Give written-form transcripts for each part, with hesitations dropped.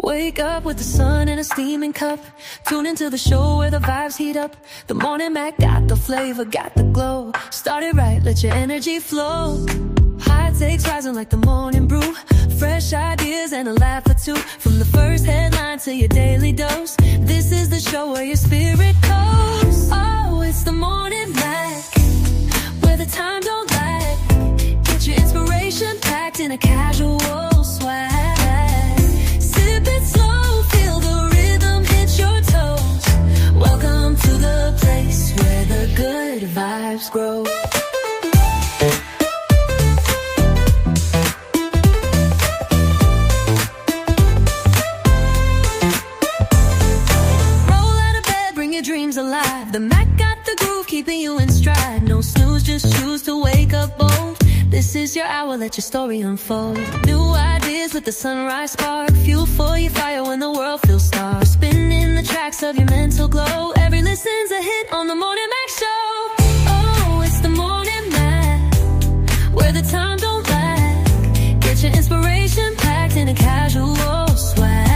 Wake up with the sun in a steaming cup. Tune into the show where the vibes heat up. The Morning Mac got the flavor, got the glow. Start it right, let your energy flow. High takes rising like the morning brew. Fresh ideas and a laugh or two. From the first headline to your daily dose. This is the show where your spirit goes. Oh, it's the Morning Mac, where the time don't lag. Get your inspiration packed in a casual swag. Sip it slow, feel the rhythm hit your toes. Welcome to the place where the good vibes grow. Dreams alive. The Mac got the groove, keeping you in stride. No snooze, just choose to wake up bold. This is your hour, let your story unfold. New ideas with the sunrise spark. Fuel for your fire when the world feels stark. Spinning the tracks of your mental glow. Every listen's a hit on the Morning Mac Show. Oh, it's the Morning Mac, where the time don't lag. Get your inspiration packed in a casual swag.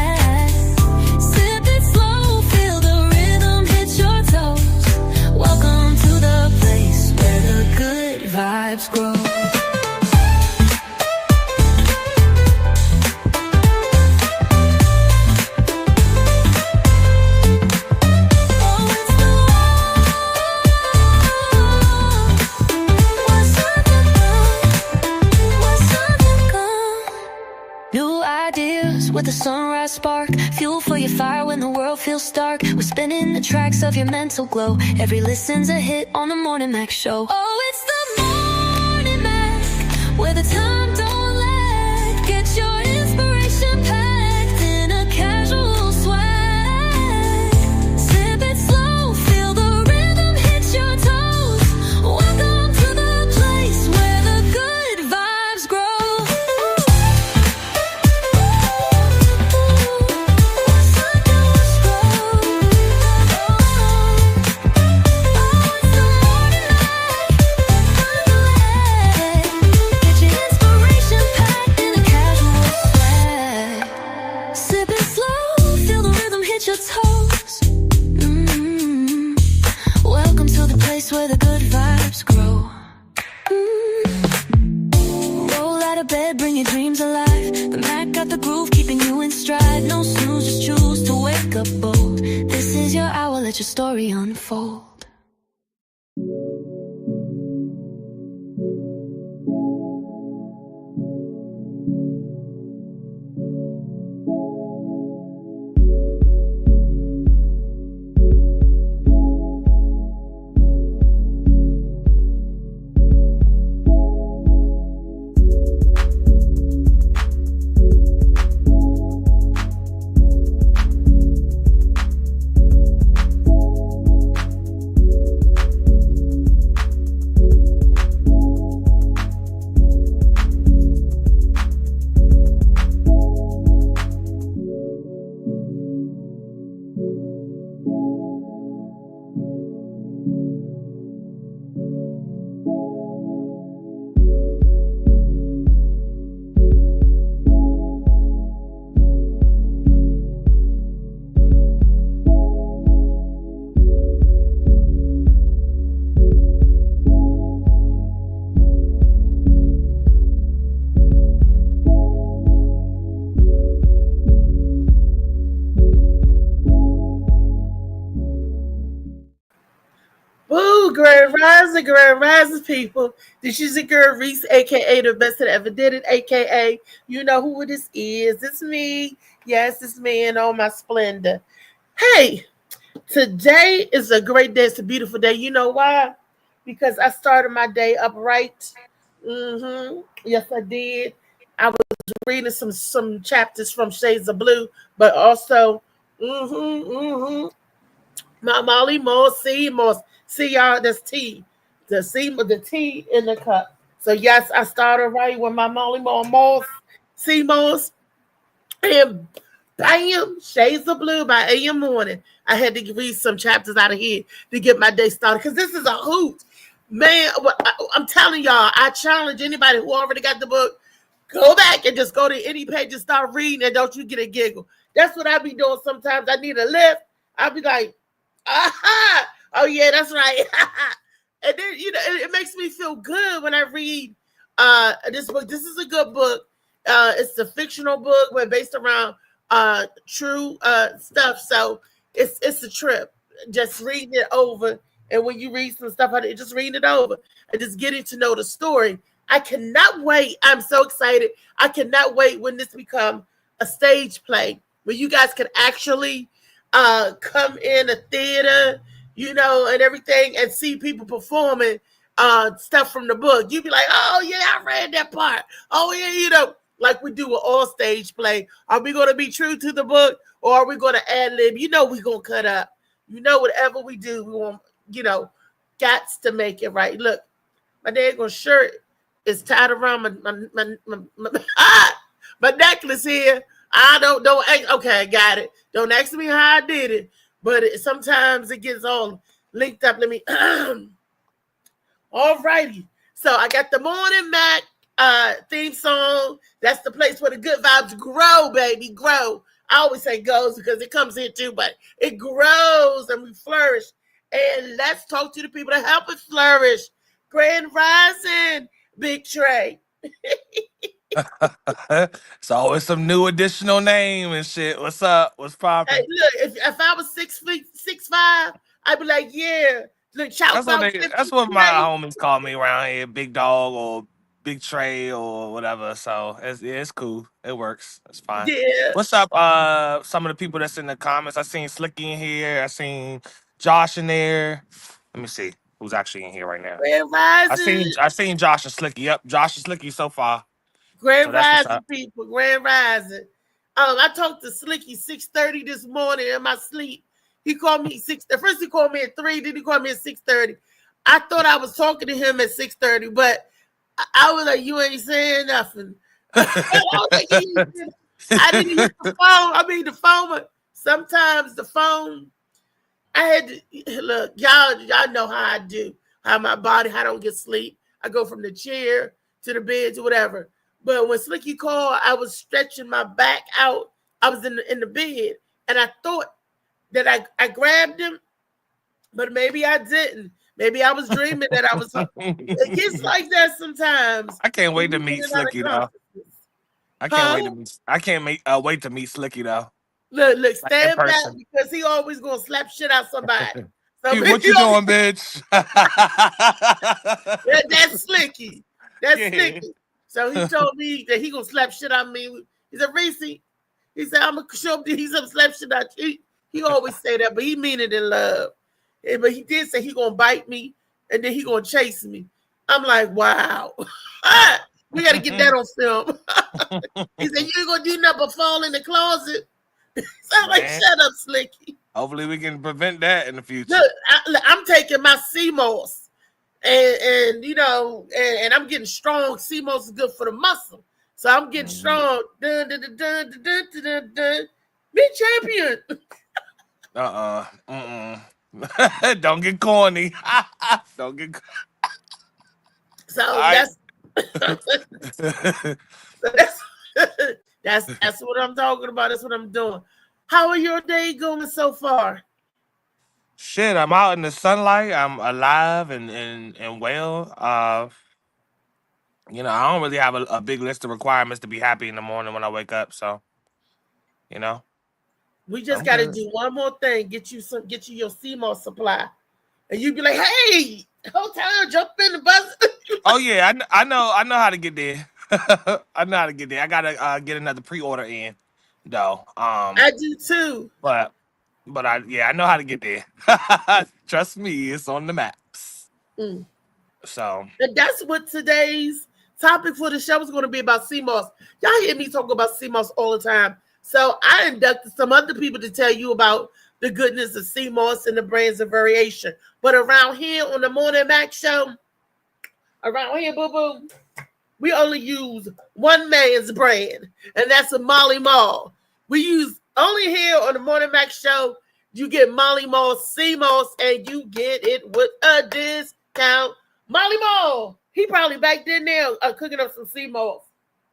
Welcome to the place where the good vibes grow. With a sunrise spark, fuel for your fire when the world feels stark. We're spinning the tracks of your mental glow. Every listen's a hit on the Morning Mac Show. Oh, it's the Morning Mac, where the time don't lag. Get your inspiration packed in a casual swag. Sip it slow, feel the rhythm hit your toes. Welcome to the place where the good vibes grow. Welcome to the place where the good vibes grow. Roll out of bed, bring your dreams alive. The Mac got the groove, keeping you in stride. No snooze, just choose to wake up bold. This is your hour, let your story unfold. Grand Rising people. This is your girl Reese, aka the best that ever did it, aka you know who this is. It's me. Yes, it's me in all my splendor. Hey, today is a great day. It's a beautiful day. You know why? Because I started my day upright. Yes, I did. I was reading some chapters from Shades of Blue, but also my Molly Moss, Seymour. See y'all, that's tea. The tea in the cup. So yes, I started right with my Molly Moss, Seymour's, and bam, Shades of Blue by A.M. Morning. I had to read some chapters out of here to get my day started because this is a hoot. Man, I'm telling y'all, I challenge anybody who already got the book, Go back and just go to any page and start reading, and don't you get a giggle. That's what I be doing sometimes. I need a lift. I'll be like, aha, oh yeah, that's right. And then, it makes me feel good when I read this book. This is a good book. It's a fictional book, but based around true stuff. So it's a trip. Just reading it over, and when you read some stuff, just reading it over and just getting to know the story. I cannot wait. I'm so excited. I cannot wait when this becomes a stage play, where you guys can actually come in a theater, and everything, and see people performing stuff from the book. You'd be like, oh yeah, I read that part. Oh yeah, like we do with all stage play. Are we going to be true to the book, or are we going to ad lib? We're going to cut up. Whatever we do, we want, gots to make it right. Look, my daggone shirt is tied around my necklace here. Okay, I got it. Don't ask me how I did it, but sometimes it gets all linked up. Let me, all righty. So I got the Morning Mac theme song. That's the place where the good vibes grow, baby, grow. I always say goes because it comes in too, but it grows and we flourish. And let's talk to the people that help us flourish. Grand Rising, Big Trey. It's always some new additional name and shit. What's up? What's poppin'? Hey, look, if I was 6'5", I'd be like, yeah. Look, that's what my homies call me around here, Big Dog or Big Trey or whatever. So it's cool. It works. It's fine. Yeah. What's up? Some of the people that's in the comments. I seen Slicky in here. I seen Josh in there. Let me see who's actually in here right now. Grand Rising. I seen Josh and Slicky. Yep, Josh and Slicky so far. Grand Rising, people. Grand Rising. I talked to Slicky 6:30 this morning in my sleep. He called me first he called me at 3, then he called me at 6:30. I thought I was talking to him at 6:30, but I was like, you ain't saying nothing. I didn't use the phone. I mean, the phone, sometimes the phone, I had to, look, y'all know how I do, how my body, how I don't get sleep. I go from the chair to the bed to whatever. But when Slicky called, I was stretching my back out. I was in the bed, and I thought that I grabbed him, but maybe I didn't. Maybe I was dreaming that I was. It gets like that sometimes. I can't wait to meet Slicky though. I can't wait to meet Slicky though. Look, stand back because he always gonna slap shit out somebody. So what you doing, bitch? That's Slicky. That's Slicky. So he told me that he gonna slap shit out me. He said, Reese, he said, I'm gonna show him he's gonna slap shit out you. He always say that, but he mean it in love. But he did say he gonna bite me and then he gonna chase me. I'm like, wow. We gotta get that on film. He said, you ain't gonna do nothing but fall in the closet. So I'm like, shut up, Slicky. Hopefully we can prevent that in the future. Look, I'm taking my CMOS. And and I'm getting strong. CMOS is good for the muscle. So I'm getting strong. Dun, dun, dun, dun, dun, dun, dun, dun. Be champion. Don't get corny. Don't get so that's what I'm talking about. That's what I'm doing. How are your day going so far? Shit, I'm out in the sunlight. I'm alive and well. I don't really have a big list of requirements to be happy in the morning when I wake up. So, we just got to do one more thing. Get you your CMOS supply, and you be like, "Hey, whole time jump in the bus." Oh yeah, I know how to get there. I know how to get there. I gotta get another pre-order in, though. I do too. But I know how to get there. Trust me, it's on the maps. So and that's what today's topic for the show is going to be about CMOS. Y'all hear me talk about CMOS all the time. So I inducted some other people to tell you about the goodness of CMOS and the brands of variation. But around here on the Morning Mac show, around here, boo-boo, we only use one man's brand, and that's a Molly Mall. We use only here on the Morning Mac show, you get Molly Mall CMOS, and you get it with a discount. Molly Mall, he probably back there now cooking up some CMOS.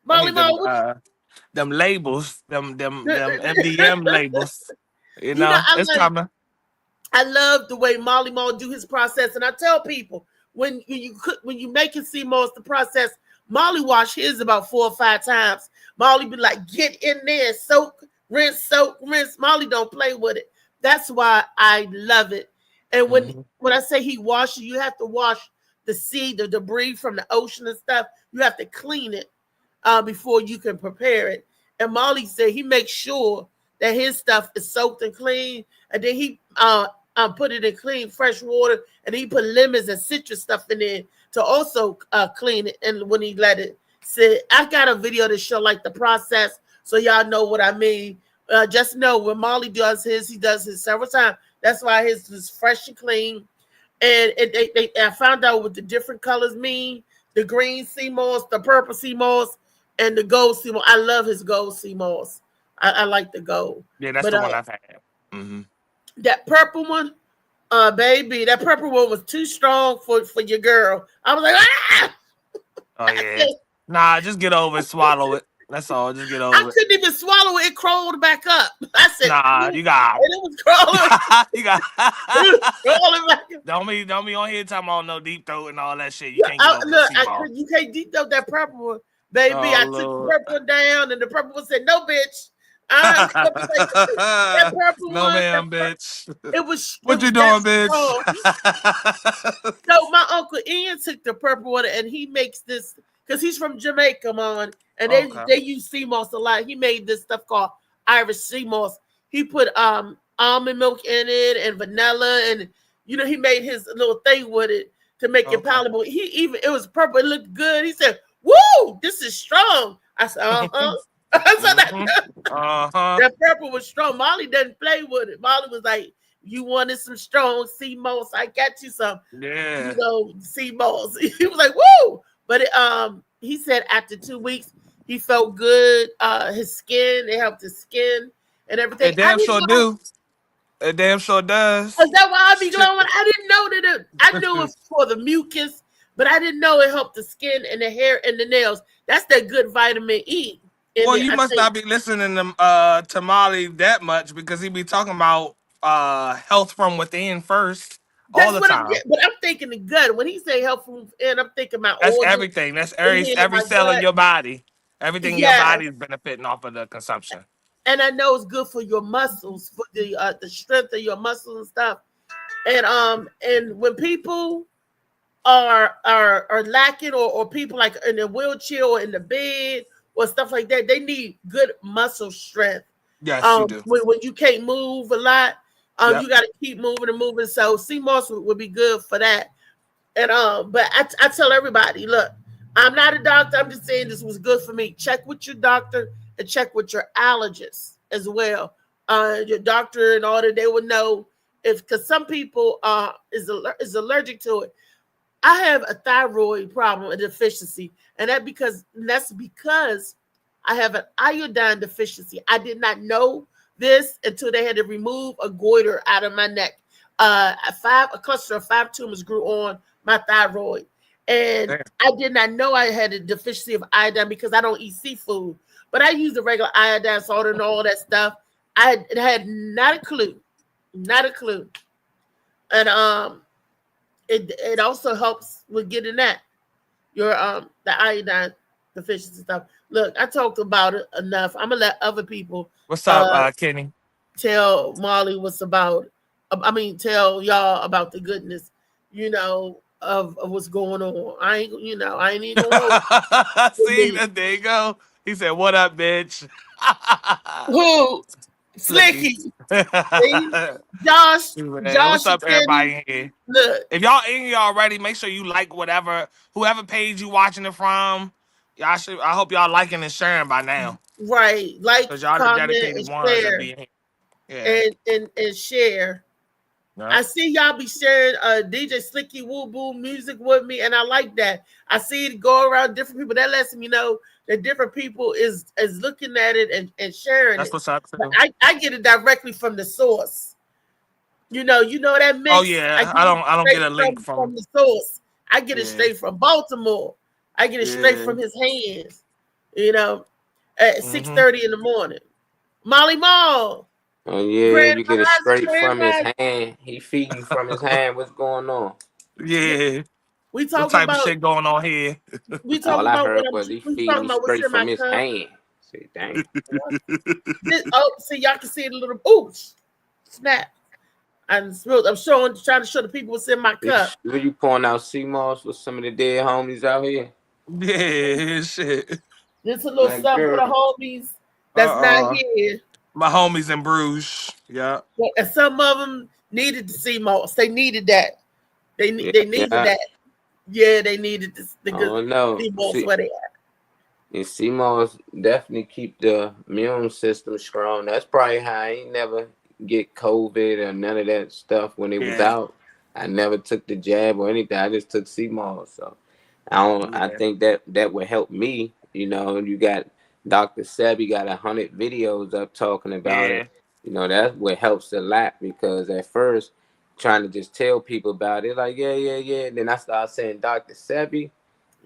I Molly need them Mo, them labels, them what MDM labels. You you know, know, it's coming. I love the way Molly Mo do his process, and I tell people when you make it see most the process, Molly wash his about 4 or 5 times. Molly be like, get in there, soak, rinse. Molly don't play with it. That's why I love it. And Mhm. when I say he washes, you have to wash the sea, the debris from the ocean and stuff. You have to clean it before you can prepare it. And Molly said he makes sure that his stuff is soaked and clean, and then he put it in clean, fresh water, and he put lemons and citrus stuff in there to also clean it. And when he let it sit, I got a video to show like the process, so y'all know what I mean. Just know when Molly does his, he does his several times. That's why his is fresh and clean. And I found out what the different colors mean: the green sea moss, the purple sea moss, and the gold sea moss. I love his gold sea moss. I like the gold, Yeah, that's but the one I've had. Mm-hmm. that purple one, baby, that purple one was too strong for your girl. I was like, ah! Oh yeah. Nah, just get over it, swallow it. That's all. Just get I over it. couldn't even swallow it. It crawled back up. I said, Nah, and you got. it was crawling, You got. crawling back up. Don't be on here talking about no deep throat and all that shit. You can't get over the Look, sea moss. you can't deep up that purple one, baby. Oh I took the Lord. purple one down, and the purple one said, "No, bitch." I'm like, that purple No one. ma'am, bitch. It was What you that doing, bitch? strong. So my uncle Ian took the purple one, and he makes this because he's from Jamaica, man, and Okay. they use sea moss a lot. He made this stuff called Irish sea moss. He put almond milk in it and vanilla, and he made his little thing with it to make it Okay. palatable. It was purple. It looked good. He said, "Woo, this is strong." I said, "Uh-huh." I said that purple was strong. Molly doesn't play with it. Molly was like, "You wanted some strong sea moss? I got you some." Yeah. Sea moss. He was like, "Woo!" But he said after 2 weeks he felt good. His skin, it helped his skin and everything. It damn sure do. It damn sure does. Is that why I be glowing? I didn't know that. I knew it was for the mucus, but I didn't know it helped the skin and the hair and the nails. That's that good vitamin E. Well, you must not be listening to Molly that much because he be talking about health from within first all That's the what time. but I'm thinking the gut. When he say health from within, I'm thinking my That's organs. everything. That's every cell in your body. Everything in your body is benefiting off of the consumption. And I know it's good for your muscles, for the strength of your muscles and stuff. And when people are lacking or people like in a wheelchair or in the bed or stuff like that, they need good muscle strength. Yes, you do. When you can't move a lot, Yep. you got to keep moving and moving. So sea moss would be good for that. And but I tell everybody, look, I'm not a doctor. I'm just saying this was good for me. Check with your doctor and check with your allergist as well. Your doctor in order they will know because some people is allergic to it. I have a thyroid problem, a deficiency, and that's because I have an iodine deficiency. I did not know this until they had to remove a goiter out of my neck. A cluster of 5 tumors grew on my thyroid, and Damn. I did not know I had a deficiency of iodine because I don't eat seafood, but I use the regular iodine salt and all that stuff. I had not a clue, and it also helps with getting that your the iodine deficiency stuff. Look, I talked about it enough. I'm gonna let other people. What's up, Kenny? Tell Molly tell y'all about the goodness, of what's going on. I ain't even gonna See, there you go. He said, "What up, bitch?" who Slicky. Josh, what's up, everybody in here? Look, if y'all in here already, make sure you like whoever page you watching it from. I hope y'all liking and sharing by now. Right, like, because y'all comment, the dedicated and ones share, that be in here. Yeah. and share. Yeah. I see y'all be sharing DJ Slicky Woo Boo music with me, and I like that. I see it go around different people. That lets me know that different people is looking at it and sharing That's it. what's up. I get it directly from the source. You know that mix. Oh yeah, I don't get a link from the source. I get it straight from Baltimore. I get it straight from his hands. You know, at Mm-hmm. 6:30 in the morning. Molly Mall, Oh yeah, Grand you get it Rising, straight Grand from his Rising. hand. He feeding you from his hand. What's going on? Yeah, Yeah. we What talking type of about shit going on here? All I what heard I'm. was he We feeding talking me about what's straight in from my his cup. hand. Say, dang. Oh, see, y'all can see the little oops, snap. I'm showing, trying to show the people what's in my cup. Were you pouring out sea moss with some of the dead homies out here? Yeah, shit. This a little Like, something for girl. the homies that's not Uh-uh. here. My homies in Bruges. Yeah. Well, and some of them needed the sea moss. They needed that. Yeah, They needed yeah. that. Yeah, they needed the I good don't know. sea moss where they at. And sea moss definitely keep the immune system strong. That's probably how I ain't never get COVID or none of that stuff when it was Yeah. out. I never took the jab or anything. I just took sea moss. So I don't. I Yeah. think that would help me. You know, you got Dr. Sebi got 100 videos up talking about Yeah. it. You know, that's what helps a lot because at first trying to just tell people about it, like yeah, yeah, yeah. And then I started saying Dr. Sebi.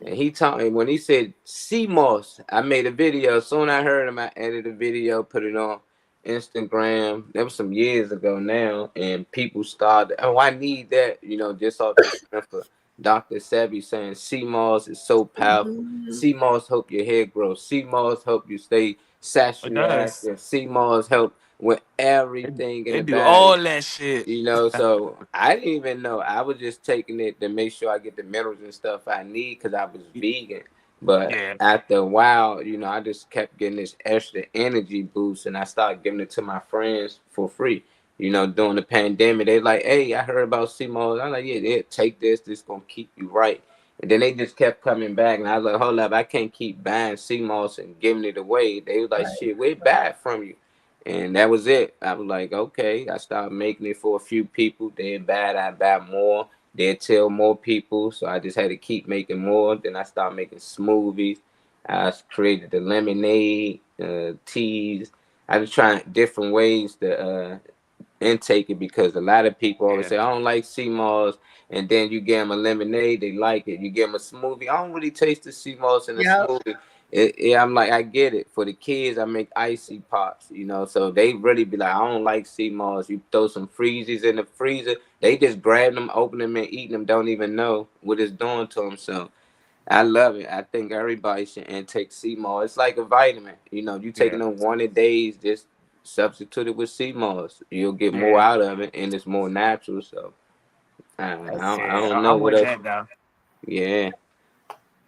And he taught me when he said sea moss, I made a video. Soon I heard him, I edited a video, put it on Instagram. That was some years ago now. And people started, oh, I need that, you know, just off the strength of Dr. Sebi saying sea moss is so powerful. Mhm. Sea moss help your hair grow. Sea moss help you stay It sexually does. active. Sea moss help with It, everything in the it do body. all that shit. You know, so I didn't even know. I was just taking it to make sure I get the minerals and stuff I need because I was vegan. But Yeah. after a while, you know, I just kept getting this extra energy boost and I started giving it to my friends for free. You know, during the pandemic, they like, hey, I heard about CMOS. I'm like, yeah, take this. This gonna keep you right. And then they just kept coming back, and I was like, hold up, I can't keep buying CMOS and giving it away. They was like, Right. shit, we buy it from you. And that was it. I was like, okay. I started making it for a few people. They bad, I buy more. They'd tell more people. So I just had to keep making more. Then I started making smoothies. I created the lemonade, teas. I was trying different ways to intake it because a lot of people always Yeah. say, I don't like sea moss. And then you give them a lemonade, they like it. You give them a smoothie. I don't really taste the sea moss in a Yep. smoothie. I'm like, I get it. For the kids, I make icy pops, you know. So they really be like, I don't like sea moss. You throw some freezies in the freezer, they just grab them, open them, and eat them. Don't even know what it's doing to them. So I love it. I think everybody should intake sea moss. It's like a vitamin. You know, you taking Yeah. them 1 a days, just substitute it with sea moss. You'll get more Yeah. out of it, and it's more natural. So That's, I Yeah. don't know I'm what with else. that though. Yeah, Yeah,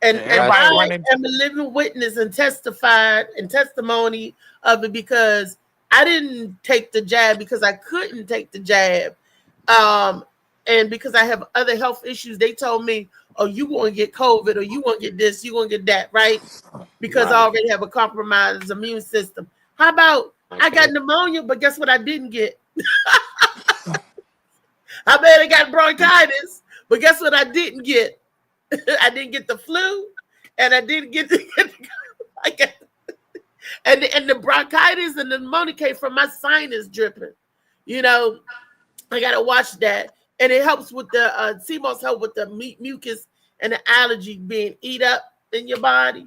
and that's everybody I running. am a living witness and testified and testimony of it because I didn't take the jab because I couldn't take the jab. Um, and because I have other health issues, they told me, oh, you want to get COVID or you want to get this, you want to get that, right? Because I right. already have a compromised immune system. How about I got Okay. pneumonia, but guess what I didn't get? I may have got bronchitis, but guess what I didn't get? I didn't get the flu, and I didn't get the I got, and the bronchitis and the pneumonia came from my sinus dripping. You know, I gotta watch that, and it helps with the CMOS help with the mucus and the allergy being eat up in your body.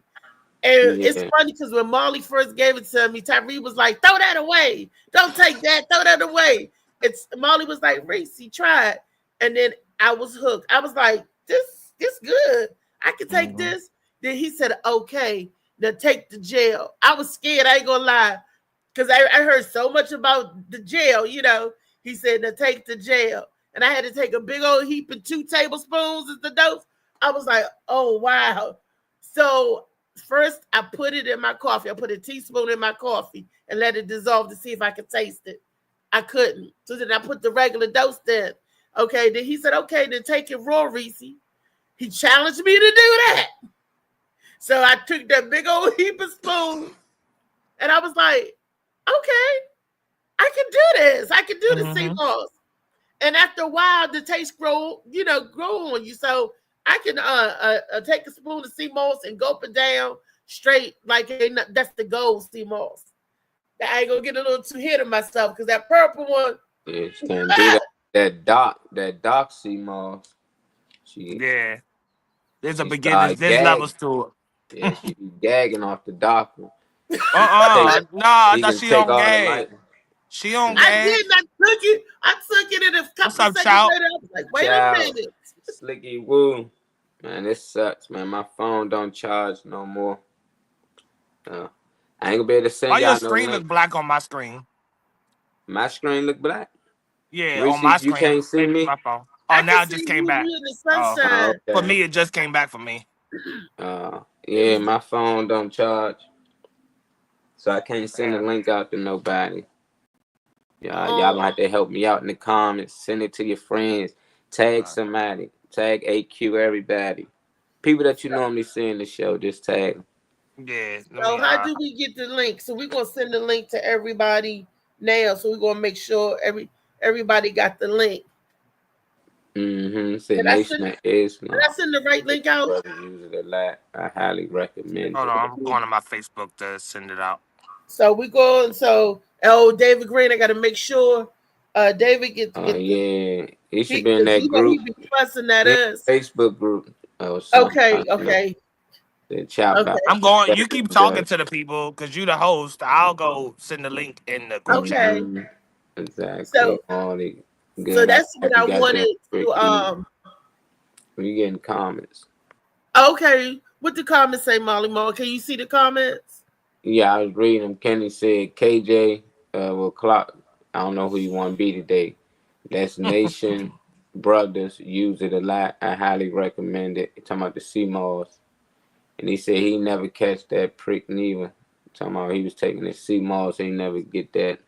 And it's Yeah, funny because when Molly first gave it to me, Tyree was like, "Throw that away! Don't take that! Throw that away!" It's Molly was like, "Reese, try it," and then I was hooked. I was like, "This good. I can take Mhm. this." Then he said, "Okay, now take the gel." I was scared. I ain't gonna lie, because I heard so much about the gel. You know, he said, "Now take the gel," and I had to take a big old heap of 2 tablespoons as the dose. I was like, "Oh wow!" So first, I put it in my coffee. I put a teaspoon in my coffee and let it dissolve to see if I could taste it. I couldn't. So then I put the regular dose in. Okay, then he said, okay, then take it raw, Reese. He challenged me to do that. So I took that big old heap of spoon and I was like, okay, I can do this. I can do the sea Mhm. moss. And after a while, the taste grow on you. So I can take a spoon of sea moss and gulp it down straight like that's the gold sea moss. I ain't gonna get a little too hit of myself because that purple one, yeah, she can't do that. That doc sea moss. She Yeah. There's a she beginners. started There's gagging. levels to it. Yeah, she be gagging off the doctor. No, I He thought can she take on all the gag. light. She on I gag. did. I took it. I took it, and a What's couple up, seconds Chow? later, I was like, "Wait a Child, minute." Slicky Woo. Man, this sucks, man. My phone don't charge no more. I ain't gonna be able to send Why your y'all no screen link. look black on my screen? My screen look black. Yeah, on Reese, my you screen. can't see Maybe it's me. my phone. Oh, I can now it see just came you back. in the Oh, sunshine. for Okay. me, it just came back for me. Yeah, my phone don't charge, so I can't send the Yeah. link out to nobody. Y'all Oh, gonna have to help me out in the comments. Send it to your friends. Tag somebody. Tag AQ everybody. People that you normally see in the show, just tag them. Yeah. so how do we get the link? So we're gonna send the link to everybody now. So we're gonna make sure everybody got the link. Say Did I Nation send, of Islam. did I send the right link out? Brother use it a lot. I highly recommend Hold it. on, I'm going to my Facebook to send it out. So we go. So David Green, I got to make sure David get Yeah, he should be in that you know group. he be fussing at Yeah, us. Facebook group or something. Okay. The chop Okay. out. I'm going. You keep talking to the people because you the host. I'll go send the link in the group chat. Okay. Exactly. All the good. So that's what I got wanted that to You getting comments? Okay. What the comments say, Molly Mo? Can you see the comments? Yeah, I was reading them. Kenny said KJ will clock. I don't know who you want to be today. That's Nation Brothers. Use it a lot. I highly recommend it. Talking about the CMOS. And he said he never catch that prick neither. Talking about he was taking the CMOS. He never get that.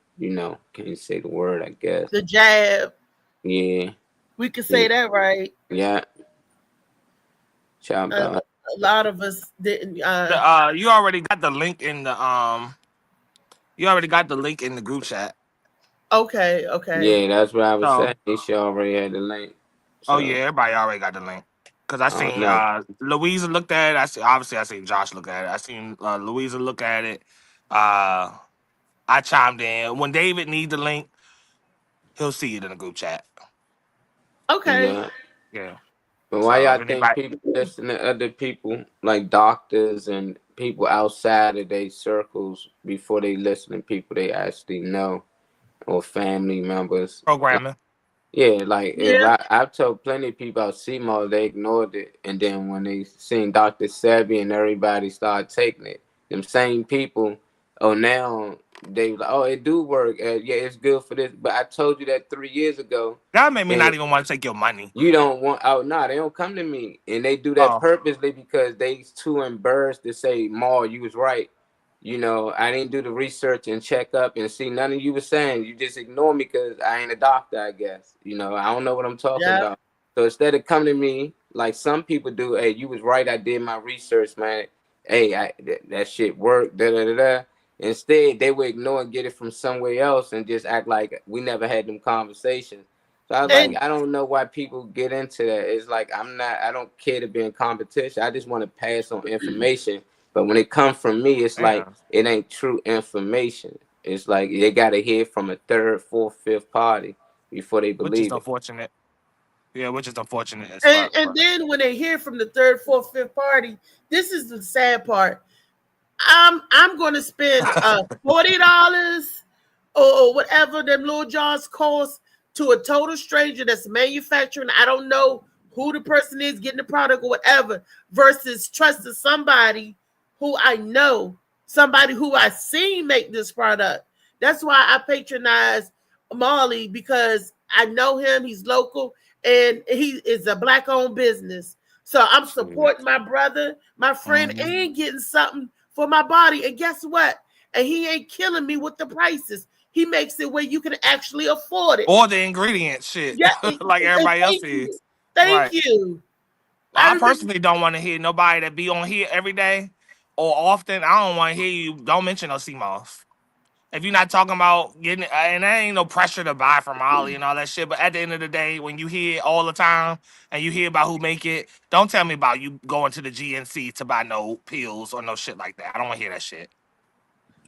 Can't say the word, I guess. The jab. Yeah. We can say that, right? Yeah. Chop out. A lot of us didn't. You already got the link in the You already got the link in the group chat. Okay. Yeah, that's what I was saying. He should already had the link. So. Oh yeah, everybody already got the link. Cause I seen Louisa looked at it. I seen Josh look at it. I seen Louisa look at it. I chimed in. When David needs the link, he'll see it in the group chat. Okay. Yeah. But why y'all think people listen to other people like doctors and people outside of their circles before they listen to people they actually know or family members? Programming. If I've told plenty of people about CMO, they ignored it, and then when they seen Dr. Sebi and everybody started taking it, them same people, now they like, oh, it do work. Yeah, it's good for this. But I told you that 3 years ago. That made me not even want to take your money. You don't want they don't come to me. And they do that purposely because they too embarrassed to say, Ma, you was right. I didn't do the research and check up and see none of you was saying. You just ignore me because I ain't a doctor, I guess. I don't know what I'm talking about. So instead of coming to me like some people do, hey, you was right, I did my research, man. Hey, that shit worked, da-da-da-da. Instead, they would ignore and get it from somewhere else and just act like we never had them conversations. So I was like, I don't know why people get into that. It's like I don't care to be in competition. I just want to pass on information. But when it comes from me, it's like it ain't true information. It's like they gotta hear from a third, fourth, fifth party before they believe it. Which is unfortunate. Yeah, which is unfortunate. And then when they hear from the third, fourth, fifth party, this is the sad part. I'm going to spend $40 or whatever them little jars cost to a total stranger that's manufacturing. I don't know who the person is getting the product or whatever, versus trusting somebody who I know, somebody who I seen make this product. That's why I patronize Marley, because I know him. He's local and he is a Black-owned business. So I'm supporting my brother, my friend, and getting something for my body. And guess what? And he ain't killing me with the prices. He makes it where you can actually afford it. Or the ingredients, shit. Yeah, like everybody else is. Thank you. I personally don't want to hear nobody that be on here every day or often. I don't want to hear you. Don't mention no CMOS. If you're not talking about getting, and there ain't no pressure to buy from Ollie and all that shit. But at the end of the day, when you hear it all the time and you hear about who make it, don't tell me about you going to the GNC to buy no pills or no shit like that. I don't want to hear that shit.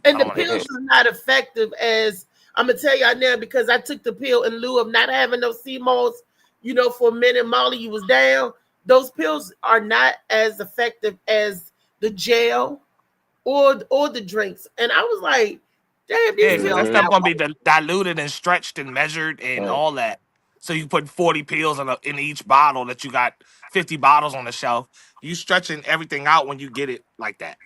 And the pills are not effective as I'm gonna tell y'all now, because I took the pill in lieu of not having no CMOS. For a minute, Molly, you was down. Those pills are not as effective as the gel, or the drinks. And I was like, damn, these Yeah, because that pills stuff got Mm-hmm. gonna be diluted and stretched and measured and Right. all that. So you put 40 pills in each bottle that you got 50 bottles on the shelf. You stretching everything out when you get it like that.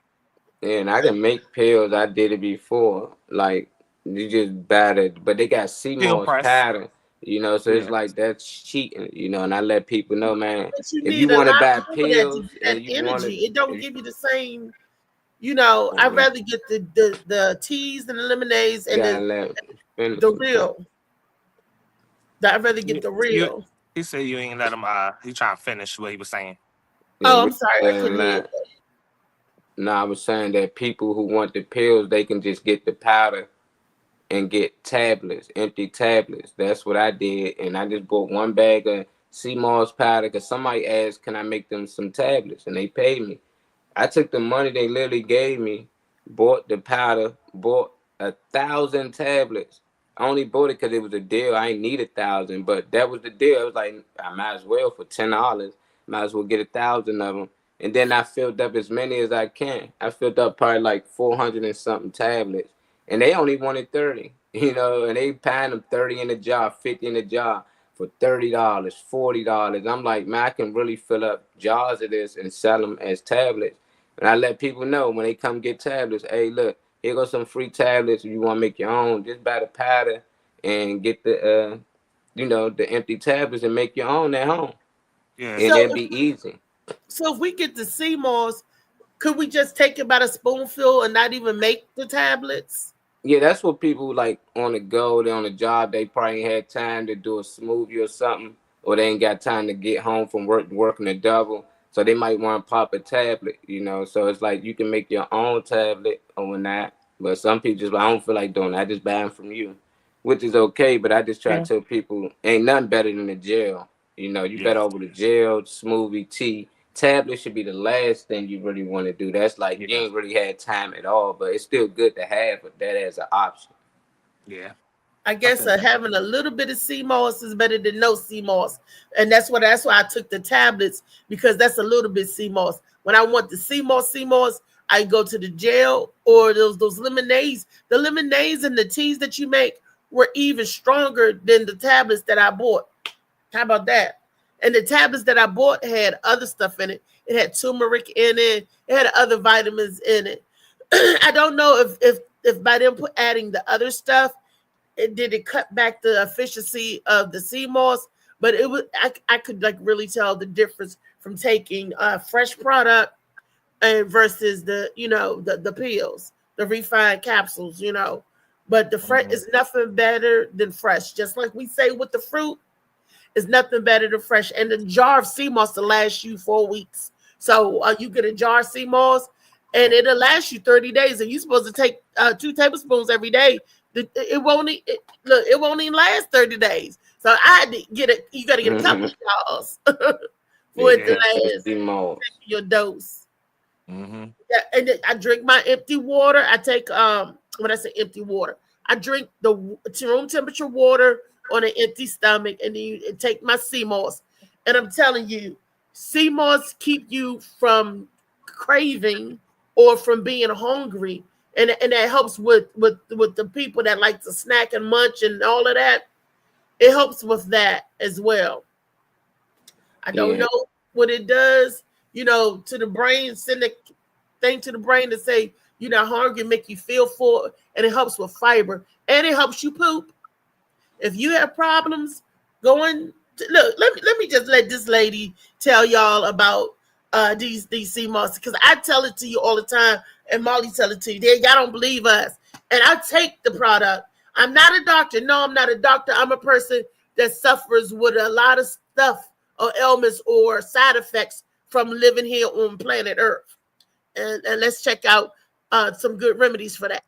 And I can make pills. I did it before. Like you just batter, but they got Pill CMOS press. powder. So it's Yeah. like that's cheating. And I let people know, man. but you If you need a want to lot buy more of that to pills get that and you want energy. It don't to, give you the same, I'd rather get the teas and the lemonades you and gotta let finish the sometimes. real. I'd rather get You, the you real. he said you ain't let him he trying to finish what he was saying. Yeah, Oh, I'm we sorry, I couldn't hear. let. No, I was saying that people who want the pills, they can just get the powder and get tablets, empty tablets. That's what I did, and I just bought one bag of CMOS powder because somebody asked, "Can I make them some tablets?" And they paid me. I took the money they literally gave me, bought the powder, bought 1,000 tablets. I only bought it because it was a deal. I ain't need 1,000, but that was the deal. I was like, I might as well for $10. Might as well get 1,000 of them. And then I filled up as many as I can. I filled up probably like 400 and something tablets, and they only wanted 30. And they paying them 30 in a jar, 50 in a jar for $30, $40. I'm like, man, I can really fill up jars of this and sell them as tablets. And I let people know when they come get tablets, hey, look, here goes some free tablets. If you want to make your own, just buy the powder and get the empty tablets and make your own at home. Yeah. And So it'll be easy. if we get the CMOS, could we just take about a spoonful and not even make the tablets? Yeah, that's what people like on the go. They're on the job. They probably ain't had time to do a smoothie or something, or they ain't got time to get home from working a double. So they might want to pop a tablet. So it's like you can make your own tablet or not. But some people just, I don't feel like doing it. I just buy them from you, which is okay. But I just try to Yeah. tell people, ain't nothing better than the gel. You Yeah. better over the gel, smoothie, tea. Tablet should be the last thing you really want to do. That's like you Yeah. ain't really had time at all, but it's still good to have that as an option. Yeah. I I guess feel that. having a little bit of CMOS is better than no CMOS, and that's why I took the tablets, because that's a little bit CMOS. When I want the CMOS, I go to the gel or those lemonades. The lemonades and the teas that you make were even stronger than the tablets that I bought. How about that? And the tablets that I bought had other stuff in it. It had turmeric in it. It had other vitamins in it. I don't know if by them adding the other stuff, it cut back the efficiency of the CMOS, but it was I could like really tell the difference from taking a fresh product and versus the pills, the refined capsules. But the fresh Mhm. is nothing better than fresh. Just like we say with the fruit, is nothing better than fresh. And the jar of sea moss will last you 4 weeks. So you get a jar of sea moss, and it'll last you 30 days. And you're supposed to take 2 tablespoons every day. It won't look. It won't even last 30 days. So I had to get it. You got to get a couple Mm-hmm. of jars for Yeah, it to Yeah. catch last those malls. your dose. Mm-hmm. Yeah, and then I drink my empty water. I take when I say empty water, I drink the room temperature water on an empty stomach, and then you take my sea moss. And I'm telling you, sea moss keep you from craving or from being hungry, and that helps with the people that like to snack and munch and all of that. It helps with that as well. I don't Yeah, know what it does, to the brain, send a thing to the brain to say you're not hungry, make you feel full, and it helps with fiber, and it helps you poop. If you have problems going look, let me just let this lady tell y'all about these sea moss, because I tell it to you all the time, and Molly tell it to you. Y'all don't believe us, and I take the product. I'm not a doctor. No, I'm not a doctor. I'm a person that suffers with a lot of stuff or ailments or side effects from living here on planet Earth. And let's check out some good remedies for that.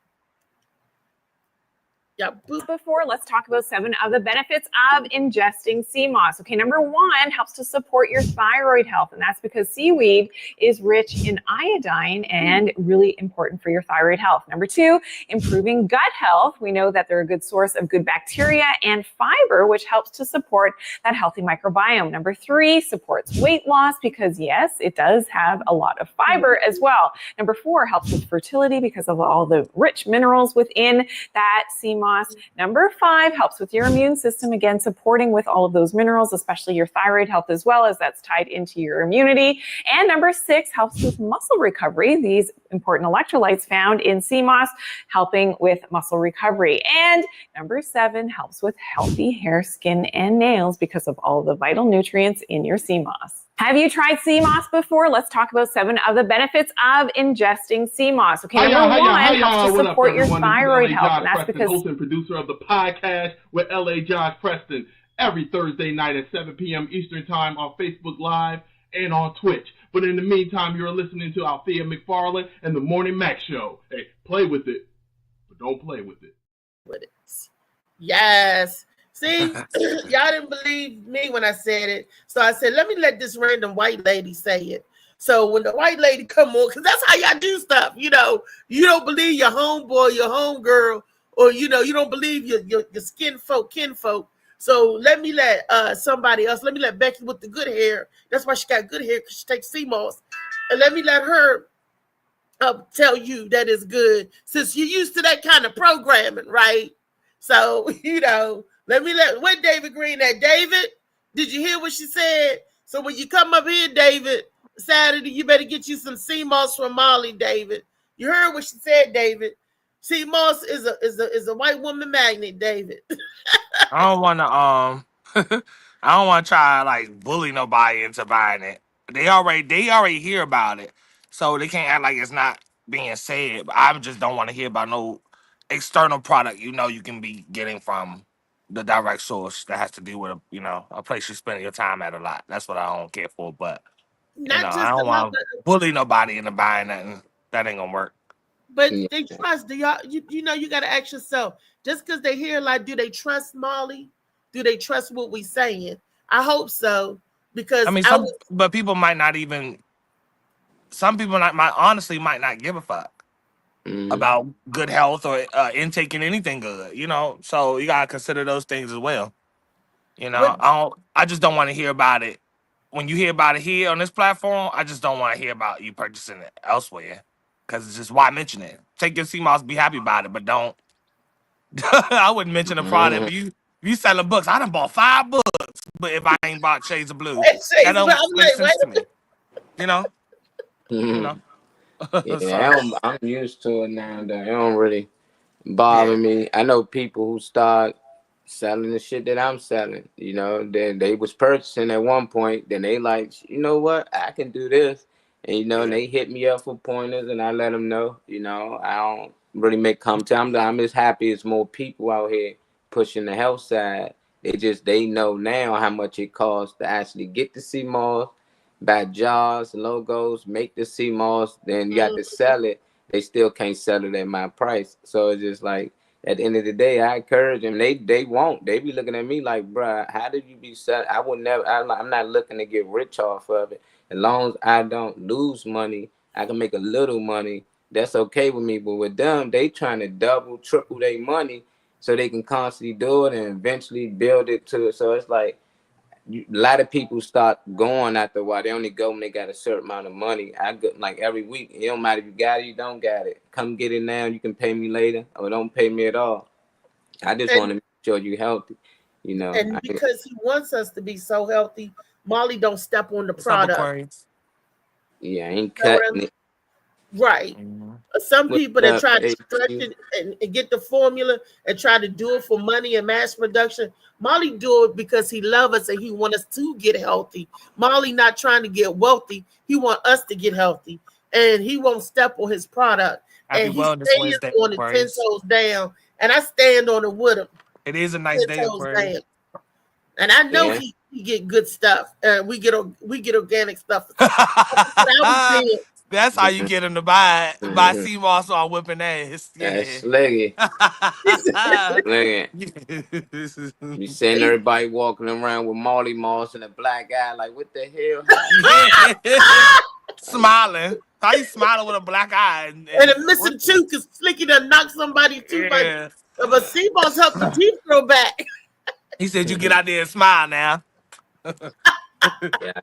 Yeah, boop. Before, let's talk about 7 of the benefits of ingesting sea moss. Okay, number 1 helps to support your thyroid health, and that's because seaweed is rich in iodine and really important for your thyroid health. Number 2, improving gut health. We know that they're a good source of good bacteria and fiber, which helps to support that healthy microbiome. Number 3, supports weight loss because yes, it does have a lot of fiber as well. Number 4, helps with fertility because of all the rich minerals within that sea moss. Number 5, helps with your immune system, again, supporting with all of those minerals, especially your thyroid health as well, as that's tied into your immunity. And number 6, helps with muscle recovery. These important electrolytes found in sea moss, helping with muscle recovery. And number 7, helps with healthy hair, skin, and nails because of all the vital nutrients in your sea moss. Have you tried sea moss before? Let's talk about 7 of the benefits of ingesting sea moss. Okay, number 1 helps to support your thyroid health, and that's because host and producer of the podcast with LA Josh Preston every Thursday night at 7 p.m. Eastern Time on Facebook Live and on Twitch. But in the meantime, you're listening to Althea McFarland and the Morning Mac Show. Hey, play with it, but don't play with it. Yes. See, y'all didn't believe me when I said it. So I said, let me let this random white lady say it. So when the white lady come on, because that's how y'all do stuff, you know, you don't believe your homeboy, your homegirl, or, you know, you don't believe your kinfolk. So let me let somebody else, let me let Becky with the good hair. That's why she got good hair, because she takes sea moss. And let me let her tell you that it's good, since you're used to that kind of programming, right? So, you know, where David Green at? David, did you hear what she said? So when you come up here, David, Saturday, you better get you some sea moss from Molly, David. You heard what she said, David. Sea moss is a white woman magnet, David. I don't want to I don't want to try like bully nobody into buying it. They already hear about it, so they can't act like it's not being said. But I just don't want to hear about no external product. You know, you can be getting from the direct source that has to do with a place you spend your time at a lot. That's what I don't care for. But Not just I don't about want to bully nobody into buying nothing. That ain't gonna work. but they trust. Do y'all? You know, you got to ask yourself. Just because they hear like, do they trust Molly? Do they trust what we saying? I hope so, because I mean, but people might not even. Some people honestly might not give a fuck about good health or intaking anything good. You know, so you gotta consider those things as well. You know, I just don't want to hear about it. When you hear about it here on this platform, I just don't want to hear about you purchasing it elsewhere. Because it's just why mention it. Take your sea moss, be happy about it, but don't. I wouldn't mention a product. If you selling books, I done bought 5 books, but if I ain't bought Shades of Blue, that don't make sense to me. You know? You know? Yeah, I'm used to it now, though. It don't really bother me. I know people who start selling the shit that I'm selling. You know, then they was purchasing at one point. Then they like, you know what? I can do this. And, you know, and they hit me up for pointers, and I let them know. You know, I don't really make comments. I'm just happy it's more people out here pushing the health side. They know now how much it costs to actually get the sea moss, buy jars, logos, make the sea moss, then you got to sell it. They still can't sell it at my price. So it's just like, at the end of the day, I encourage them. They won't. They be looking at me like, bruh, how did you be selling? I would never. I'm not looking to get rich off of it. As long as I don't lose money, I can make a little money. That's okay with me. But with them, they trying to double, triple their money so they can constantly do it and eventually build it to it. So it's like, a lot of people start going after a while. They only go when they got a certain amount of money. I go like every week. It don't matter if you got it, you don't got it. Come get it now. You can pay me later, or don't pay me at all. I just want to make sure you're healthy. You know, and because he wants us to be so healthy, Molly don't step on the product. Yeah, I ain't cutting it. Right. Some people that try to stretch it and get the formula and try to do it for money and mass production. Molly do it because he loves us and he wants us to get healthy. Molly not trying to get wealthy. He want us to get healthy. And he won't step on his product. And he stays on it 10 toes down. And I stand on it with him. It is a nice day, Aquarius. And I know he get good stuff. We get organic stuff. That's how you get them to buy sea moss on whipping ass. That's Yeah. slicky. Slicky. You seeing everybody walking around with Molly Moss and a black eye, like, what the hell happened? Smiling. How you smiling with a black eye? And a missing tooth because Slicky done knocked somebody's tooth. Yeah. But sea moss helped the teeth grow back. He said, "You get out there and smile now.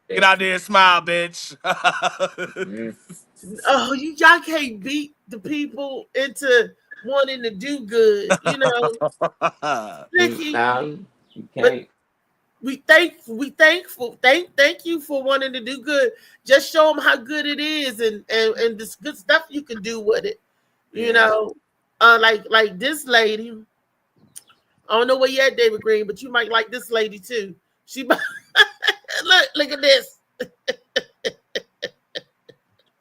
Get out there and smile, bitch." Oh, y'all can't beat the people into wanting to do good, you know. Slicky, You can't. Thank you for wanting to do good. Just show them how good it is and this good stuff you can do with it. You know, like this lady. I don't know where you at, David Green, but you might like this lady too. She look at this.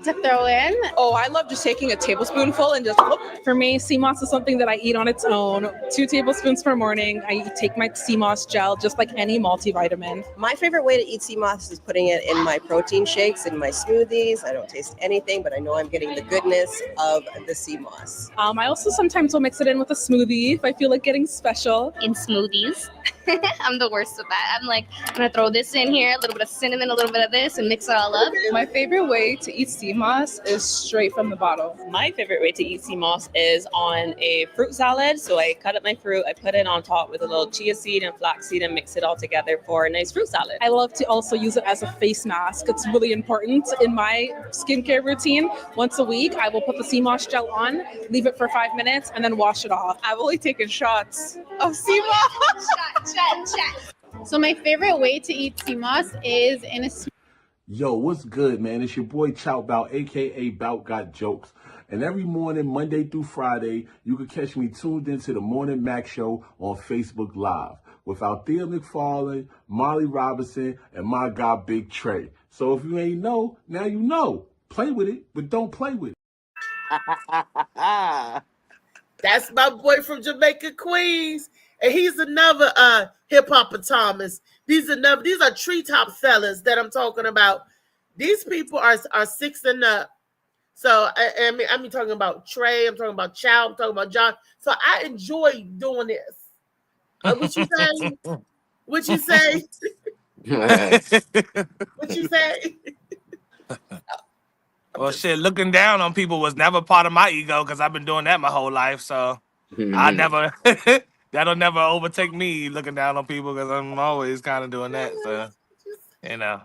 To throw in. Oh, I love just taking a tablespoonful and just whoop. For me, sea moss is something that I eat on its own. 2 tablespoons per morning. I take my sea moss gel just like any multivitamin. My favorite way to eat sea moss is putting it in my protein shakes, in my smoothies. I don't taste anything, but I know I'm getting the goodness of the sea moss. I also sometimes will mix it in with a smoothie if I feel like getting special. In smoothies. I'm the worst at that. I'm like, I'm gonna throw this in here, a little bit of cinnamon, a little bit of this, and mix it all up. My favorite way to eat sea moss is straight from the bottle. My favorite way to eat sea moss is on a fruit salad. So I cut up my fruit, I put it on top with a little chia seed and flax seed and mix it all together for a nice fruit salad. I love to also use it as a face mask. It's really important in my skincare routine. Once a week, I will put the sea moss gel on, leave it for 5 minutes, and then wash it off. I've only taken shots of sea moss. So my favorite way to eat sea moss is in a Yo, what's good, man? It's your boy Chow Bout, aka Bout Got Jokes. And every morning, Monday through Friday, you can catch me tuned into the Morning Mac Show on Facebook Live with Althea McFarlane, Molly Robinson, and my guy Big Trey. So if you ain't know, now you know. Play with it, but don't play with it. That's my boy from Jamaica, Queens. And he's another hip hopper Thomas. These are treetop fellas that I'm talking about. These people are 6 and up. So I mean talking about Trey, I'm talking about Chow, I'm talking about John. So I enjoy doing this. What you say? What you say? What you say? Well, shit, looking down on people was never part of my ego because I've been doing that my whole life. So I never, that'll never overtake me looking down on people because I'm always kind of doing that. So, you know.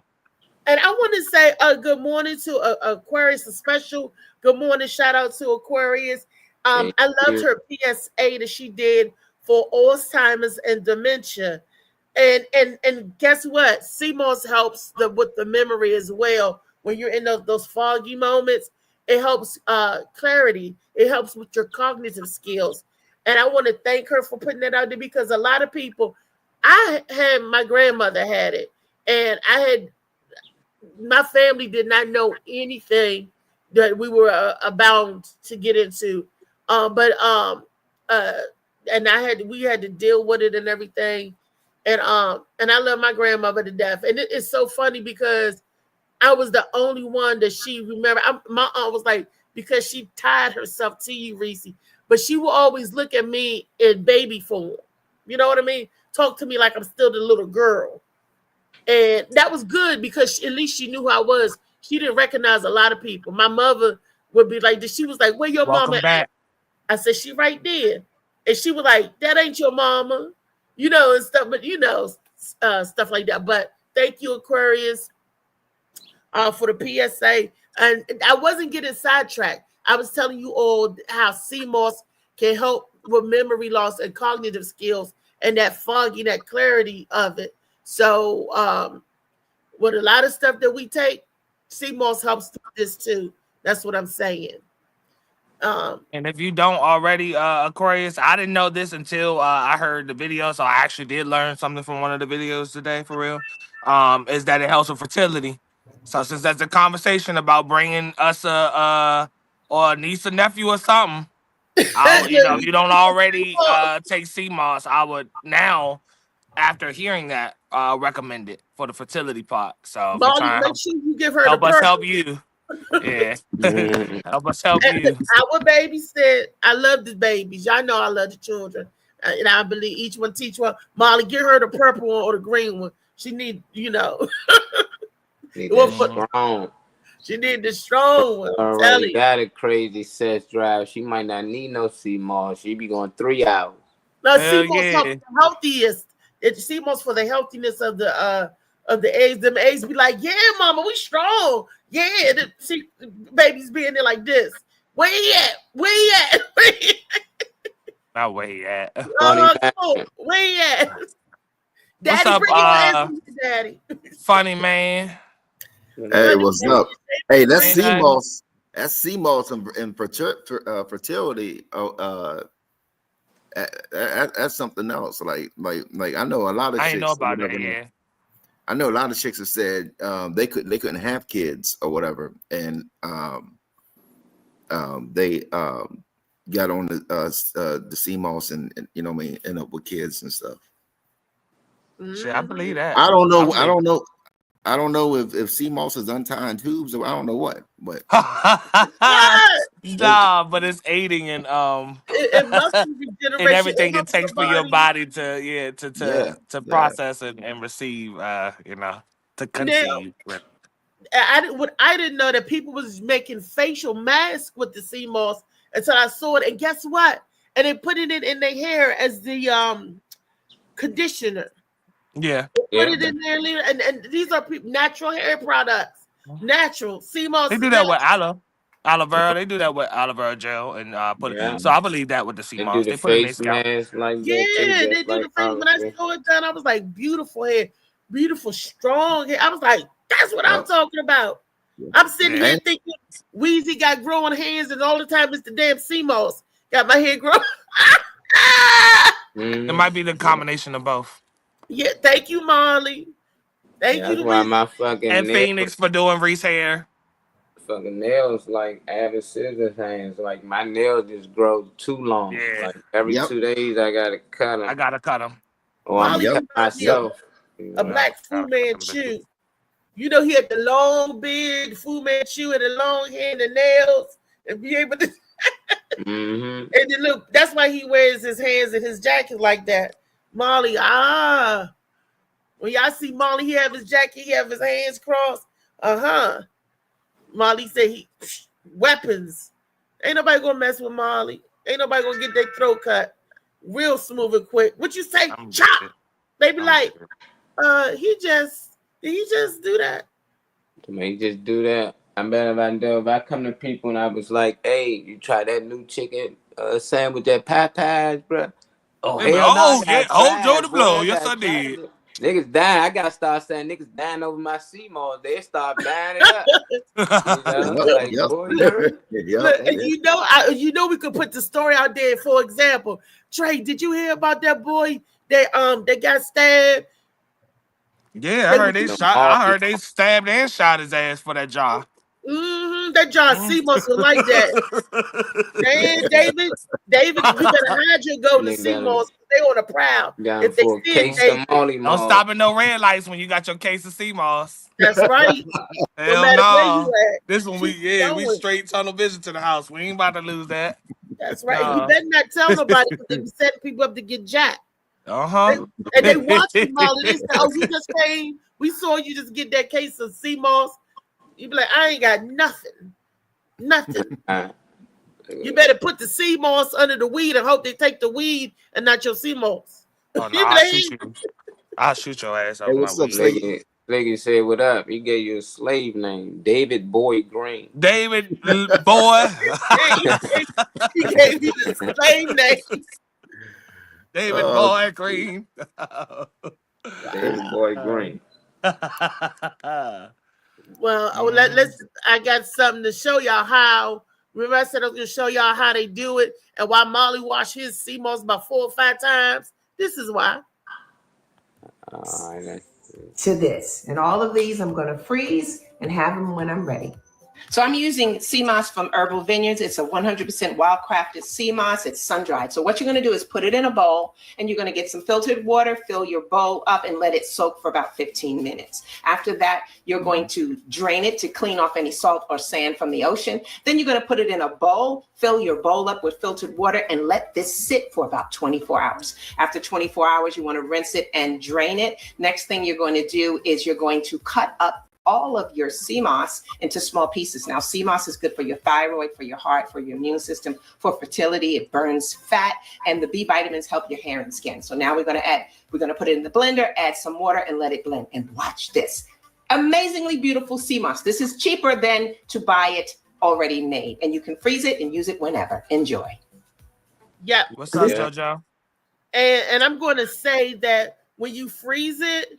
And I want to say good morning to Aquarius, a special good morning shout out to Aquarius. I loved her PSA that she did for Alzheimer's and dementia. And guess what? Sea moss helps with the memory as well. When you're in those foggy moments, it helps clarity. It helps with your cognitive skills. And I want to thank her for putting that out there because a lot of people, my grandmother had it, and my family did not know anything that we were bound to get into. And we had to deal with it and everything. And I love my grandmother to death. And it's so funny because I was the only one that she remembered. My aunt was like, because she tied herself to you, Reese. But she will always look at me in baby form. You know what I mean? Talk to me like I'm still the little girl. And that was good because at least she knew who I was. She didn't recognize a lot of people. My mother would be like, she was like, where your mama at? I said, she right there. And she was like, that ain't your mama. You know, and stuff, but stuff like that. But thank you, Aquarius. For the PSA, and I wasn't getting sidetracked. I was telling you all how sea moss can help with memory loss and cognitive skills and that foggy, that clarity of it. So with a lot of stuff that we take, sea moss helps with this too. That's what I'm saying. And if you don't already, Aquarius, I didn't know this until I heard the video. So I actually did learn something from one of the videos today, for real. Is that it helps with fertility. So since that's a conversation about bringing us a niece or nephew or something, if you don't already take sea moss, I would now, after hearing that, recommend it for the fertility part. So Molly, make sure you give her help us help you. Yeah. Mhm. Help us help you. Our baby said, I love the babies. Y'all know I love the children. And I believe each one teach one. Molly, get her the purple one or the green one. She need, Need well, that strong. she need the strong one. I'm Already telling you. got a crazy sex drive. She might not need no CMOS. She be going 3 hours. No, Hell CMOS yeah. the healthiest. It's CMOS for the healthiness of the eggs. Them eggs be like, yeah, mama, we strong. Yeah, see babies being there like this. Where you at? Where you at? Where you at? Not where he at. Funny Cool. Where you at? What's Daddy, up, bring your ass in here, Daddy. funny man? Hey, what's up? Hey, that's Ain't nothing. CMOS. That's CMOS and fertility. That's something else. Like I know a lot of I chicks. ain't know about or that. whatever, Yeah. I know a lot of chicks have said they couldn't have kids or whatever, and they got on the CMOS and you know what I mean, end up with kids and stuff. Shit, I believe that. I don't know. I I don't know. I don't know if CMOS is untying tubes or I don't know what, but nah, but it's aiding in it must be in regeneration. everything it helps takes the for your body. body to yeah. process and receive you know, to conceive. I didn't know that people was making facial masks with the CMOS until I saw it. And guess what? And they put it in their hair as the conditioner. Yeah. Put it in there, and these are natural hair products. Natural CMOS. They do that with aloe vera. They do that with aloe vera gel and put Yeah. it. So I believe that with the They do CMOS. the They put it in their face scalp. mask like that Yeah, too. they Just do like the face. When I saw it done, I was like, beautiful hair, beautiful, strong hair. I was like, that's what I'm talking about. I'm sitting here thinking Weezy got growing hands, and all the time it's the damn CMOS. Got my hair growing. It might be the combination of both. Yeah, thank you, Molly. Thank you. That's why my fucking and nails, Phoenix for doing Reese hair. fucking nails like Avid Scissors hands. Like my nails just grow too long. Yeah. Like every 2 days I gotta cut them. I gotta cut them. Or I'm gonna cut myself. A black Fu Manchu. You know, he had the long beard, Fu Manchu, and the long hair and the nails, and be able to. And then look, that's why he wears his hands in his jacket like that. Molly, when y'all see Molly, he have his jacket, he have his hands crossed. Molly said weapons. Ain't nobody gonna mess with Molly. Ain't nobody gonna get their throat cut real smooth and quick. What you say? Chop. They be like, did he just do that? To me, just do that. I bet if I come to people and I was like, hey, you try that new chicken sandwich at Popeyes, bro? Oh, They be, hell no. oh, yeah. Oh, Joe the Blow. Yes, I did. Niggas dying. I gotta start saying niggas dying over my CMOS. They start buying it up. You know, like, boy, you know, we could put the story out there. For example, Trey, did you hear about that boy that got stabbed? Yeah, I heard they shot. I heard they stabbed and shot his ass for that jaw. That John CMOS was like that. Man, David, we better hide you go to CMOS. They on the prowl. If they see don't stop at no red lights when you got your case of CMOS. That's right. Hell no. No. This one we straight tunnel vision to the house. We ain't about to lose that. That's right. You better not tell nobody because they be setting people up to get jacked. And they watch you, Molly. They say, "Oh, you just came. We saw you just get that case of CMOS." You be like, "I ain't got nothing. You better put the CMOS under the weed and hope they take the weed and not your CMOS." Oh, no, I'll shoot your ass. Hey, what's up, Sliggy said, what up? He gave you a slave name, David Boy Green. David Boy. He gave you the slave name. David Boy Green. David Boy Green. Well, let's. I got something to show y'all how. Remember, I said I was going to show y'all how they do it, and why Molly washed his CMOS about 4 or 5 times. This is why. To this, and all of these I'm going to freeze and have them when I'm ready. So I'm using sea moss from Herbal Vineyards. It's a 100% wild-crafted sea moss. It's sun-dried. So what you're going to do is put it in a bowl, and you're going to get some filtered water, fill your bowl up, and let it soak for about 15 minutes. After that, you're going to drain it to clean off any salt or sand from the ocean. Then you're going to put it in a bowl, fill your bowl up with filtered water, and let this sit for about 24 hours. After 24 hours, you want to rinse it and drain it. Next thing you're going to do is you're going to cut up all of your sea moss into small pieces. Now, sea moss is good for your thyroid, for your heart, for your immune system, for fertility. It burns fat, and the B vitamins help your hair and skin. So now we're going to put it in the blender, add some water, and let it blend. And watch this. Amazingly beautiful sea moss. This is cheaper than to buy it already made, and you can freeze it and use it whenever. Enjoy. Yeah. What's up, JoJo? And I'm going to say that when you freeze it,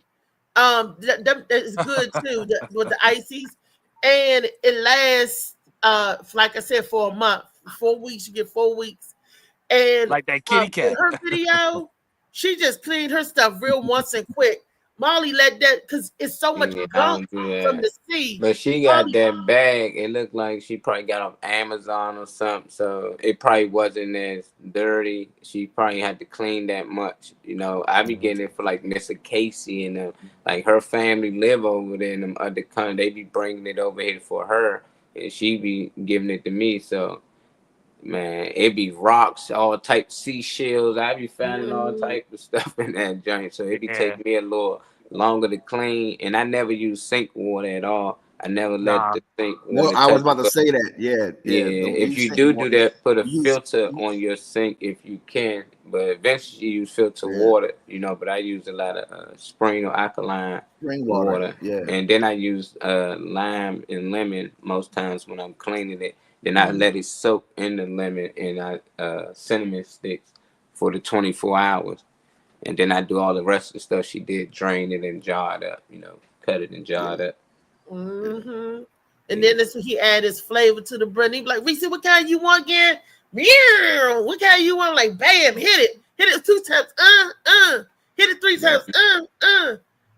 that is good too with the ices, and it lasts like I said for a month, 4 weeks. You get 4 weeks, and like that kitty cat. In her video, she just cleaned her stuff real once and quick. Molly let that because it's so much gunk from the sea. But she got that bag. It looked like she probably got off Amazon or something. So it probably wasn't as dirty. She probably had to clean that much. You know, I be getting it for like Mr. Casey and them. Like her family live over there in them other countries. They be bringing it over here for her, and she be giving it to me. So, man, it be rocks, all type seashells. I be finding all type of stuff in that joint. So it be taking me a little longer to clean, and I never use sink water at all. I never let the sink water. No, I was about to say that. Yeah. If you do that, put a filter on your sink if you can. But eventually, you use filter water. You know, but I use a lot of spring or alkaline water. Yeah. And then I use lime and lemon most times when I'm cleaning it. Then I let it soak in the lemon and cinnamon sticks for the 24 hours. And then I do all the rest of the stuff she did, drain it and jar it up, you know, cut it and jar it up. Mm-hmm. And then he add his flavor to the bread. He be like, Reese, what kind you want again? Meow. What kind you want? Like, bam, hit it 2 times. Hit it 3 times.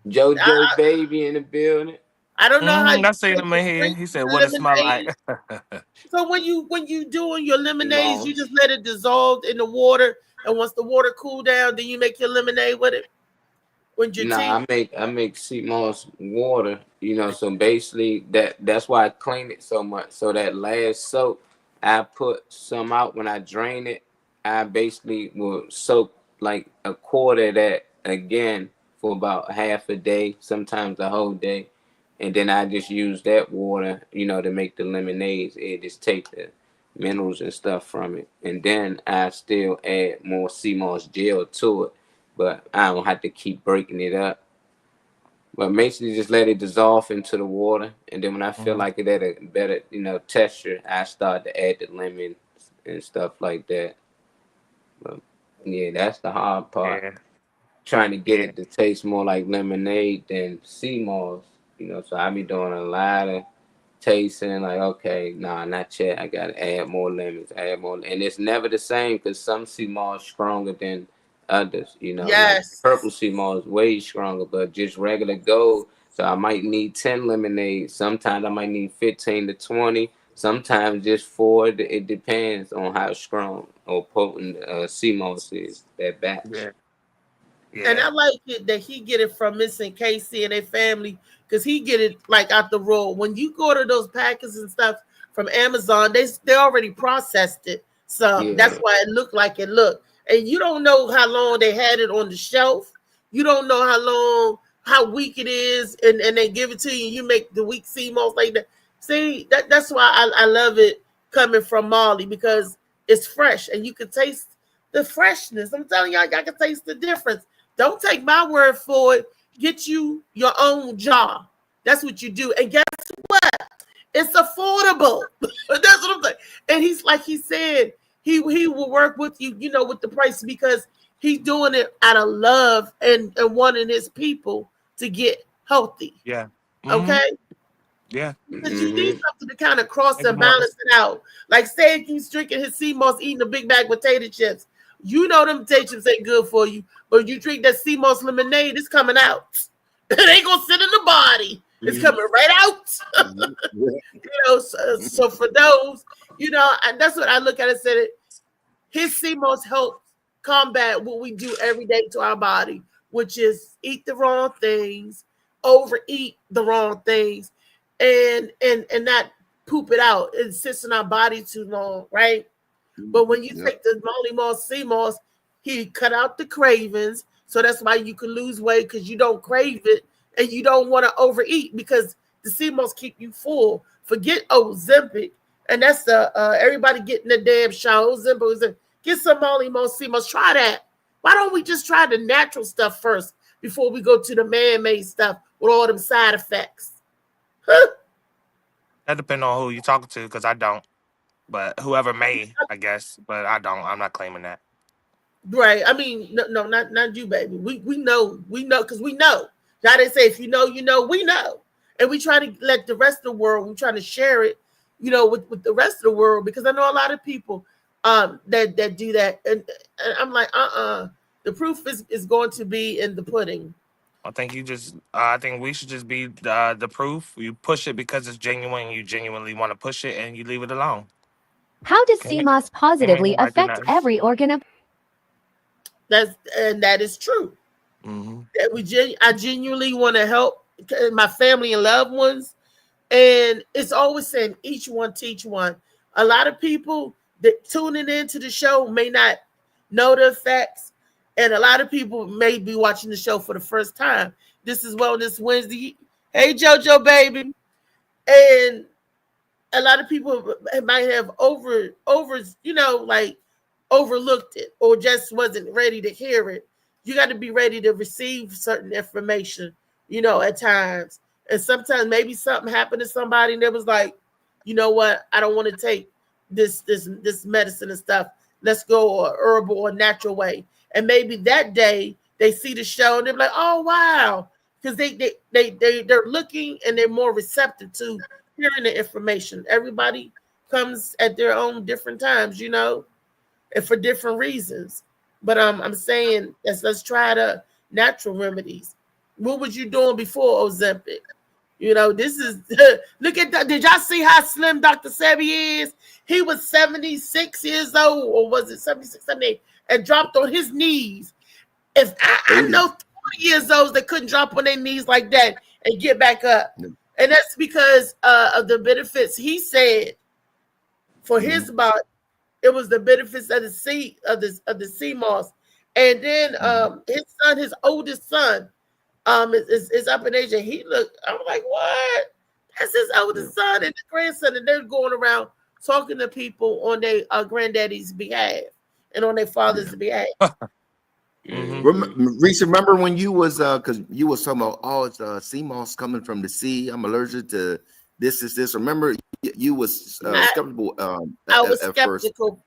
JoJo baby in the building. I don't know how I seen him in here. He said, "What it smell like?" So when you doing your lemonades, you just let it dissolve in the water, and once the water cool down, then you make your lemonade with it. I make sea moss water. You know, so basically that's why I clean it so much. So that last soak, I put some out when I drain it. I basically will soak like a quarter of that again for about half a day, sometimes a whole day. And then I just use that water, you know, to make the lemonades. It just take the minerals and stuff from it. And then I still add more sea moss gel to it. But I don't have to keep breaking it up. But basically just let it dissolve into the water. And then when I feel like it had a better, you know, texture, I start to add the lemon and stuff like that. But yeah, that's the hard part. Yeah. Trying to get it to taste more like lemonade than sea moss. You know, so I be doing a lot of tasting, like, okay, nah, not yet. I gotta add more lemons, and it's never the same because some sea moss stronger than others. You know, yes, like purple sea moss is way stronger, but just regular gold. So I might need 10 lemonades. Sometimes I might need 15 to 20. Sometimes just 4. It depends on how strong or potent sea moss is. That batch. Yeah. And I like it that he get it from Miss and Casey and their family. Because he get it like out the roll. When you go to those packets and stuff from Amazon, they already processed it. So that's why it looked like it looked. And you don't know how long they had it on the shelf. You don't know how weak it is. And they give it to you. You make the weak sea moss like that. See, that's why I love it coming from Molly, because it's fresh. And you can taste the freshness. I'm telling y'all, y'all can taste the difference. Don't take my word for it. Get you your own jar. That's what you do. And guess what? It's affordable. That's what I'm saying. And he's like he said, he will work with you, you know, with the price, because he's doing it out of love and wanting his people to get healthy. Yeah. Okay. Yeah. Because you need something to kind of cross and balance it out. Like say he's drinking his sea moss, eating a big bag of potato chips. You know them potato chips ain't good for you, but you drink that sea moss lemonade, it's coming out. It ain't gonna sit in the body. It's coming right out. So for those, and that's what I look at and said, his CMOS helps combat what we do every day to our body, which is eat the wrong things, overeat the wrong things, and not poop it out. It sits in our body too long, right? But when you take the Molly-Moss CMOS, he cut out the cravings. So that's why you can lose weight, because you don't crave it and you don't want to overeat, because the CMOS keep you full. Forget Ozempic. And that's the everybody getting the damn shot. Ozempic. Get some Molly-Moss CMOS. Try that. Why don't we just try the natural stuff first before we go to the man-made stuff with all them side effects? That depends on who you're talking to, because I don't. But whoever may, I guess. But I don't. I'm not claiming that. Right. I mean, no, not you, baby. We know, because we know. Now they say, if you know, we know. And we try to let the rest of the world, we're trying to share it, with the rest of the world, because I know a lot of people that do that. And I'm like, the proof is going to be in the pudding. I think I think we should just be the proof. You push it because it's genuine. You genuinely want to push it, and you leave it alone. How does CMOS positively affect every organ of? That is true. Mm-hmm. That I genuinely want to help my family and loved ones, and it's always saying each one teach one. A lot of people that tuning into the show may not know the effects, and a lot of people may be watching the show for the first time. This is Wellness Wednesday. Hey, JoJo, baby. And a lot of people might have overlooked it, or just wasn't ready to hear it. You got to be ready to receive certain information, at times. And sometimes maybe something happened to somebody and it was like, you know what? I don't want to take this medicine and stuff. Let's go a herbal or natural way. And maybe that day they see the show and they're like, oh, wow. Because they're looking and they're more receptive to hearing the information. Everybody comes at their own different times, and for different reasons. But I'm saying let's try the natural remedies. What was you doing before Ozempic? This is look at that. Did y'all see how slim Dr. Sebi is? He was 76 years old, or was it 76, 78, and dropped on his knees. If I know 40 years old that couldn't drop on their knees like that and get back up. And that's because of the benefits he said for his body. It was the benefits of the CMOS. And then his oldest son, is up in age, and I'm like, what? That's his oldest son and the grandson, and they're going around talking to people on their granddaddy's behalf and on their father's behalf. Reese, remember when you was because you was talking about it's CMOS coming from the sea? I'm allergic to this. Remember you was skeptical. I was skeptical.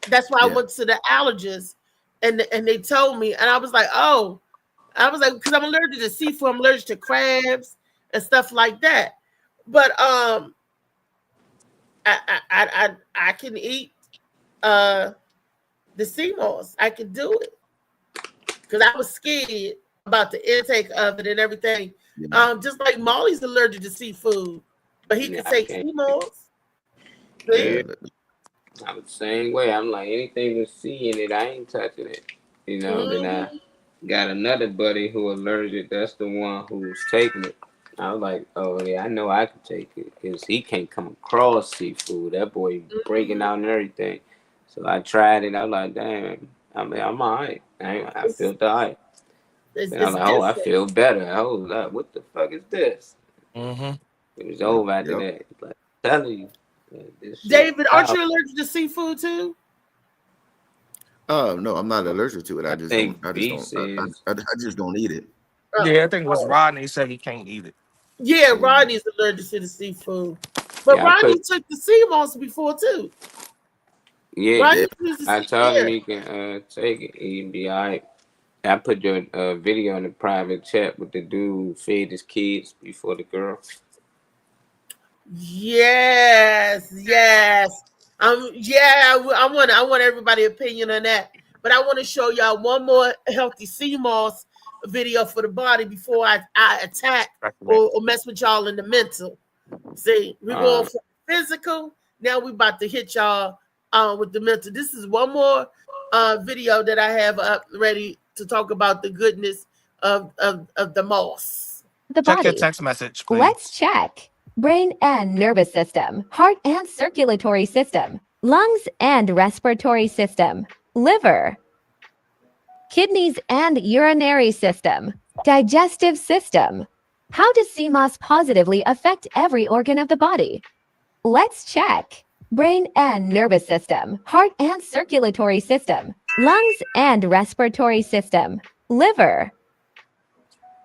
That's why I went to the allergist, and they told me, and I was like, because I'm allergic to seafood, I'm allergic to crabs and stuff like that. But I can eat the CMOS. I can do it because I was scared about the intake of it and everything. Just like Molly's allergic to seafood, but he can take CMOS. Yeah. I'm the same way. I'm like, anything with C in it, I ain't touching it. Then I got another buddy who allergic. That's the one who's taking it. I was like, oh yeah, I know I can take it because he can't come across seafood. That boy breaking out and everything. So I tried it. I was like, damn, I'm all right. I feel all right. And I'm like, I feel better. I was like, what the fuck is this? Mm-hmm. It was over after that. Like, I'm telling you. David, aren't you allergic to seafood too? No, I'm not allergic to it. I just don't eat it. Yeah, I think it was Rodney said he can't eat it. Yeah, Rodney's allergic to the seafood. But Rodney took the CMOS before too. Yeah, I told him he can take it. He'd be all right. I put your video in the private chat with the dude who fed his kids before the girl. Yes. I want everybody's opinion on that. But I want to show y'all one more healthy CMOS video for the body before I attack or mess with y'all in the mental. See, we're going for physical. Now we about to hit y'all with the mental. This is one more video that I have up ready to talk about the goodness of the moss. The Check your body. text message, please. Let's check. Brain and nervous system, heart and circulatory system, lungs and respiratory system, liver, kidneys and urinary system, digestive system. How does CMOS positively affect every organ of the body? Let's check. Brain and nervous system, heart and circulatory system, lungs and respiratory system, liver,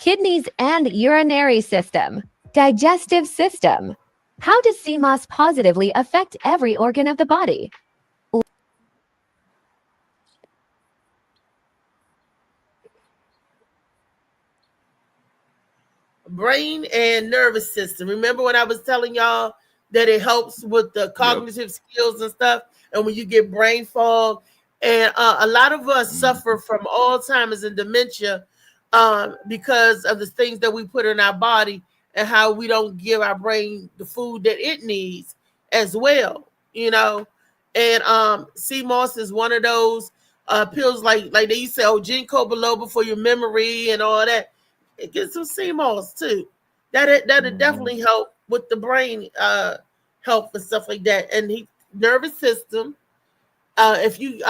kidneys and urinary system, digestive system. How does CMOS positively affect every organ of the body? Brain and nervous system. Remember when I was telling y'all that it helps with the cognitive skills and stuff, and when you get brain fog, and a lot of us suffer from Alzheimer's and dementia because of the things that we put in our body and how we don't give our brain the food that it needs as well, you know. And CMOS is one of those pills like they used to say, oh, ginkgo biloba for your memory and all that. It gets some CMOS too. That'll definitely help with the brain health and stuff like that. And nervous system. If you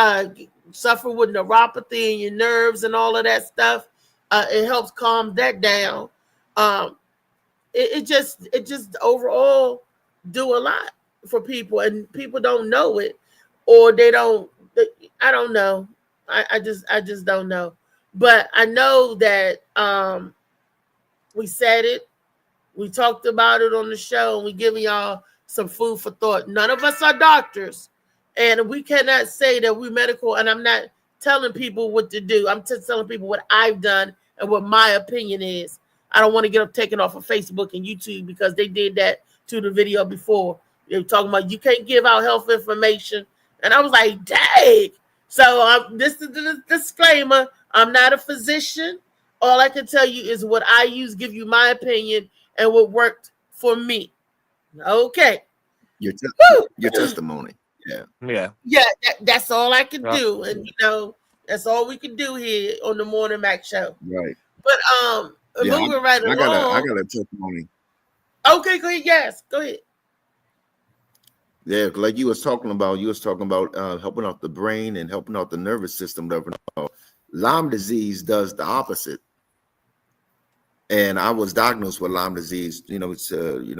suffer with neuropathy in your nerves and all of that stuff, it helps calm that down. It just overall do a lot for people, and people don't know it, or they don't. I don't know. I just don't know. But I know that we said it. We talked about it on the show, and we giving y'all some food for thought. None of us are doctors, and we cannot say that we're medical. And I'm not telling people what to do. I'm just telling people what I've done and what my opinion is. I don't want to get them taken off of Facebook and YouTube because they did that to the video before. They were talking about you can't give out health information. And I was like, dang. So this is the disclaimer. I'm not a physician. All I can tell you is what I use, give you my opinion and what worked for me. Okay. Your testimony. Yeah. That's all I can do. And, you know, that's all we can do here on the Morning Mac Show. Right. But moving right along. I got a testimony. Okay, go ahead. Yes, go ahead. Yeah, like you was talking about helping out the brain and helping out the nervous system. Lyme disease does the opposite. And I was diagnosed with Lyme disease, it's they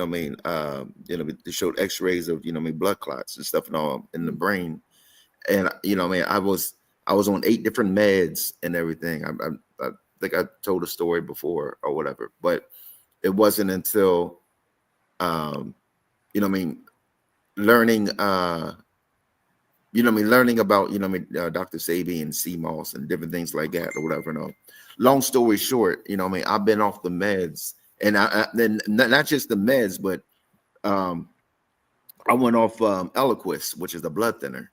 showed x-rays of, blood clots and stuff and all in the brain. And, I was on 8 different meds and everything. I think I told a story before or whatever, but it wasn't until, learning about, Dr. Sabi and CMOS and different things like that or whatever. Long story short, I've been off the meds, and then not just the meds, but I went off Eliquis, which is a blood thinner.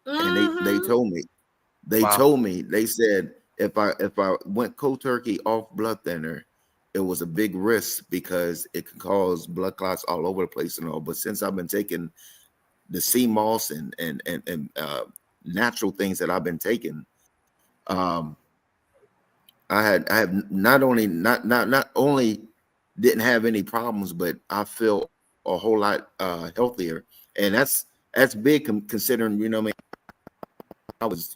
And they told me, they said, if I went cold turkey off blood thinner, it was a big risk because it could cause blood clots all over the place and all. But since I've been taking the CMOS and natural things that I've been taking, I have not only didn't have any problems, but I feel a whole lot healthier, and that's big considering I was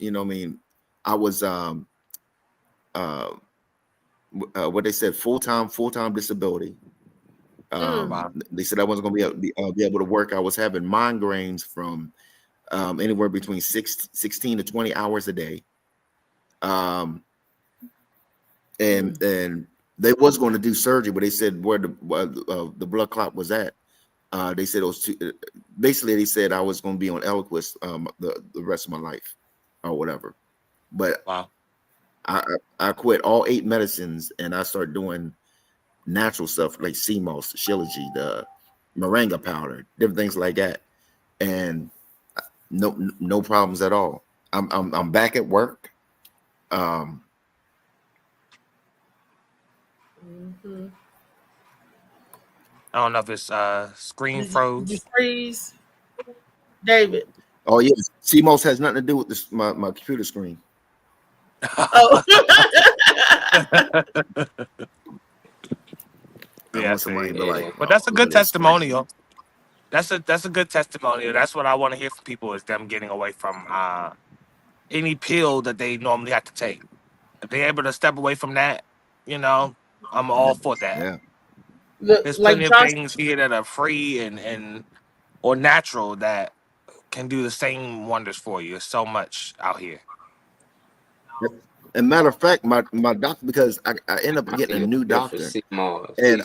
what they said full-time disability. They said I wasn't going to be able to work. I was having migraines from anywhere between 16 to 20 hours a day. And they was going to do surgery, but they said where the blood clot was at. They said it was basically they said I was going to be on Eliquis the rest of my life or whatever. But I quit all 8 medicines and I started doing natural stuff like CMOS, Shilajit, the moringa powder, different things like that, and no problems at all. I'm back at work. Mm-hmm. I don't know if it's screen Did you froze. freeze, David? Oh yes, CMOS has nothing to do with this my computer screen. Oh. Yeah, somebody see. to be like, But that's a look good at this screen. testimonial. That's a good testimonial. That's what I want to hear from people is them getting away from any pill that they normally have to take. If they're able to step away from that, you know, I'm all for that. Yeah. There's Like plenty of Josh, things here that are free and or natural that can do the same wonders for you. There's so much out here. And matter of fact, my doctor, because I end up getting a new Good for doctor, CMOS. and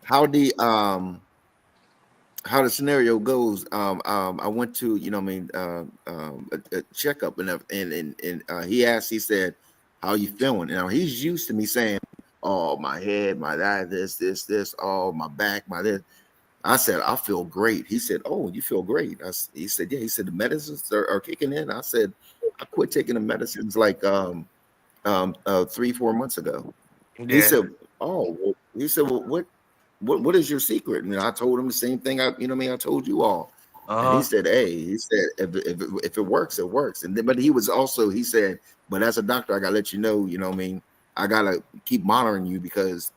how the scenario goes, I went to, you know what I mean, a checkup and he said, how you feeling? You know, he's used to me saying, oh, my head, my that, this, oh, my back, my this. I said, I feel great. He said, oh, you feel great. He said, yeah. He said, the medicines are kicking in. I said, I quit taking the medicines like 3-4 months ago. Yeah. He said, oh, well, well, what is your secret? And I told him the same thing. I told you all. And he said, hey, if it works, it works. And then, but he said, but as a doctor, I gotta let you know, you know what I mean, I gotta keep monitoring you because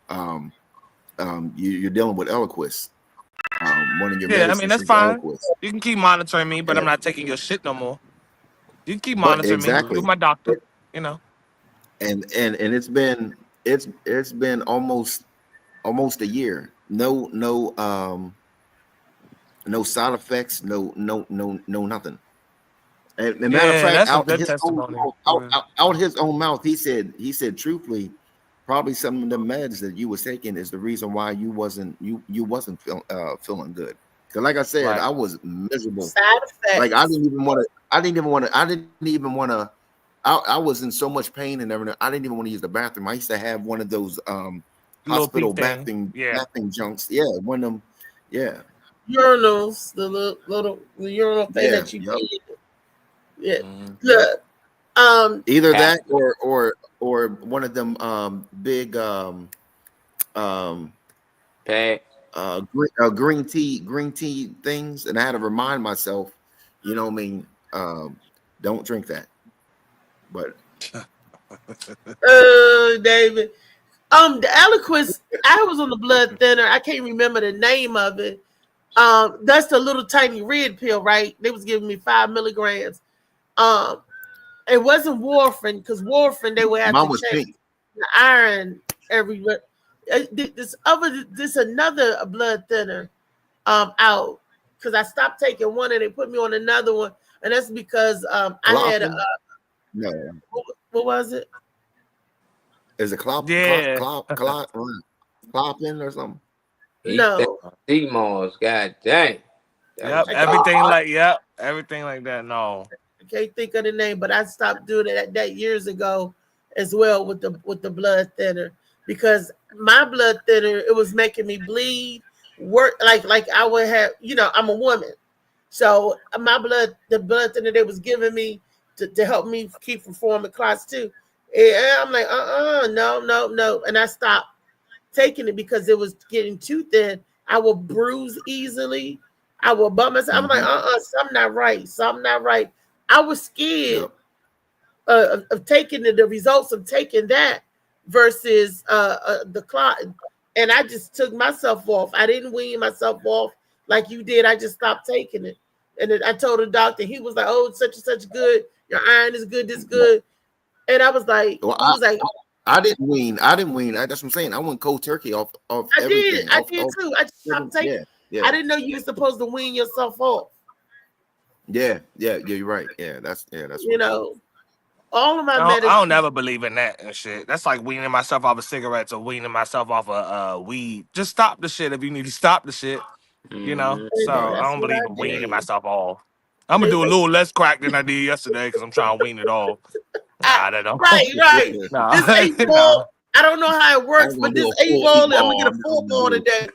you're dealing with Eliquis. One of your Yeah, I mean that's medicines is fine. Eliquis. You can keep monitoring me, but I'm Yeah. not taking your shit no more. You can keep But monitoring exactly. me. You're my doctor, you know. And it's been almost a year. No side effects, no nothing. And matter of Yeah, fact, that's a out good his testimony. out his own mouth, he said truthfully, probably some of the meds that you was taking is the reason why you wasn't feeling good. Because like I said, Right. I was miserable. side effects. Like I didn't even want to. I was in so much pain and everything. I didn't even want to use the bathroom. I used to have one of those Little hospital pink thing. bathing Yeah. junks. Yeah, one of them. Yeah, urinals, the little urinal thing yeah. that you Yep. did. Yeah. Mhm. Look, Either that or one of them big Pat. green tea things, and I had to remind myself, you know what I mean, don't drink that. But David. The Eliquis, I was on the blood thinner. I can't remember the name of it. That's the little tiny red pill, right? They was giving me 5 milligrams. It wasn't warfarin because warfarin they would have mine to was check pink. the iron every. This another blood thinner out because I stopped taking one and they put me on another one, and that's because I had No, what was it? is it clopping or something? No. CMOS, god dang. Yep, everything like that. No. I can't think of the name, but I stopped doing that years ago as well with the blood thinner because my blood thinner, it was making me bleed, work like I would have, I'm a woman. So the blood thinner they was giving me to help me keep from forming clots too. And I'm like, no. And I stopped taking it because it was getting too thin. I will bruise easily. I will bump myself. I'm like, something not right. I was scared of taking the results of taking that versus the clot. And I just took myself off. I didn't wean myself off like you did. I just stopped taking it. And then I told the doctor, he was like, oh, it's such and such good. Your iron is good, this good. And I was like, I didn't wean. That's what I'm saying. I went cold turkey off everything. I did too. I just stopped taking. Yeah. I didn't know you were supposed to wean yourself off. Yeah, you're right. That's all of my I medicine. don't never believe in that and shit. That's like weaning myself off of cigarettes or weaning myself off of weed. Just stop the shit if you need to stop the shit. So I don't believe in weaning myself off. I'm gonna do a little less crack than I did yesterday because I'm trying to wean it off. Nah, that don't. Right. Nah. This April, I I don't know how it works, I'm but gonna this do a 8 full ball, I'm ball. gonna get a I'm 4 ball gonna do today.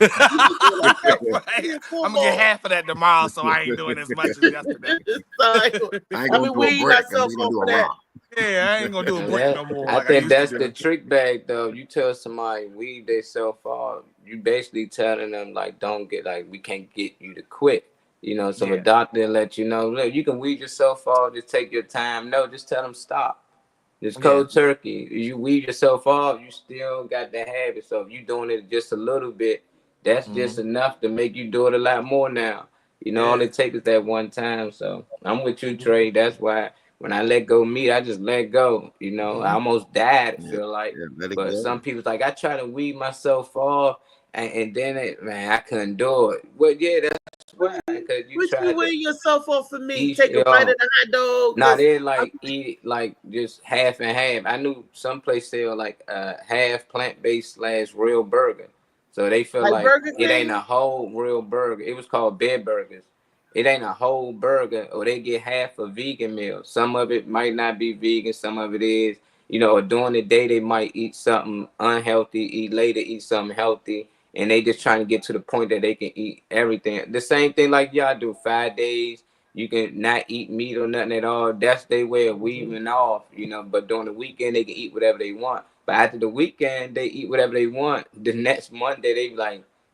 Right. I'm gonna get half of that tomorrow, so I ain't doing as much as yesterday. So I I ain't I gonna mean, do a weed brick. I'm myself just gonna off do of a that. rock. Yeah, I ain't gonna do a And brick that, no more I like I think used to that's do. the trick bag though. You tell somebody weed themselves off, you basically telling them like, don't get like, we can't get you to quit. You know, so Yeah. a doctor let you know, look, you can weed yourself off, just take your time. No, just tell them stop. Just Yeah. cold turkey. You weed yourself off, you still got that habit. So if you doing it just a little bit, that's just enough to make you do it a lot more now. You know, all Yeah. it takes is that one time. So I'm with you, Trey. That's why when I let go of meat, I just let go. You know, I almost died, I feel like. Yeah, let it But go. some people's like, I try to weed myself off, and then man, I couldn't do it. Well, yeah, that's why, because you What you tried to weigh yourself off for me? eat. Take a bite of the hot dog. Nah, 'cause they like eat like just half and half. I knew some place sell like half plant-based / real burger. So they feel like like Burger it ain't King. a whole real burger. It was called Bed Burgers. It ain't a whole burger, or they get half a vegan meal. Some of it might not be vegan, some of it is. You know, during the day they might eat something unhealthy, eat later, eat something healthy, and they just trying to get to the point that they can eat everything. The same thing like y'all do, 5 days. You can not eat meat or nothing at all. That's their way of weaving off, you know. But during the weekend, they can eat whatever they want. But after the weekend, they eat whatever they want. The next Monday,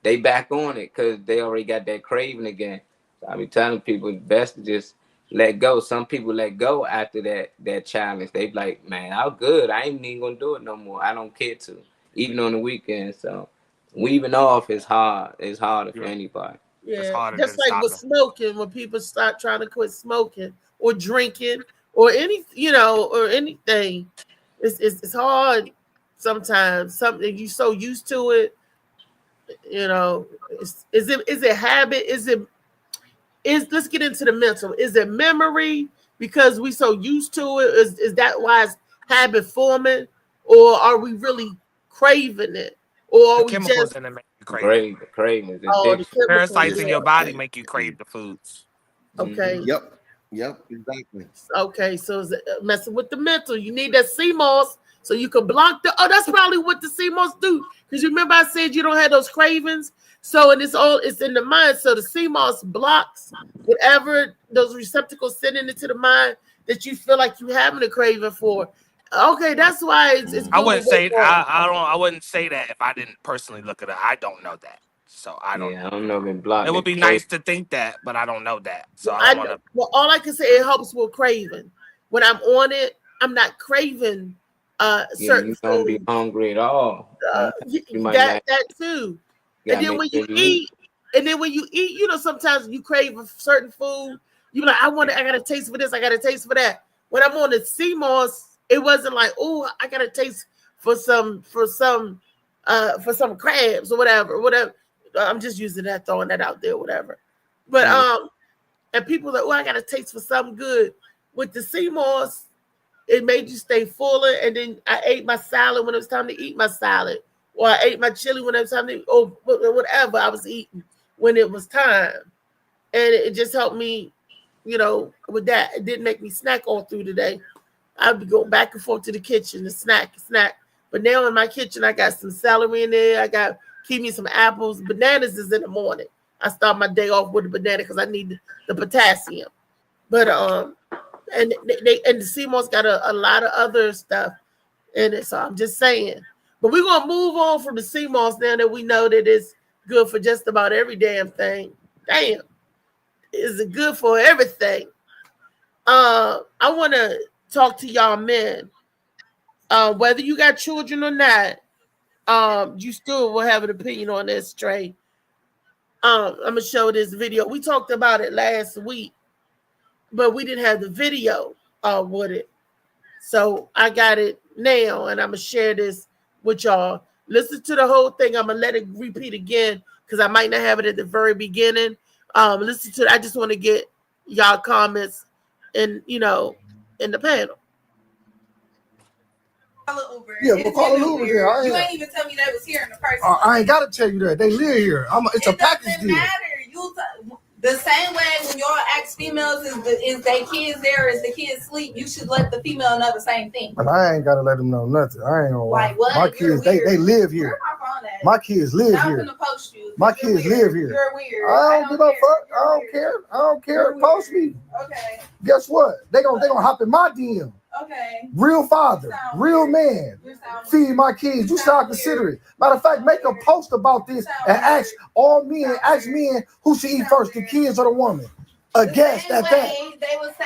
they back on it because they already got that craving again. So I be telling people it's best to just let go. Some people let go after that challenge. They be like, man, I'm good. I ain't even gonna do it no more. I don't care to, even on the weekend. So weaving off is hard. It's harder for anybody. It's Yeah, harder just than like with stopping. smoking, when people start trying to quit smoking or drinking or any, or anything, it's hard sometimes. Something you so used to it, is it habit? Let's get into the mental. Is it memory because we so used to it? Is that why it's habit forming, or are we really craving it, or The are we chemicals just in it make you crave it. Craving is the addiction. chemicals? Parasites in Yeah. your body make you crave the foods. Okay. Yep, exactly. Okay, so it's messing with the mental. You need that CMOS so you can block the. Oh, that's probably what the CMOS do. Because you remember I said you don't have those cravings. So and it's in the mind. So the CMOS blocks whatever those receptacles sending into the mind that you feel like you having a craving for. Okay, that's why it's I good wouldn't to wait say on. I wouldn't say that if I didn't personally look at it. I don't know that, so I don't Yeah, know. I don't know if it blocked It the would be crave. nice to think that, but I don't know that, so I don't want to. Well, all I can say, it helps with craving. When I'm on it, I'm not craving Yeah, certain you don't be foods. hungry at all. You might That not. too. You And gotta then make when sure you you eat. eat, sometimes you crave a certain food. You be like, I got a taste for this, I got a taste for that. When I'm on the CMOS, it wasn't like, oh, I got a taste for some crabs or whatever. I'm just using that, throwing that out there, whatever. But and people like, oh, I got a taste for something good. With the CMOS, it made you stay fuller. And then I ate my salad when it was time to eat my salad, or I ate my chili when it was time to, or whatever I was eating when it was time. And it just helped me, with that. It didn't make me snack all through the day. I'd be going back and forth to the kitchen to snack. But now in my kitchen, I got some celery in there. Keep me some apples. Bananas is in the morning. I start my day off with a banana because I need the potassium. But and the CMOS got a lot of other stuff in it. So I'm just saying. But we're gonna move on from the CMOS now that we know that it's good for just about every damn thing. Damn, is it good for everything? I want to talk to y'all men. Whether you got children or not, you still will have an opinion on this, Trey. I'm gonna show this video. We talked about it last week, but we didn't have the video with it. So I got it now, and I'm gonna share this with y'all. Listen to the whole thing. I'm gonna let it repeat again because I might not have it at the very beginning. Listen to it. I just want to get y'all comments in the panel. Yeah, we'll call an Uber here. You ain't even tell me they was here in the first I ain't gotta tell you that. They live here. It's a package deal. The same way when y'all ask females, is they kids there, is the kids sleep, you should let the female know the same thing. But I ain't gotta let them know nothing. I ain't gonna lie. Like what? My kids, they live here. My kids live Now I'm here. gonna post you. My kids live here. You're weird. I don't give a fuck. I don't care. I don't care. Post me. Okay. Guess what? They gonna hop in my DM. Okay. Real father, real man. Feed my kids. You sound considerate. Matter of fact, make a post about this and ask all men, who should eat first, the kids or the woman. A guest at that. They would say,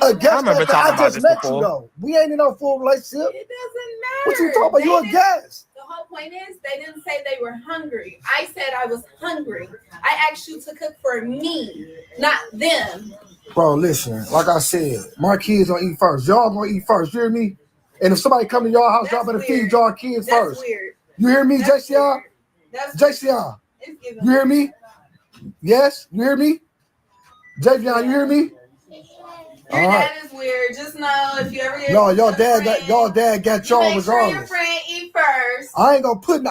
A guest at that. I just met before. you though. We ain't in no full relationship. It doesn't matter. What you talking about? You a guest. The whole point is they didn't say they were hungry. I said I was hungry. I asked you to cook for me, not them. Bro, listen, like I said, my kids gonna eat first. Y'all gonna eat first. You hear me? And if somebody come to y'all house, y'all better feed y'all kids first. Weird. You hear me, JCR? JCR, you hear me? Yes, you hear me? Javion, you hear me? Your dad is weird. Just know if you ever get Y'all dad got y'all make sure your regardless. friend eat first. I ain't gonna put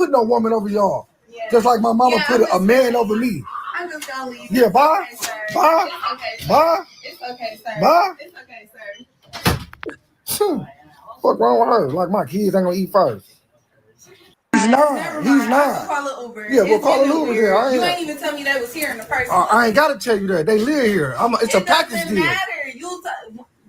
no woman over y'all. Yeah. Just like my mama put a man over me. I'm just gonna leave. Yeah, bye. It's okay, sir. Bye. It's okay, sir. Bye. It's okay, sir. Bye. It's okay, sir. What's wrong with her? Like my kids ain't gonna eat first. He's not. He's not. Call it Uber. Yeah, we'll It's call it giving Uber. weird. Yeah, You ain't even tell me they was here in the first place. I ain't gotta tell you that. They live here. It's a package Doesn't deal. matter.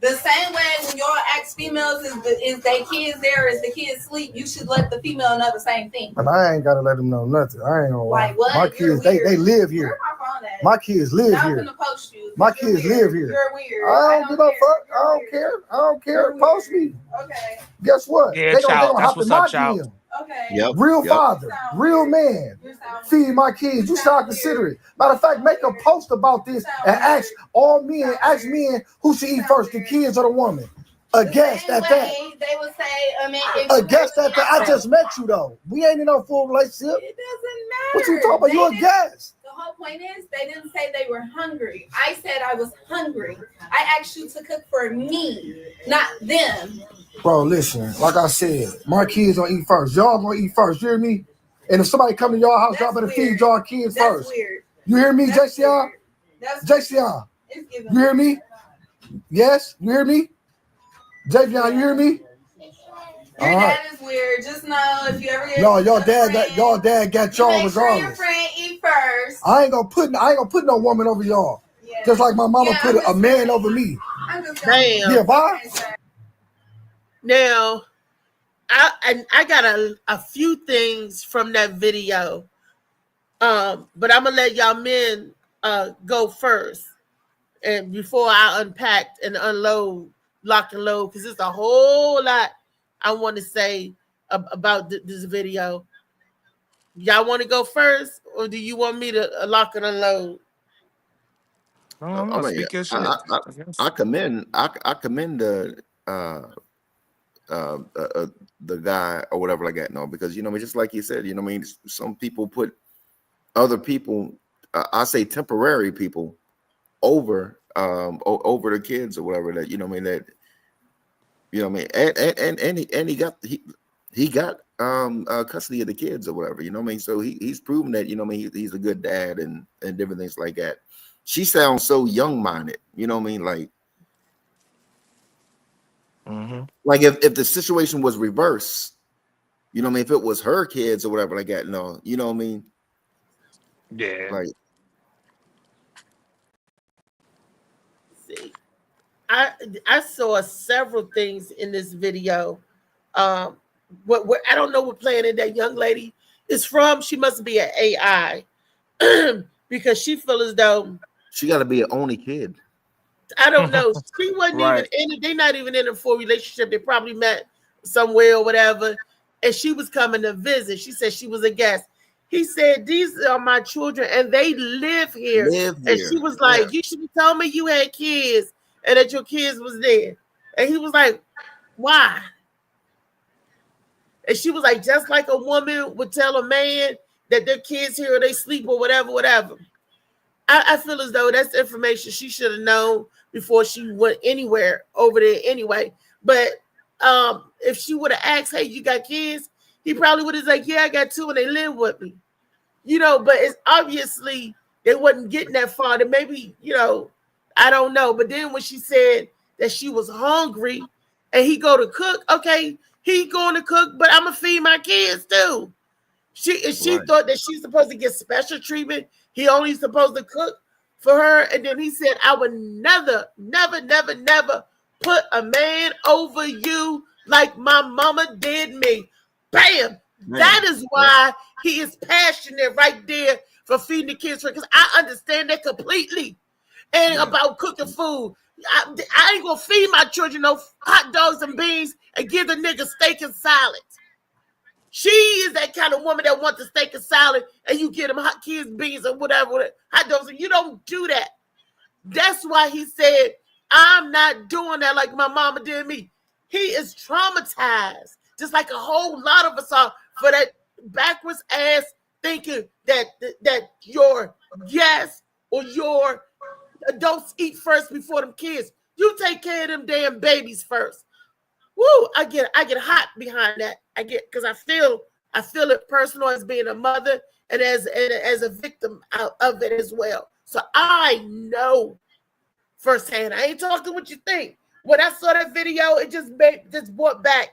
The same way when y'all ask females, is they kids there, is the kids sleep, you should let the female know the same thing. But I ain't gotta let them know nothing. I ain't gonna lie. Like what? My You're kids, they weird. live here. Where my phone at? My kids live Now I'm here. gonna post you. My You're kids weird. live here. You're weird. I don't give a fuck. I don't care. I don't care. Post me. Okay. Guess what? Yeah, They child. gonna That's hop in what's my up, child. DM. Okay. Yep. Real Yep. father, real man. Feed my kids. You sound considerate. Matter of fact, make a post about this and ask all men, who should eat first, the kids or the woman. A guest at that. They would say, if A guest at that. I just met you though. We ain't in no full relationship. It doesn't matter. What you talking about? You a guest. The whole point is they didn't say they were hungry. I said I was hungry. I asked you to cook for me, not them. Bro, listen, like I said, my kids gonna eat first. Y'all gonna eat first. You hear me? And if somebody come to y'all house, y'all better feed y'all kids first. Weird. You hear me, JCR? JCR, you hear me? Yes, you hear me? Javion, you hear me? Your dad is weird. Just know if you ever get Y'all dad got y'all make sure your regardless. friend eat first. I ain't gonna put no woman over y'all. Yeah. Just like my mama Yeah, put I'm a man over me. I'm just Damn. Yeah, bye. Now, I got a few things from that video, but I'm gonna let y'all men go first, and before I unpack and unload, lock and load, because it's a whole lot I want to say about this video. Y'all want to go first, or do you want me to lock and unload? I mean, I commend the guy or whatever like that. No, because just like you said, some people put other people, I say temporary people, over the kids or whatever that and he got custody of the kids or whatever. So he's proven that he's a good dad and different things like that. She sounds so young-minded, like like if the situation was reversed, if it was her kids or whatever like that, no, Yeah. Like, see, I saw several things in this video. What I don't know what planet that young lady is from. She must be an AI because she feels as though she got to be an only kid. I don't know. She wasn't Right. even in it. They're not even in a full relationship. They probably met somewhere or whatever. And she was coming to visit. She said she was a guest. He said, "These are my children and they live here." And here. she was like, "You should have told me you had kids and that your kids was there." And he was like, "Why?" And she was like, "Just like a woman would tell a man that their kids here or they sleep or whatever. I feel as though that's information she should have known before she went anywhere over there anyway. But if she would have asked, "Hey, you got kids?" He probably would have said, "Yeah, I got two and they live with me." But it's obviously they wasn't getting that far. Then maybe, I don't know. But then when she said that she was hungry and he go to cook, okay, he going to cook, but I'm gonna feed my kids too. She thought that she's supposed to get special treatment. He only supposed to cook for her. And then he said, I would never put a man over you like my mama did me. Bam! Man. That is why he is passionate right there for feeding the kids, because I understand that completely. And about cooking food. I ain't gonna feed my children no hot dogs and beans and give the nigga steak and salad. She is that kind of woman that wants the steak and salad and you get them hot kids, beans, or whatever, hot dogs, and you don't do that. That's why he said, I'm not doing that like my mama did me. He is traumatized, just like a whole lot of us are, for that backwards ass thinking that your yes or your adults eat first before them kids. You take care of them damn babies first. Woo! I get hot behind that. Because I feel it personal as being a mother and as a victim of it as well. So I know firsthand. I ain't talking what you think. When I saw that video, it just brought back,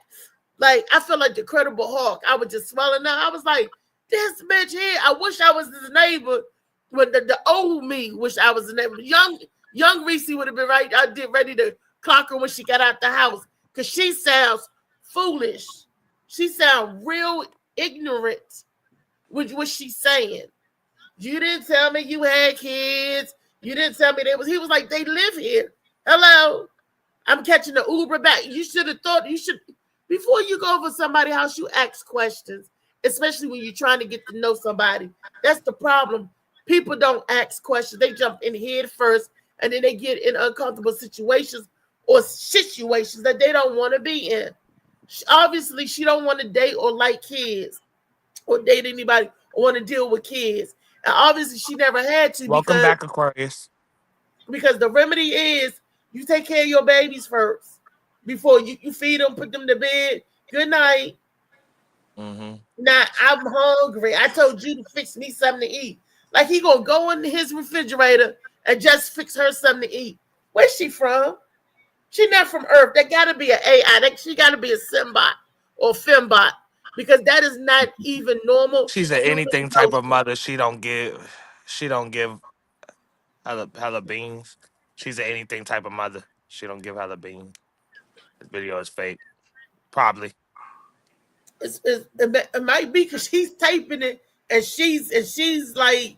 like, I feel like the Incredible Hulk. I was just swelling up. I was like, this bitch here. I wish I was his neighbor. When the old me wish I was his neighbor. Young Reese would have been right. I did ready to clock her when she got out the house, because she sounds foolish. She sounds real ignorant with what she's saying. You didn't tell me you had kids. You didn't tell me they was. He was like, they live here. Hello. I'm catching the Uber back. You should have thought, before you go over somebody's house, you ask questions, especially when you're trying to get to know somebody. That's the problem. People don't ask questions. They jump in head first, and then they get in uncomfortable situations or situations that they don't want to be in. Obviously, she don't want to date or like kids or date anybody or want to deal with kids. And obviously, she never had to. Welcome back, Aquarius. Because the remedy is you take care of your babies first before you feed them, put them to bed. Good night. Mm-hmm. Now, I'm hungry. I told you to fix me something to eat. Like, he gonna go in his refrigerator and just fix her something to eat. Where's she from? She's not from Earth. That gotta be an AI. She gotta be a Symbot or Fembot, because that is not even normal. She's an anything type of mother. She don't give hella beans. She's an anything type of mother. She don't give hella beans. This video is fake. Probably. It might be because she's taping it and she's like,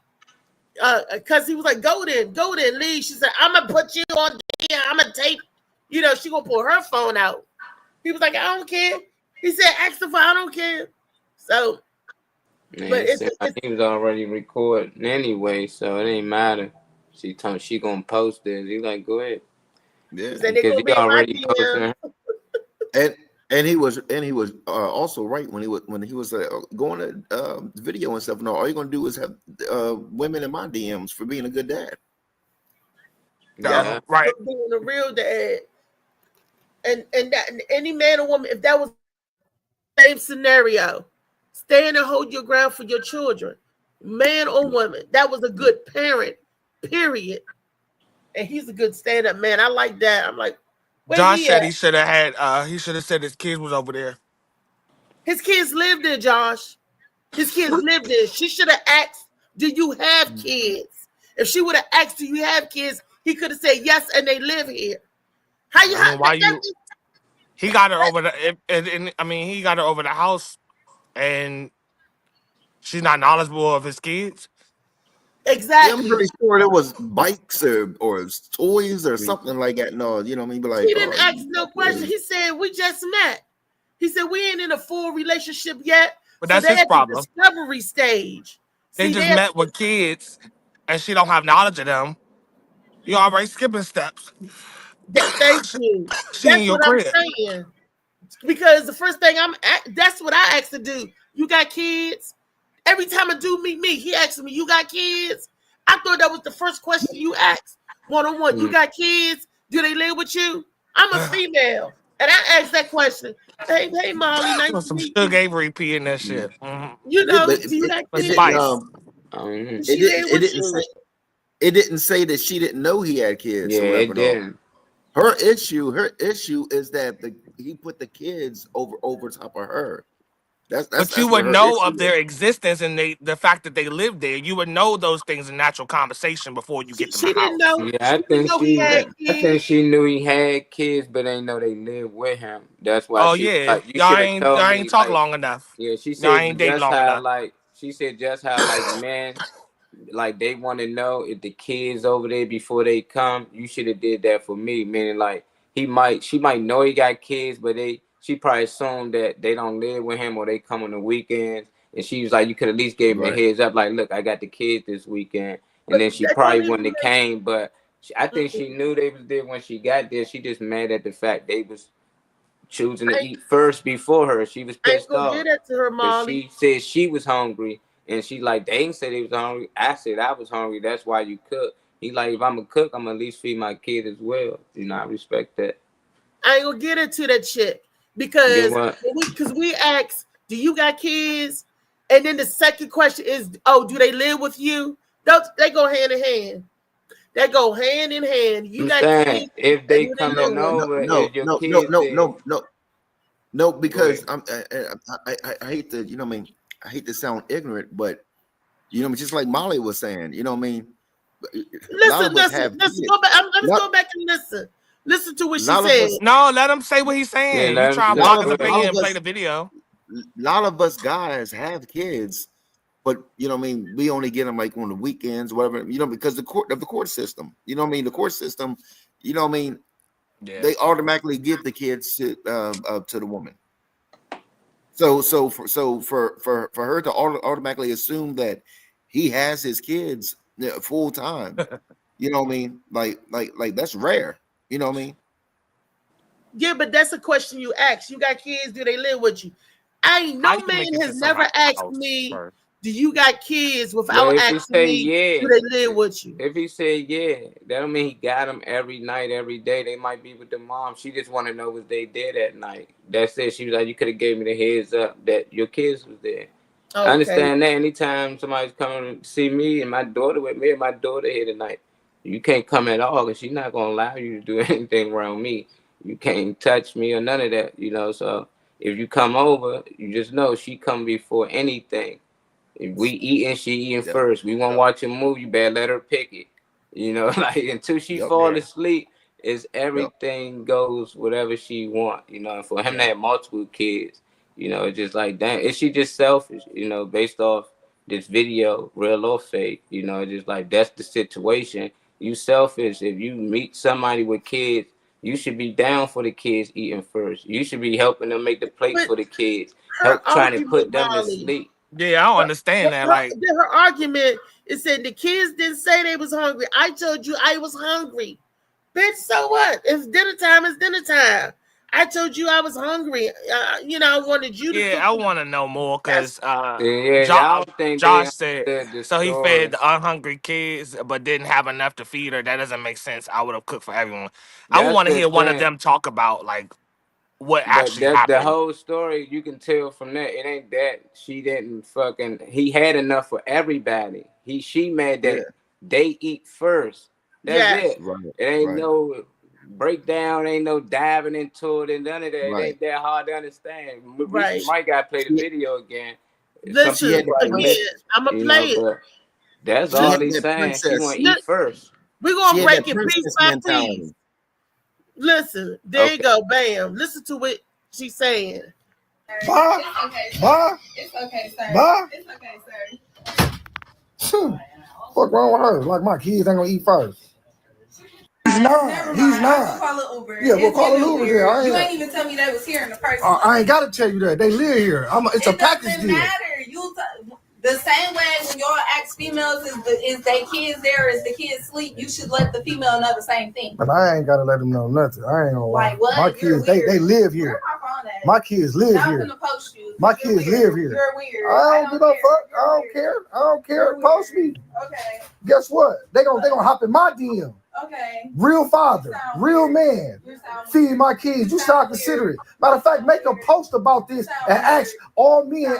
because he was like, go then, leave. She said, I'm gonna put you on there. I'm gonna tape. She gonna pull her phone out. He was like, I don't care. He said, ask her for, I don't care. So, man, but he was already recording anyway, so it ain't matter. She told she gonna post it. He like, go ahead. Yeah, because he already posted. And he was also right when he was going to video and stuff. No, all you're gonna do is have women in my DMs for being a good dad. Yeah, right. Being a real dad, and that any man or woman, if that was the same scenario, stand and hold your ground for your children, man or woman. That was a good parent. Period. And he's a good stand-up man. I like that. I'm like, Josh said he should have said his kids was over there. His kids live there, Josh. His kids live there. She should have asked, do you have kids? If she would have asked, do you have kids? He could have said yes, and they live here. He got her over he got her over the house, and she's not knowledgeable of his kids. Exactly. Yeah, I'm pretty sure there was bikes or toys or something like that. No, you know what I mean? But like, he didn't ask no question. He said, we just met. He said, we ain't in a full relationship yet. But that's his problem. The discovery stage. They just met with kids, and she don't have knowledge of them. You already skipping steps. Thank you. She in your crib. I'm saying. Because the first thing that's what I asked to do. You got kids? Every time a dude meet me, he asks me, you got kids? I thought that was the first question you asked. One-on-one. You got kids? Do they live with you? I'm a female. And I asked that question. Hey, Molly. Nice some Suge Avery pee in that shit. You know, do you have kids? It didn't say that she didn't know he had kids. Yeah, or whatever, it no. didn't. Her issue is that he put the kids over top of her. But you That's would what her know issue of is. their existence and the fact that they live there. You would know those things in natural conversation before you get to She the didn't house. know. Yeah, She didn't know he had I think kids. she knew he had kids, but ain't know they lived with him. That's why Oh she yeah, like you should have told y'all me ain't talk like long enough. yeah. She Y'all said ain't date long enough. just how like men like they want to know if the kids over there before they come. You should have did that for me. Meaning like she might know he got kids, but she probably assumed that they don't live with him or they come on the weekends. And she was like, you could at least give him a Right. heads up, like, look, I got the kids this weekend. And But then she that probably don't even wouldn't have make came, but I think she knew they was there when she got there. She just mad at the fact they was choosing to eat first before her. She was I ain't pissed gonna off get that to her, because Molly. she said she was hungry, and she like they ain't said they was hungry. I said I was hungry. That's why you cook. He like if I'm a cook, I'm gonna at least feed my kid as well. You know, I respect that. I ain't gonna get into that chick Get because what? we asked, do you got kids? And then the second question is, oh, do they live with you? They go hand in hand. They go hand in hand. You I'm got saying kids, if and they do they live coming with you? over, is your No, kids there? No, Go because ahead. I hate to, I hate to sound ignorant, but just like Molly was saying, a lot Listen, of us have listen. kids. Go back. Let's go back and listen. Listen to what A she lot of said. us, No, let him say what he's Yeah, saying. You try to a block lot his of opinion and play us, the video. a lot of us guys have kids, but we only get them like on the weekends, whatever, because the court system, the court system, Yeah. they automatically give the kids to the woman. So for her to automatically assume that he has his kids full time, like that's rare. You know what I mean? Yeah, but that's a question you ask. You got kids? Do they live with you? No How you make man it to has never somebody's asked house me, first? do you got kids, But without if he asking say me, yeah, do they live with you? if he say yeah, that don't mean he got them every night, every day. They might be with the mom. She just want to know what they did at night. That's it. She was like, you could have gave me the heads up that your kids was there. I Okay. understand that. Anytime somebody's coming to see me and my daughter with me and my daughter here tonight, you can't come at all because she's not gonna allow you to do anything around me. You can't touch me or none of that. So if you come over, you just know she come before anything. If we eating, she eating Yep. first. We want to watch a movie, you better let her pick it. Like until she Yep. fall Yeah. asleep, is everything goes whatever she want. And for him to have multiple kids, it's just like, damn, is she just selfish? Based off this video, real or fake. It's just like that's the situation. You selfish. If you meet somebody with kids, you should be down for the kids eating first. You should be helping them make the plates for the kids. Help trying to put them to sleep. Yeah, I don't understand that. Like, Her argument is saying the kids didn't say they was hungry. I told you I was hungry. Bitch, so what? If dinner time is dinner time. I told you I was hungry. I wanted you to yeah, cook. I want to know more because I don't think Josh they said understood the so. He story. fed the unhungry kids, but didn't have enough to feed her. That doesn't make sense. I would have cooked for everyone. I would That's want to the hear one of thing. them talk about like what But actually the happened. whole story, you can tell from that. It ain't that she didn't he had enough for everybody. She mad that they eat first. That's it. Right. It ain't Right. no breakdown, ain't no diving into it and none of that. It Right. ain't that hard to understand. Right. We might gotta play the video again. Some Listen, people probably again, missed, I'm going to play it. but that's She all had he's that saying. She princess. want to eat first. We're She going to had break that it piece princess by mentality. piece. Listen, there you Okay. go. Bam. Listen to what she's saying. Bye. It's okay, sir. Bye. It's okay, sir. Bye. It's okay, sir. What's wrong with her? Like my kids ain't gonna eat first. He's not. He's I'll not. call an Uber. Yeah, we'll It's call an getting Uber weird. there. You ain't even tell me they was here in the first I place. ain't gotta tell you that. They live here. It's a It package doesn't deal. matter. The same way when y'all ask females is they kids there, is the kids sleep, you should let the female know the same thing. But I ain't gotta let them know nothing. I ain't gonna lie. Like what? My You're kids, they weird. live here. Where my phone at? My kids live Not here. gonna post you. My You're kids weird. live here. You're weird. I don't give no fuck. I don't care. I don't care. Post me. Okay. Guess what? They gonna hop in my DM. Okay. Real father, real man, feed my kids. You sound considerate. Matter of fact, make a post about this and ask all men,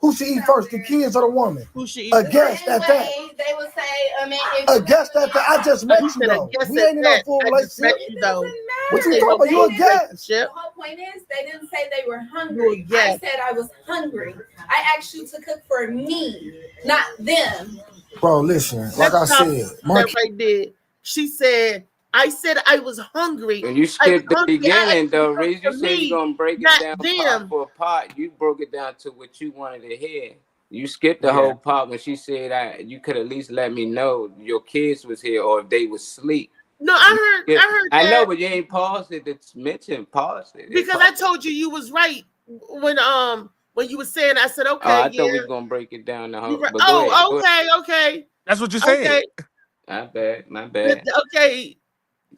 who should eat first, the kids or the woman. Who should eat A guest at that. They would say, A guest at that. I just met you said a though. guest We at ain't in no that. full I just met relationship. you though. What you talking about? You a guest. The whole point is they didn't say they were hungry. I said I was hungry. I asked you to cook for me, not them. Bro, listen, like I said, that right there. She said, I said I was hungry. And you skipped the beginning though, Reese. You for said me, you're gonna break not it down them. part for part. You broke it down to what you wanted to hear. You skipped the whole part when she said you could at least let me know your kids was here or if they was asleep. No, I heard I that. know, but you ain't paused it. It's mentioned. Paused it. Because I told you was right when you were saying. I said okay. Oh, I thought we was gonna break it down the whole. Right. But go ahead, Okay. That's what you said. Okay. My bad. Okay.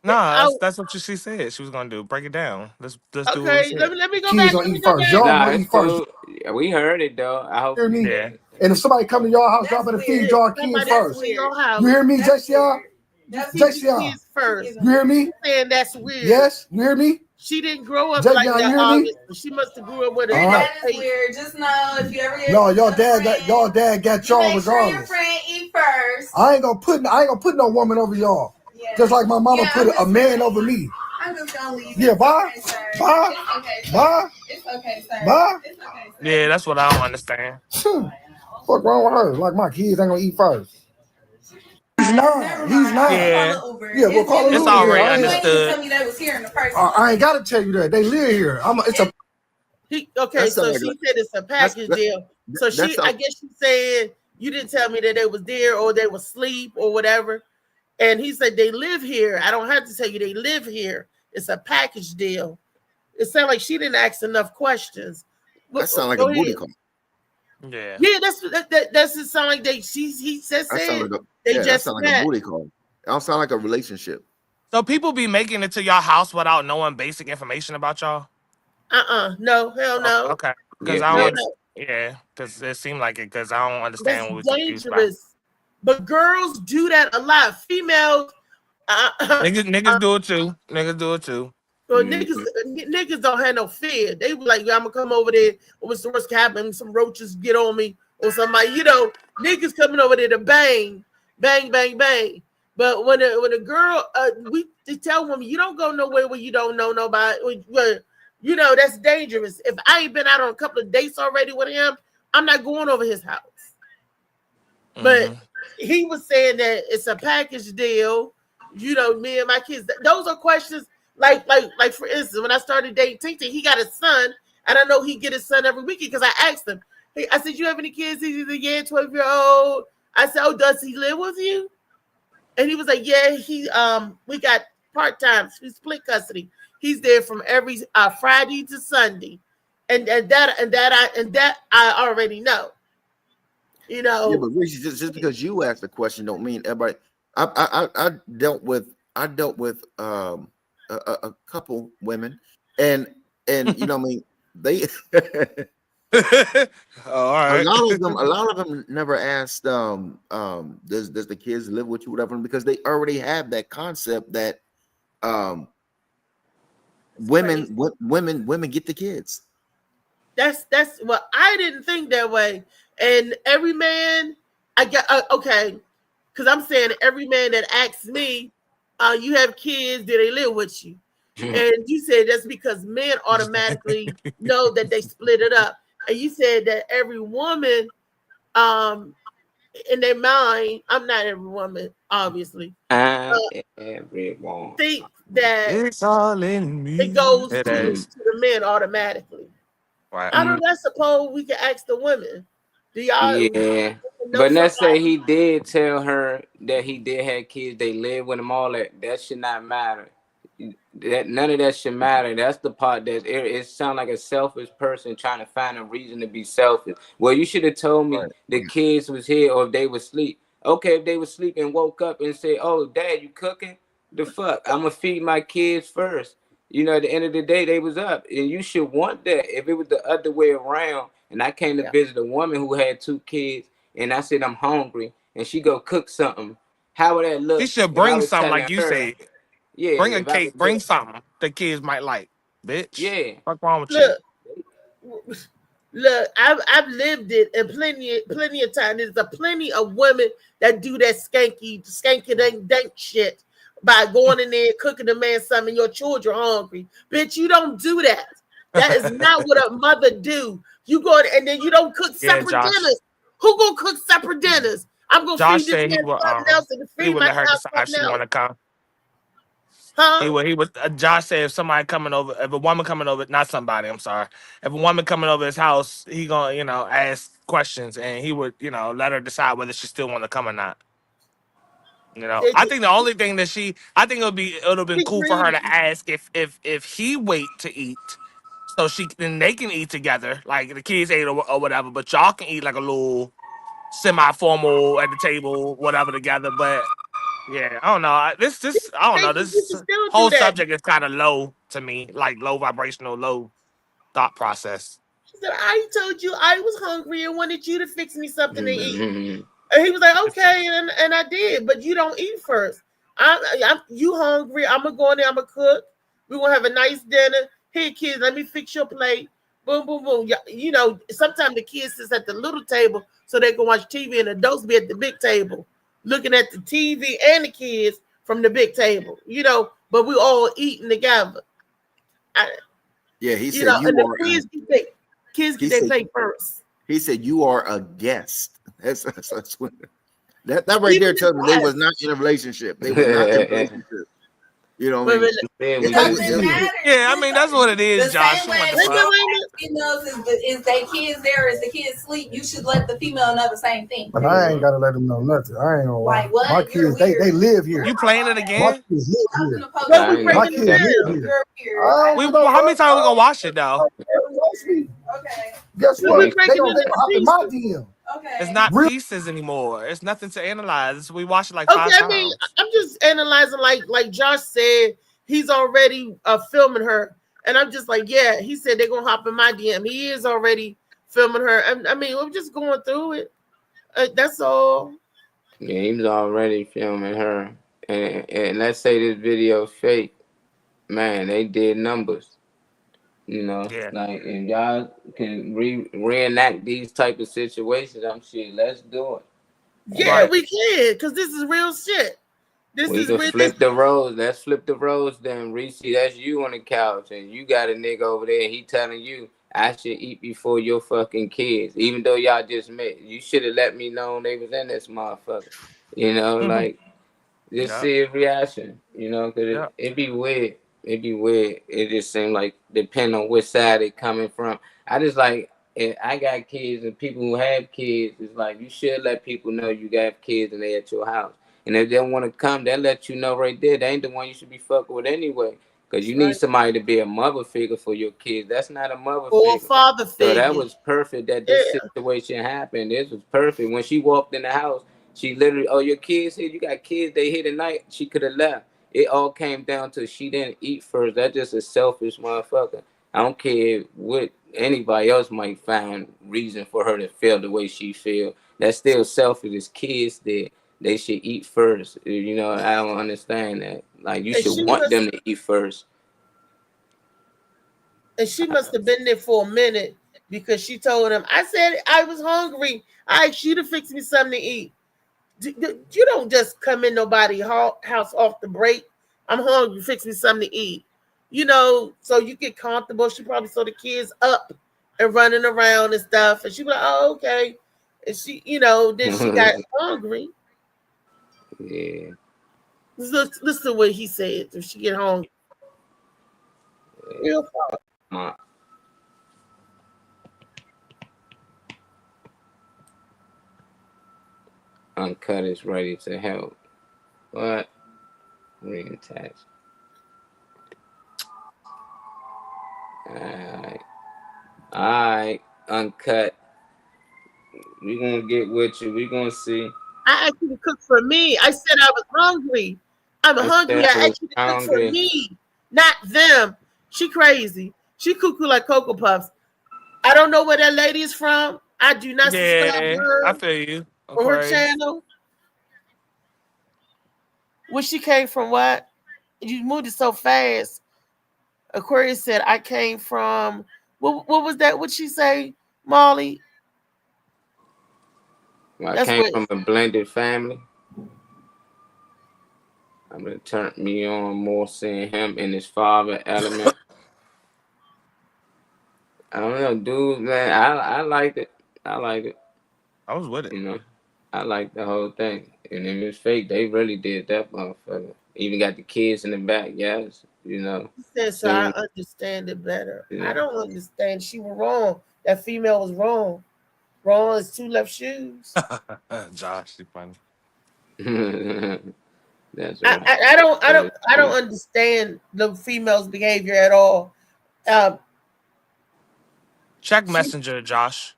No, that's what she said. She was gonna do. Break it down. Let's do what we Okay. said. Let me go Kids back. gonna eat first. Y'all gonna eat first. Yeah, we heard it though. I hope. Hear me? Yeah. And if somebody come to your house, y'all better feed y'all kids first. You hear me, Jessica? Jessica, first. you hear me? Saying that's weird. Yes, you hear me? She didn't grow up Jessica, like you that. hear me? Obviously. She must have grew up with All it. right. That is weird. Just know if you ever get No, your dad got y'all make y'all sure your regardless. friend eat first. I ain't gonna put no woman over y'all. Yeah. Just like my mama Yeah, put I'm a just man saying. over me. I'm just gonna leave. Yeah, It's bye. okay, sir. Bye. It's okay, sir. Bye. It's okay, sir. Bye. It's okay, sir. Yeah, that's what I don't understand. Fuck wrong with her? Like my kids ain't gonna eat first. He's nine. He's nine. Yeah. Yeah, we'll call it It's Uber. already I ain't- You ain't even tell understood. me they was here in the first I ain't gotta tell you that. They live here. It's a Okay, That's so like she said it's a package that- deal. So that's I guess she's saying you didn't tell me that they was there or they was asleep or whatever. And he said they live here. I don't have to tell you they live here. It's a package deal. It sounded like she didn't ask enough questions. that sound like Go a booty ahead. call. Yeah. Yeah, that's it. Sound like he just That said sound like they that just sound like a met. booty call. It don't sound like a relationship. So people be making it to your house without knowing basic information about y'all? No, hell no. Okay. Because Yeah, I Hell don't. no. Yeah. Because it seemed like it. Because I don't understand That's what we're confused about. dangerous. But girls do that a lot. Females, Niggas do it too. Niggas do it too. well, niggas don't have no fear. They be like, I'm gonna come over there. What's the worst can happen? Some roaches get on me or somebody. Niggas coming over there to bang, bang, bang, bang. But when a girl, we tell women, you don't go nowhere where you don't know nobody. That's dangerous. If I ain't been out on a couple of dates already with him, I'm not going over his house. But he was saying that it's a package deal. Me and my kids. Those are questions like for instance, when I started dating Tintin, he got a son, and I know he get his son every weekend because I asked him. I said, "You have any kids?" He's like, "Yeah, 12-year-old." I said, "Oh, does he live with you?" And he was like, "Yeah, we got part-time, split custody. He's there from every Friday to Sunday." And that I already know. Yeah, but Reese, just because you asked the question don't mean everybody. I dealt with a couple women, and you know what I mean, they All right. a lot of them never asked does the kids live with you, whatever, because they already have that concept that women get the kids. That's well, I didn't think that way. And every man, I got okay, because I'm saying every man that asks me, you have kids, do they live with you? And you said that's because men automatically know that they split it up. And you said that every woman, in their mind, I'm not every woman, obviously. Everyone. Think that it's all in me. it goes It to is. the men automatically. Right. I don't suppose we can ask the women. Do y'all? Yeah. But let's say he did tell her that he did have kids, they live with him, all that should not matter. None of that should matter. That's the part that it sounds like a selfish person trying to find a reason to be selfish. Well, you should have told me the kids was here or if they was asleep. Okay, if they was asleep and woke up and said, "Oh, Dad, you cooking?" The fuck? I'm gonna feed my kids first. At the end of the day, they was up, and you should want that. If it was the other way around, and I came to visit a woman who had 2 kids, and I said I'm hungry, and she go cook something, How would that look? She should if I bring was something telling like you her, said. yeah, Bring a if I cake. was Bring something the kids might like. Bitch. yeah. What's wrong with you? Look, I've lived it, and plenty of time. There's plenty of women that do that skanky dank shit by going in there and cooking the man something. Your children hungry, bitch. You don't do that. That is not what a mother do. You go and then you don't cook Yeah, separate Josh. dinners. Who gonna cook separate dinners? I'm gonna Josh feed this said man something else and he feed would my let her child decide something she else. want to come. Huh? He would. Josh said if somebody coming over, if a woman coming over, not somebody. I'm sorry. If a woman coming over his house, he gonna ask questions, and he would let her decide whether she still want to come or not. I think the only thing that I think it would have been cool for her to ask if he wait to eat, so then they can eat together, like the kids ate or whatever, but y'all can eat like a little semi-formal at the table, whatever together. But yeah, I don't know. I don't know. This whole subject is kind of low to me, like low vibrational, low thought process. She said, I told you I was hungry and wanted you to fix me something to eat. Mm-hmm. And he was like, okay, and I did, but you don't eat first. You hungry? I'm gonna go in there. I'm gonna cook. We're gonna have a nice dinner. Here, kids, let me fix your plate. Boom, boom, boom. Sometimes the kids sit at the little table so they can watch TV, and adults be at the big table, looking at the TV and the kids from the big table. But we all eating together. He said and the kids get their plate first. He said you are a guest. That's what that right there tells me they was not in a relationship. They were not in a relationship. You know what I mean? Yeah, I mean that's what it is, Josh. Females is they kids there, is the kids sleep. You should let the female know the same thing. But I ain't gotta let them know nothing. I ain't gonna lie. Like what? My kids, they live here. You playing it again? My kids live here. My kids live here. How many times we gonna watch it though? Okay. Guess what? They gonna hop in my DM. Okay. It's not pieces anymore. It's nothing to analyze. We watch it like Okay, 5 I times. mean, I'm just analyzing like Josh said, he's already filming her. And I'm just like, yeah, he said they're gonna hop in my DM. He is already filming her. I mean, we're just going through it. That's all. Yeah, he was already filming her. And let's say this video fake, man, they did numbers. Like if y'all can reenact these type of situations, I'm sure let's do it. Yeah, we can, because this is real shit. We can flip the roles. Let's flip the roles then. Reese, that's you on the couch, and you got a nigga over there, and he telling you, I should eat before your fucking kids. Even though y'all just met. You should have let me know they was in this motherfucker. Like, just see his reaction, because it'd be weird. It'd be weird. It just seemed like, depending on which side it coming from. I just like, I got kids, and people who have kids, it's like, you should let people know you got kids and they at your house. And if they don't want to come, they'll let you know right there. They ain't the one you should be fucking with anyway. Because you need somebody to be a mother figure for your kids. That's not a mother figure. Or a father figure. So that was perfect that this situation happened. This was perfect. When she walked in the house, she literally, oh, your kids here? You got kids? They here tonight? She could have left. It all came down to she didn't eat first. That's just a selfish motherfucker. I don't care what anybody else might find reason for her to feel the way she feel. That's still selfish. It's kids that they should eat first. I don't understand that. Like, you should want them to eat first. And she must have been there for a minute because she told him, I said I was hungry. I asked you to fix me something to eat. You don't just come in nobody's house off the break. I'm hungry, fix me something to eat. So you get comfortable. She probably saw the kids up and running around and stuff. And she was like, oh, okay. And she, then she got hungry. Yeah. Listen to what he said. If she get hungry. Real fun. Uncut is ready to help. What? Reattach. Alright. Uncut. We gonna get with you. We gonna see. I asked you to cook for me. I said I was hungry. I'm hungry. I asked you to cook for me, not them. She crazy. She cuckoo like Cocoa Puffs. I don't know where that lady is from. I do not subscribe to her. I feel you. Or her channel. Where she came from? What? You moved it so fast. Aquarius said, "I came from." What was that? What she say, Molly? Well, I That's came what. from a blended family. I'm gonna turn me on more seeing him in his father element. I don't know, dude, man. I liked it. I liked it. I was with it. You know, I liked the whole thing. And if it's fake, they really did that motherfucker. Even got the kids in the back, yes. You know. He said, so I understand it better. Yeah. I don't understand. She was wrong. That female was wrong. Wrong is two left shoes. Josh, you funny. That's right. I don't understand the female's behavior at all. Check Messenger, Josh.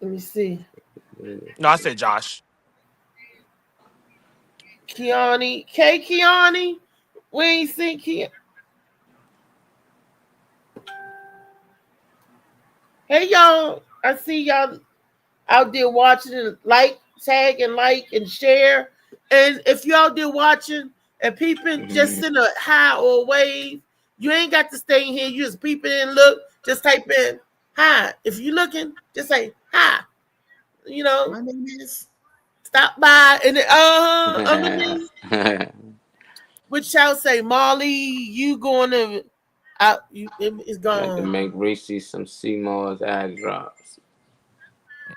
Let me see. No, I said Josh. Kiani, Kiani, we ain't seen Kiani. Hey y'all, I see y'all out there watching and tag and share. And if y'all there watching and peeping, just send a hi or a wave. You ain't got to stay in here. You just peeping and look. Just type in hi. If you looking, just say hi. You know, my name is. Stop by and which y'all say, Molly, you going to out? It's gone. Got to make Reese some CMOS ad drops.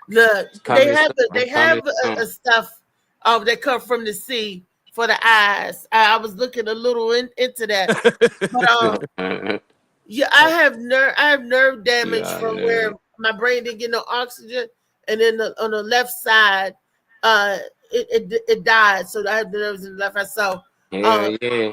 Look, they have a stuff that come from the sea for the eyes. I was looking a little into that, but yeah, I have nerve damage from where my brain didn't get no oxygen, and then on the left side, it died. So I have the nerves in the left side. So yeah.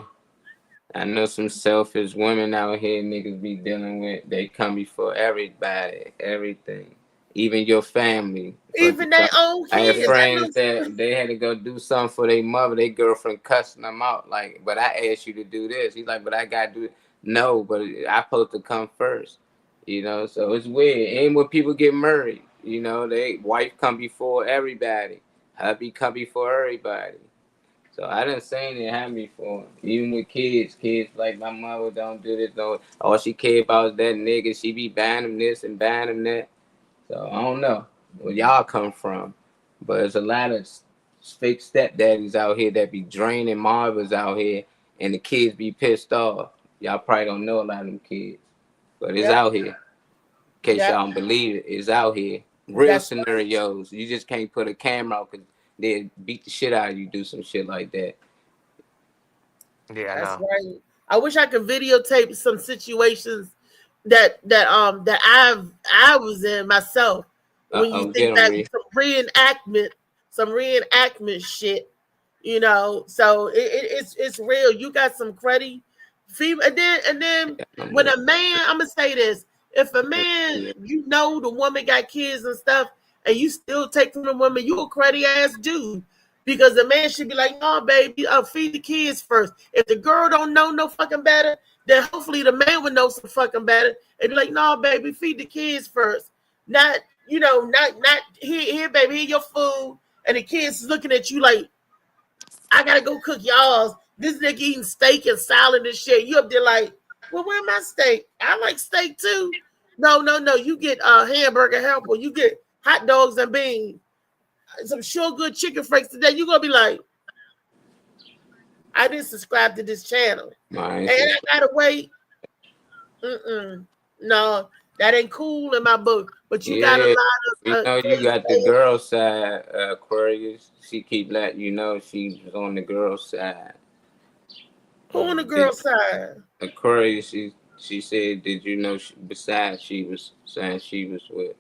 I know some selfish women out here niggas be dealing with. They come before everybody, everything. Even your family. Even their own kids. I had friends that they had to go do something for their mother, their girlfriend cussing them out. Like, but I asked you to do this. He's like, but I gotta do it. No, but I supposed to come first. You know, so it's weird. Ain't when people get married. You know, they wife come before everybody. Hubby come before everybody. So I done seen it happen before. Even with kids like my mother don't do this. All she care about is that nigga. She be buying him this and buying him that. So I don't know where y'all come from, but there's a lot of fake stepdaddies out here that be draining marbles out here, and the kids be pissed off. Y'all probably don't know a lot of them kids, but it's out here. In case y'all don't believe it, it's out here. Real scenarios. You just can't put a camera out because they beat the shit out of you. Do some shit like that. Yeah, that's right. I wish I could videotape some situations that I was in myself. When you think that some reenactment shit, you know. So it's real. You got some cruddy female, and then when a man, I'm gonna say this: if a man, you know, the woman got kids and stuff, and you still take from the woman, you a cruddy ass dude. Because the man should be like, "No, baby, feed the kids first." If the girl don't know no fucking better, then hopefully the man would know some fucking better and be like, "No, baby, feed the kids first." Not here, baby, here your food, and the kids is looking at you like, "I gotta go cook y'all's." This nigga eating steak and salad and shit. You up there like, "Well, where's my steak? I like steak too." No. You get hamburger helper. You get hot dogs and beans. Some sure good chicken flakes today. You're gonna be like, I didn't subscribe to this channel. And I gotta wait. No, that ain't cool in my book. But you got a lot of you got the girl side, Aquarius. She keep letting you know she's on the girl side. Who on the girl side? Aquarius, she said, did you know besides she was saying she was with?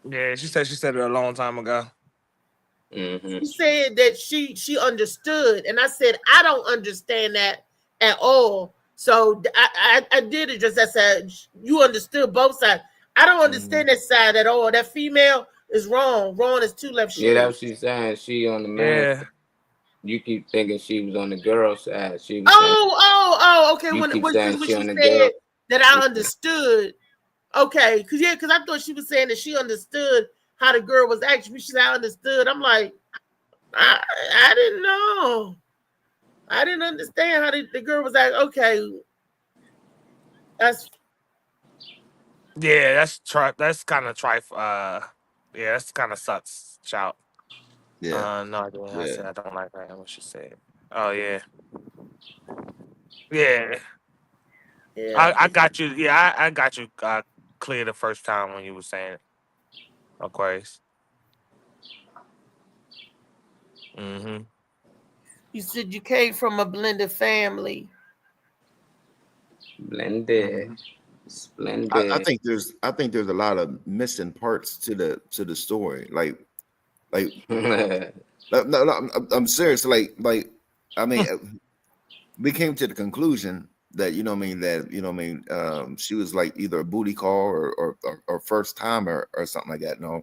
Yeah, she said it a long time ago. Mm-hmm. She said that she understood, and I said I don't understand that at all. So I did it just as I said you understood both sides. I don't understand that side at all. That female is wrong. Wrong is two left shoes. Yeah, that's what she's saying. She on the man. Yeah. You keep thinking she was on the girl side. She was okay. You When keep she saying she on the said girl. that I understood. Okay, because I thought she was saying that she understood how the girl was acting. She said I understood. I'm like, I didn't know. I didn't understand how the girl was like, okay, that's Yeah, that's kind of trif. Yeah, that's kind of sucks. Shout. Yeah. No idea. I Yeah. said I don't like that. What she said. Oh yeah, yeah. yeah. I got you. Yeah, I got you clear the first time when you were saying it. Aquarius. Mm-hmm. You said you came from a blended family. Blended. Mm-hmm. Splendid. I think there's a lot of missing parts to the story. Like no, I'm serious. Like I mean, we came to the conclusion that she was like either a booty call or first timer or something like that. No,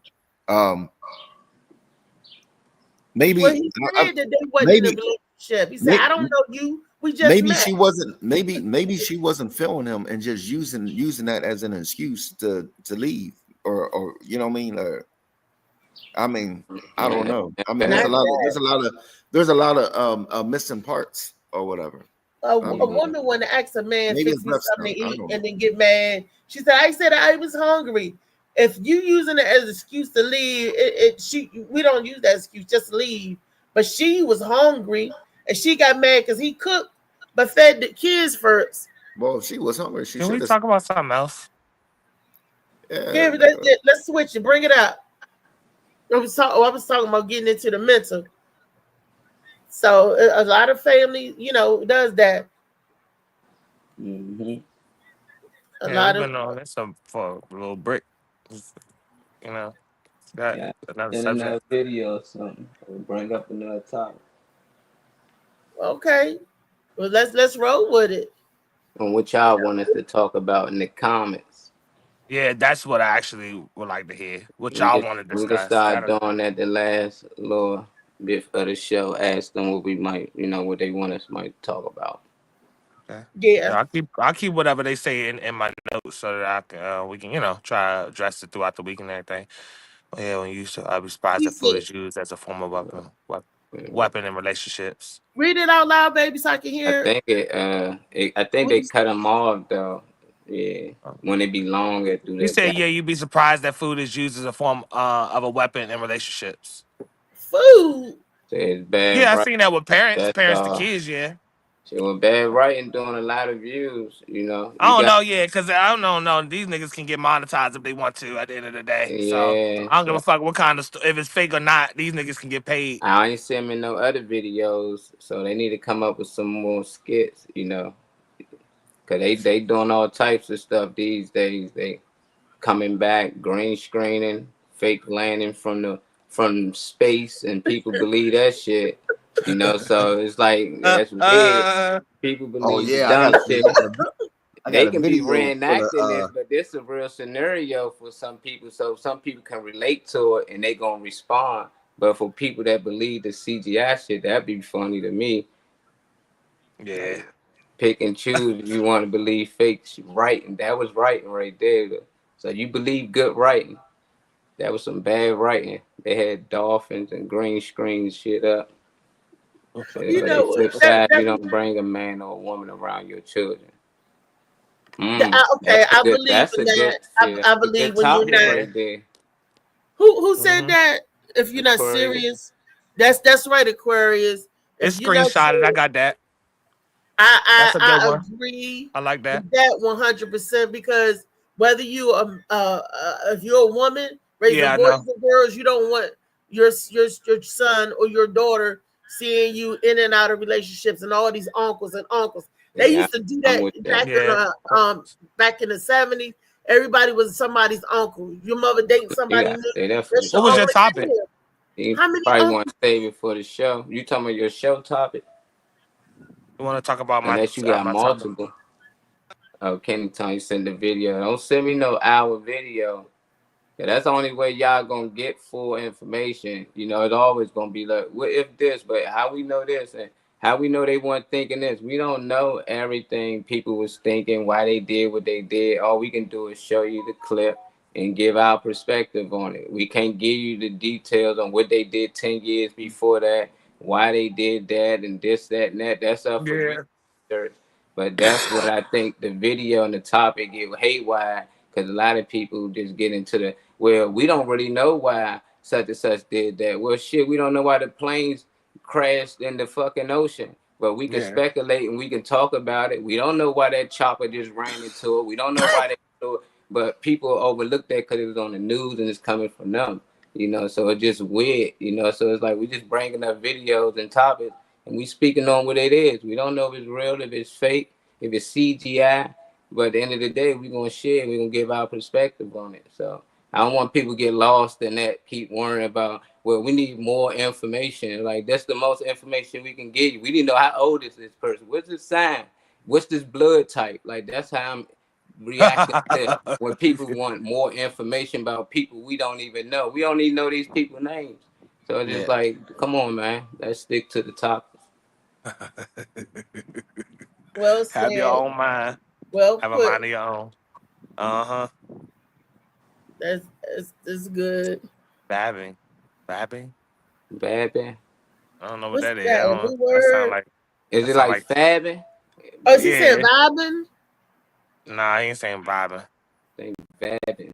maybe Well, he said that they wasn't in a relationship. He said, I don't know you. We just maybe met. she wasn't. Maybe she wasn't feeling him and just using that as an excuse to leave or you know what I mean. I don't know. I mean, there's a lot of missing parts or whatever. A woman want to ask a man maybe fix me it's something to I eat don't and then get mad. She said, I said I was hungry. If you using it as an excuse to leave, we don't use that excuse, just leave. But she was hungry and she got mad because he cooked but fed the kids first. Well, she was hungry. She Can we should talk about something else? Yeah, let's switch it. Bring it up. I was talking about getting into the mental. So a lot of family, does that. Mm-hmm. A lot of been on this for a little break. You know, got another in subject. another video or something. We'll bring up another topic. Okay. Well, let's roll with it. And what y'all want us to talk about in the comments. Yeah, that's what I actually would like to hear. What y'all want to discuss. We can start doing that the last little bit of the show. Ask them what we might, what they want us might talk about. Okay. Yeah. I'll keep whatever they say in my notes so that we can try to address it throughout the week and everything. Yeah, when you used to, I'd be surprised if food is used as a form of weapon in relationships. Read it out loud, baby, so I can hear I think they cut them off though. Yeah, when it be long, it do that. You said you'd be surprised that food is used as a form of a weapon in relationships. Food. So it's bad. Yeah, I've seen that with parents to That's, kids. Yeah. So with bad writing doing a lot of views, I don't know, because I don't know. These niggas can get monetized if they want to at the end of the day. Yeah, so I don't give a fuck what kind of if it's fake or not. These niggas can get paid. I ain't seen me no other videos, so they need to come up with some more skits, because they doing all types of stuff these days. They coming back, green screening, fake landing from space, and people believe that shit. So it's like that's weird. People believe dumb shit. They can be reenacting this, but this is a real scenario for some people. So some people can relate to it and they gonna respond. But for people that believe the CGI shit, that'd be funny to me. Yeah. Pick and choose if you want to believe fake writing. That was writing right there. So you believe good writing. That was some bad writing. They had dolphins and green screen shit up. So you don't bring a man or a woman around your children. I believe in that. I believe when you're not. Right who said that? If you're not serious, that's right, Aquarius. It's screenshotted. I got that. I agree. I like that. With that 100% because whether you if you're a woman raising boys and girls, you don't want your son or your daughter seeing you in and out of relationships and all these uncles. They used to do that back in the 70s. Everybody was somebody's uncle. Your mother dating somebody. What was your topic? You probably want to save it for the show. You talking about your show topic? You want to talk about my? Unless you got multiple. Anytime you send the video, don't send me no hour video. Yeah, that's the only way y'all gonna get full information. It's always gonna be like, what if this? But how we know this and how we know they weren't thinking this? We don't know everything people was thinking, why they did what they did. All we can do is show you the clip and give our perspective on it. We can't give you the details on what they did 10 years before that, why they did that, and this, that, and that. That's up for Yeah. research. But that's what I think the video and the topic get haywire, because a lot of people just get into the, well, we don't really know why such and such did that. Well, shit, we don't know why the planes crashed in the fucking ocean. But we can Yeah. speculate and we can talk about it. We don't know why that chopper just ran into it. We don't know why they do it. But people overlook that because it was on the news and it's coming from them, you know. So it's just weird, you know. So it's like we just bringing up videos and topics and we speaking on what it is. We don't know if it's real, if it's fake, if it's CGI. But at the end of the day, we're gonna share. We're gonna give our perspective on it. So I don't want people to get lost in that. Keep worrying about, well, we need more information. Like that's the most information we can give you. We need to know how old is this person. What's his sign? What's this blood type? Like that's how I'm reacting to when people want more information about people we don't even know. We don't even know these people's names. So it's just like, come on, man. Let's stick to the topic. Well said. Have your own mind. Well Have a put. mind of your own. Uh-huh. That's good. Babbing. Babbing? I don't know what What's that is. that, I a don't new know. That word? sound like. Is that it sound like fabbing? Oh, she Yeah. said vibing. Nah, I ain't saying vibing. Saying vabbing.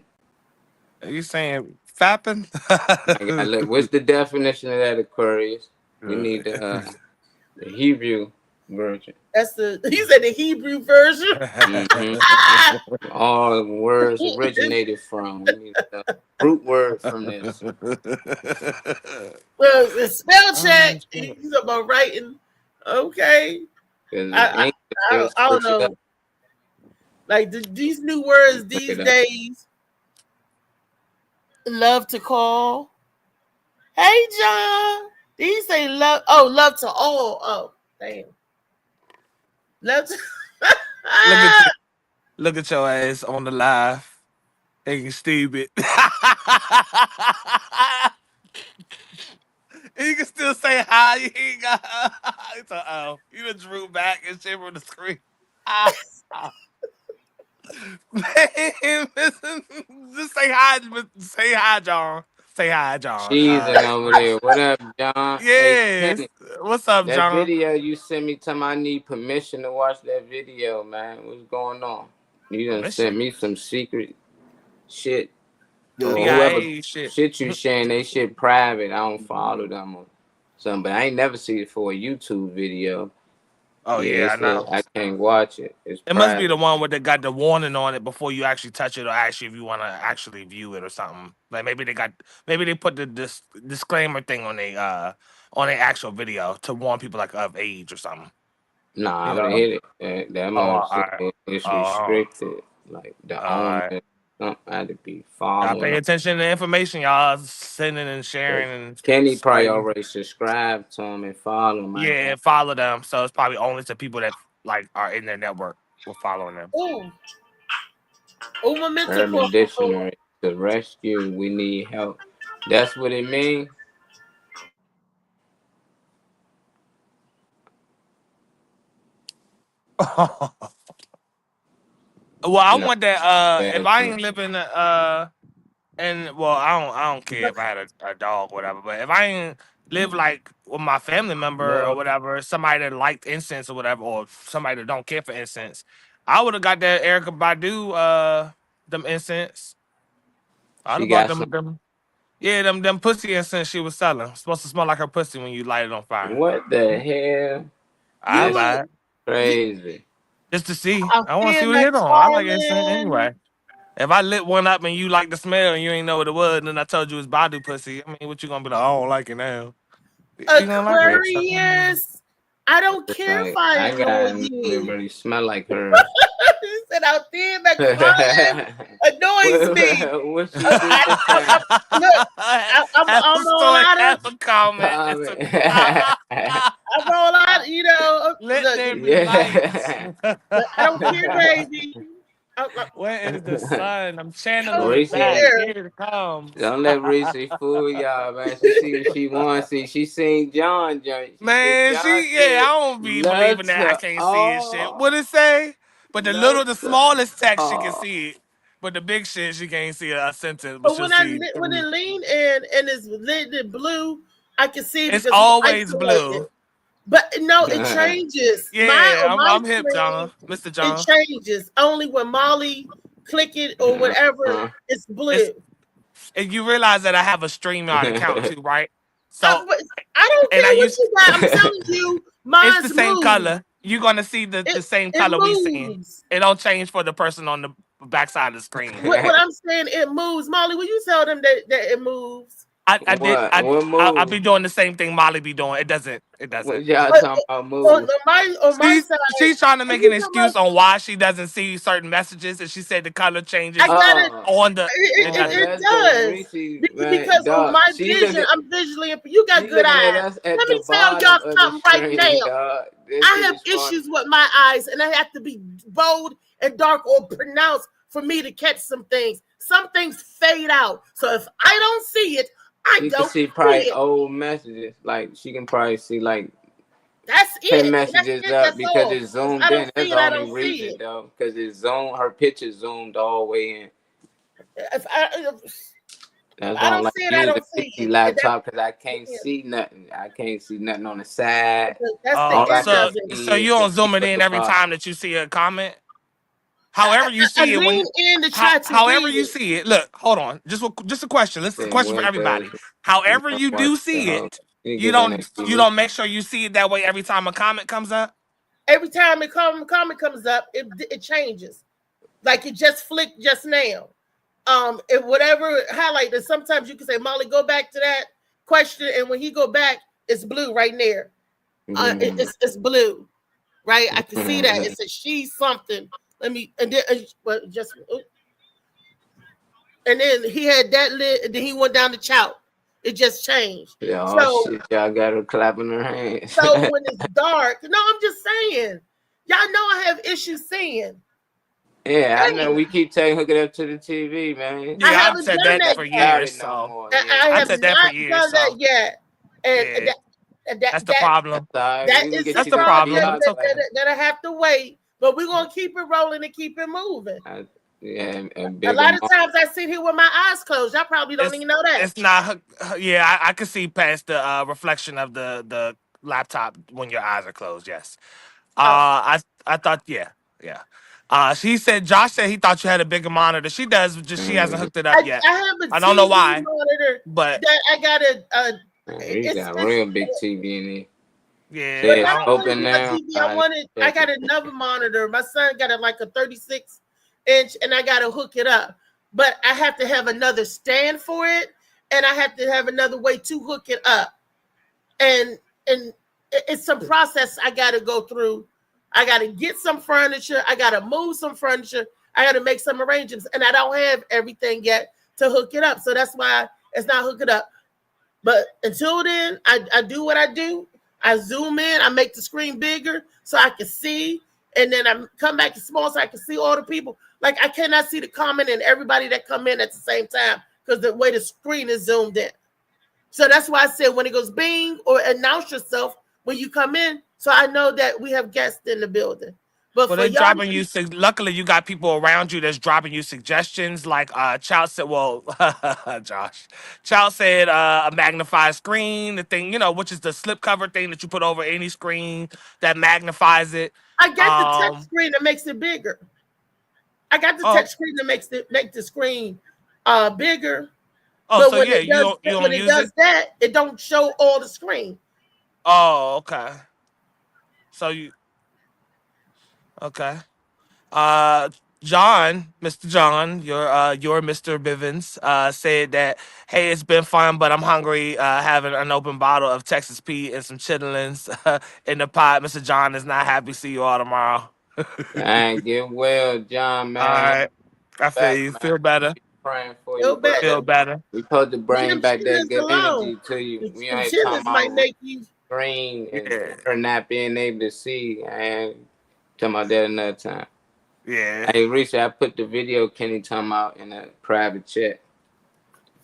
Are you saying fapping? Look, what's the definition of that, Aquarius? We need the Hebrew version. That's you said the Hebrew version. Mhm. All words originated from. We need the root word from this. Well, the spell check. He's about writing. Okay. I don't know. Like these new words these days. Love to call. Hey, John. Did he say love? Oh, love to all. Oh, damn. Love to. Look at your ass on the live. Acting stupid. You can still say hi. You ain't got. It's you just drew back and shit from the screen. Man, listen, just say hi. Say hi, John. Say hi, John. Cheesing over there. What up, John? Hey, Yes. Kenny, What's up, that John? video you sent me, tell me I need permission to watch that video, man. What's going on? You done sent me some secret shit. Or whoever shit you sharing, they shit private. I don't follow them or something. But I ain't never seen it for a YouTube video. Oh yeah, I know. I can't watch it. It's It must be private. the one where they got the warning on it before you actually touch it, or actually if you want to actually view it or something. Like maybe they put the disclaimer thing on a actual video to warn people like of age or something. Nah, I You would know? hit it. That motherfucker is restricted. Like the owner had to be Y'all following. pay attention to the information y'all sending and sharing and Kenny probably spreading. already subscribed to him and follow him. Yeah, follow them. So it's probably only to people that like are in their network we're following them. Oh, momentum. Urban Dictionary, to rescue, we need help. That's what it means. Well, I want that. If I ain't living, and well, I don't care if I had a dog, or whatever. But if I ain't live like with my family member or whatever, somebody that liked incense or whatever, or somebody that don't care for incense, I would have got that Erykah Badu, them incense. I'd have bought them. Yeah, them pussy incense she was selling. It's supposed to smell like her pussy when you light it on fire. What the hell? I buy it. Crazy. Just to see. I want to see what it hit on. I like incense anyway. If I lit one up and you like the smell and you ain't know what it was, and then I told you it's Badu pussy, I mean, what you gonna be like? I don't like it now. You gonna like it? Aquarius. I don't care if I annoy you. It really smell like her. He said out there that crying annoys me. What you Look, I'm all out of comment. I'm all out, you know. Let them I don't care, baby. Where is the sun? I'm channeling Reese, it back. Here it comes. Don't let Reese fool y'all, man. She see what she wants to see. She seen John. Man, I don't be believing that I can't see it shit. What it say? But the smallest text, she can see it. But the big shit, she can't see a sentence, but But she'll when see when it 3. lean in and it's lit in blue, I can see it It's because we always isolate blue. it. But no, it changes. Yeah, My I'm hip, screen, John. Mr. it John. changes. Only when Molly click it or whatever, it's blue. And you realize that I have a StreamYard account too, right? So, But I don't and care I what use you got. I'm telling you, it's mine's the same moves. color. You're gonna see the same It color we seeing. moves. It don't change for the person on the backside of the screen. What I'm saying, it moves. Molly, will you tell them that it moves? I be doing the same thing Molly be doing. It doesn't. What y'all But talking about on move? my side, She's trying to make you an talking excuse about- on why she doesn't see certain messages, and she said the color changes I got it. on the. It That's does. Reese, man, Because on dog. my She vision, looking, I'm visually. You got she good looking at eyes. us at Let the me tell bottom y'all of the something right screen, now. dog. This I shit have is funny. issues with my eyes, and I have to be bold and dark or pronounced for me to catch some things. Some things fade out. So if I don't see it, I You can don't see see probably it. old messages. Like she can probably see like That's 10 it. messages up That's because all. it's If zoomed I don't in. That's see the it, I only don't see reason, it. though, because it's zoomed. Her picture zoomed all the way in. If That's I why I don't don't like see it, I using don't the see PC it. laptop because I can't see nothing. I can't see nothing on the side. That's Oh, All I so can so see you is don't zoom it at in the every bottom. time that you see a comment. However you I see it lean in to try to however read you it. see it. Look, hold on. Just a question. This is a Then question for what everybody. does However you you watch do the see whole? it, You you get on that don't TV. make sure you see it that way every time a comment comes up. Every time a comment comes up, it changes. Like it just flicked just now. If whatever highlight that sometimes you can say, Molly, go back to that question, and when he go back, it's blue right there. It's blue, right? I can see that. It says she's something. Let me and then and then he had that lit, and then he went down the chout. It just changed. Yeah, oh So shit, y'all got her clapping her hands. so when it's dark, no, I'm just saying, y'all know I have issues seeing. Yeah, I know. We keep saying hook it up to the TV, man. I Yeah, I've haven't said done that that for yet. years. So I I've have said that for not years. done that So yet, and yeah, that's the that problem. that We can is get the you the the problem problem. video. It's okay. that I have to wait. But we're gonna keep it rolling and keep it moving. Yeah, and A bigger lot of mom. times I sit here with my eyes closed. Y'all probably don't even know that. It's not. Yeah, I can see past the reflection of the laptop when your eyes are closed. Yes. I thought. Yeah. She said. Josh said he thought you had a bigger monitor. She does. Just she hasn't hooked it up yet. I have a I don't know TV why, monitor but that I got We got a real big TV in there. yeah. But It's not only open my now. TV, I got another monitor. My son got a 36-inch, and I got to hook it up. But I have to have another stand for it, and I have to have another way to hook it up. And it's some process I got to go through. I got to get some furniture. I got to move some furniture. I got to make some arrangements, and I don't have everything yet to hook it up. So that's why it's not hooked up. But until then, I do what I do. I zoom in, I make the screen bigger so I can see, and then I come back to small so I can see all the people. Like I cannot see the comment and everybody that come in at the same time because the way the screen is zoomed in. So that's why I said when it goes bing or announce yourself when you come in, so I know that we have guests in the building. But well, for they're y'all, dropping you. Luckily, you got people around you that's dropping you suggestions. Like Chow said, well, Josh, Chow said a magnified screen, the thing, which is the slipcover thing that you put over any screen that magnifies it. I got the touch screen that makes it bigger. I got the touch screen that make the screen bigger. Oh, but so when yeah, it does, you don't when it use does it? that, it don't show all the screen. Oh, okay. So you okay. John, Mr. John, your Mr. Bivens, said that, hey, it's been fun, but I'm hungry, having an open bottle of Texas Pete and some chitlins in the pot. Mr. John is not happy to see you all tomorrow. Man, get well, John, man. All right. I feel Back, you. man. Feel better. Praying for Feel you, brother. Feel better. We supposed to Leave bring them back that chitlins good alone. energy to you. We Them ain't talking chitlins might about make you. screen and her not being able to see. And talking about that another time. Yeah. Hey, Risha, I put the video Kenny talking about in a private chat.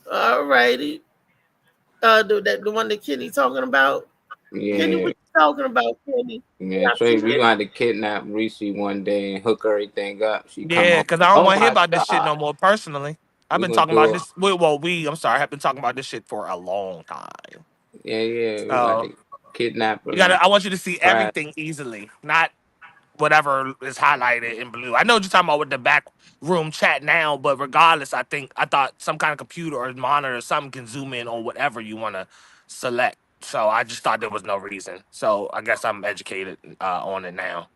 All righty. The one that Kenny talking about. Yeah. Kenny, talking about, Kenny. Yeah, Trey, we gonna have to kidnap Reese one day and hook everything up. She come Yeah, home. because I don't Oh want to hear my about this shit God. no more personally. I've We been gonna talking do about it. this. Well, I'm sorry. I've been talking about this shit for a long time. Yeah. We about So to kidnap her you and gotta. I want you to see try. everything easily, not whatever is highlighted in blue. I know what you're talking about with the back room chat now, but regardless, I thought some kind of computer or monitor or something can zoom in on whatever you want to select. So I just thought there was no reason. So I guess I'm educated on it now.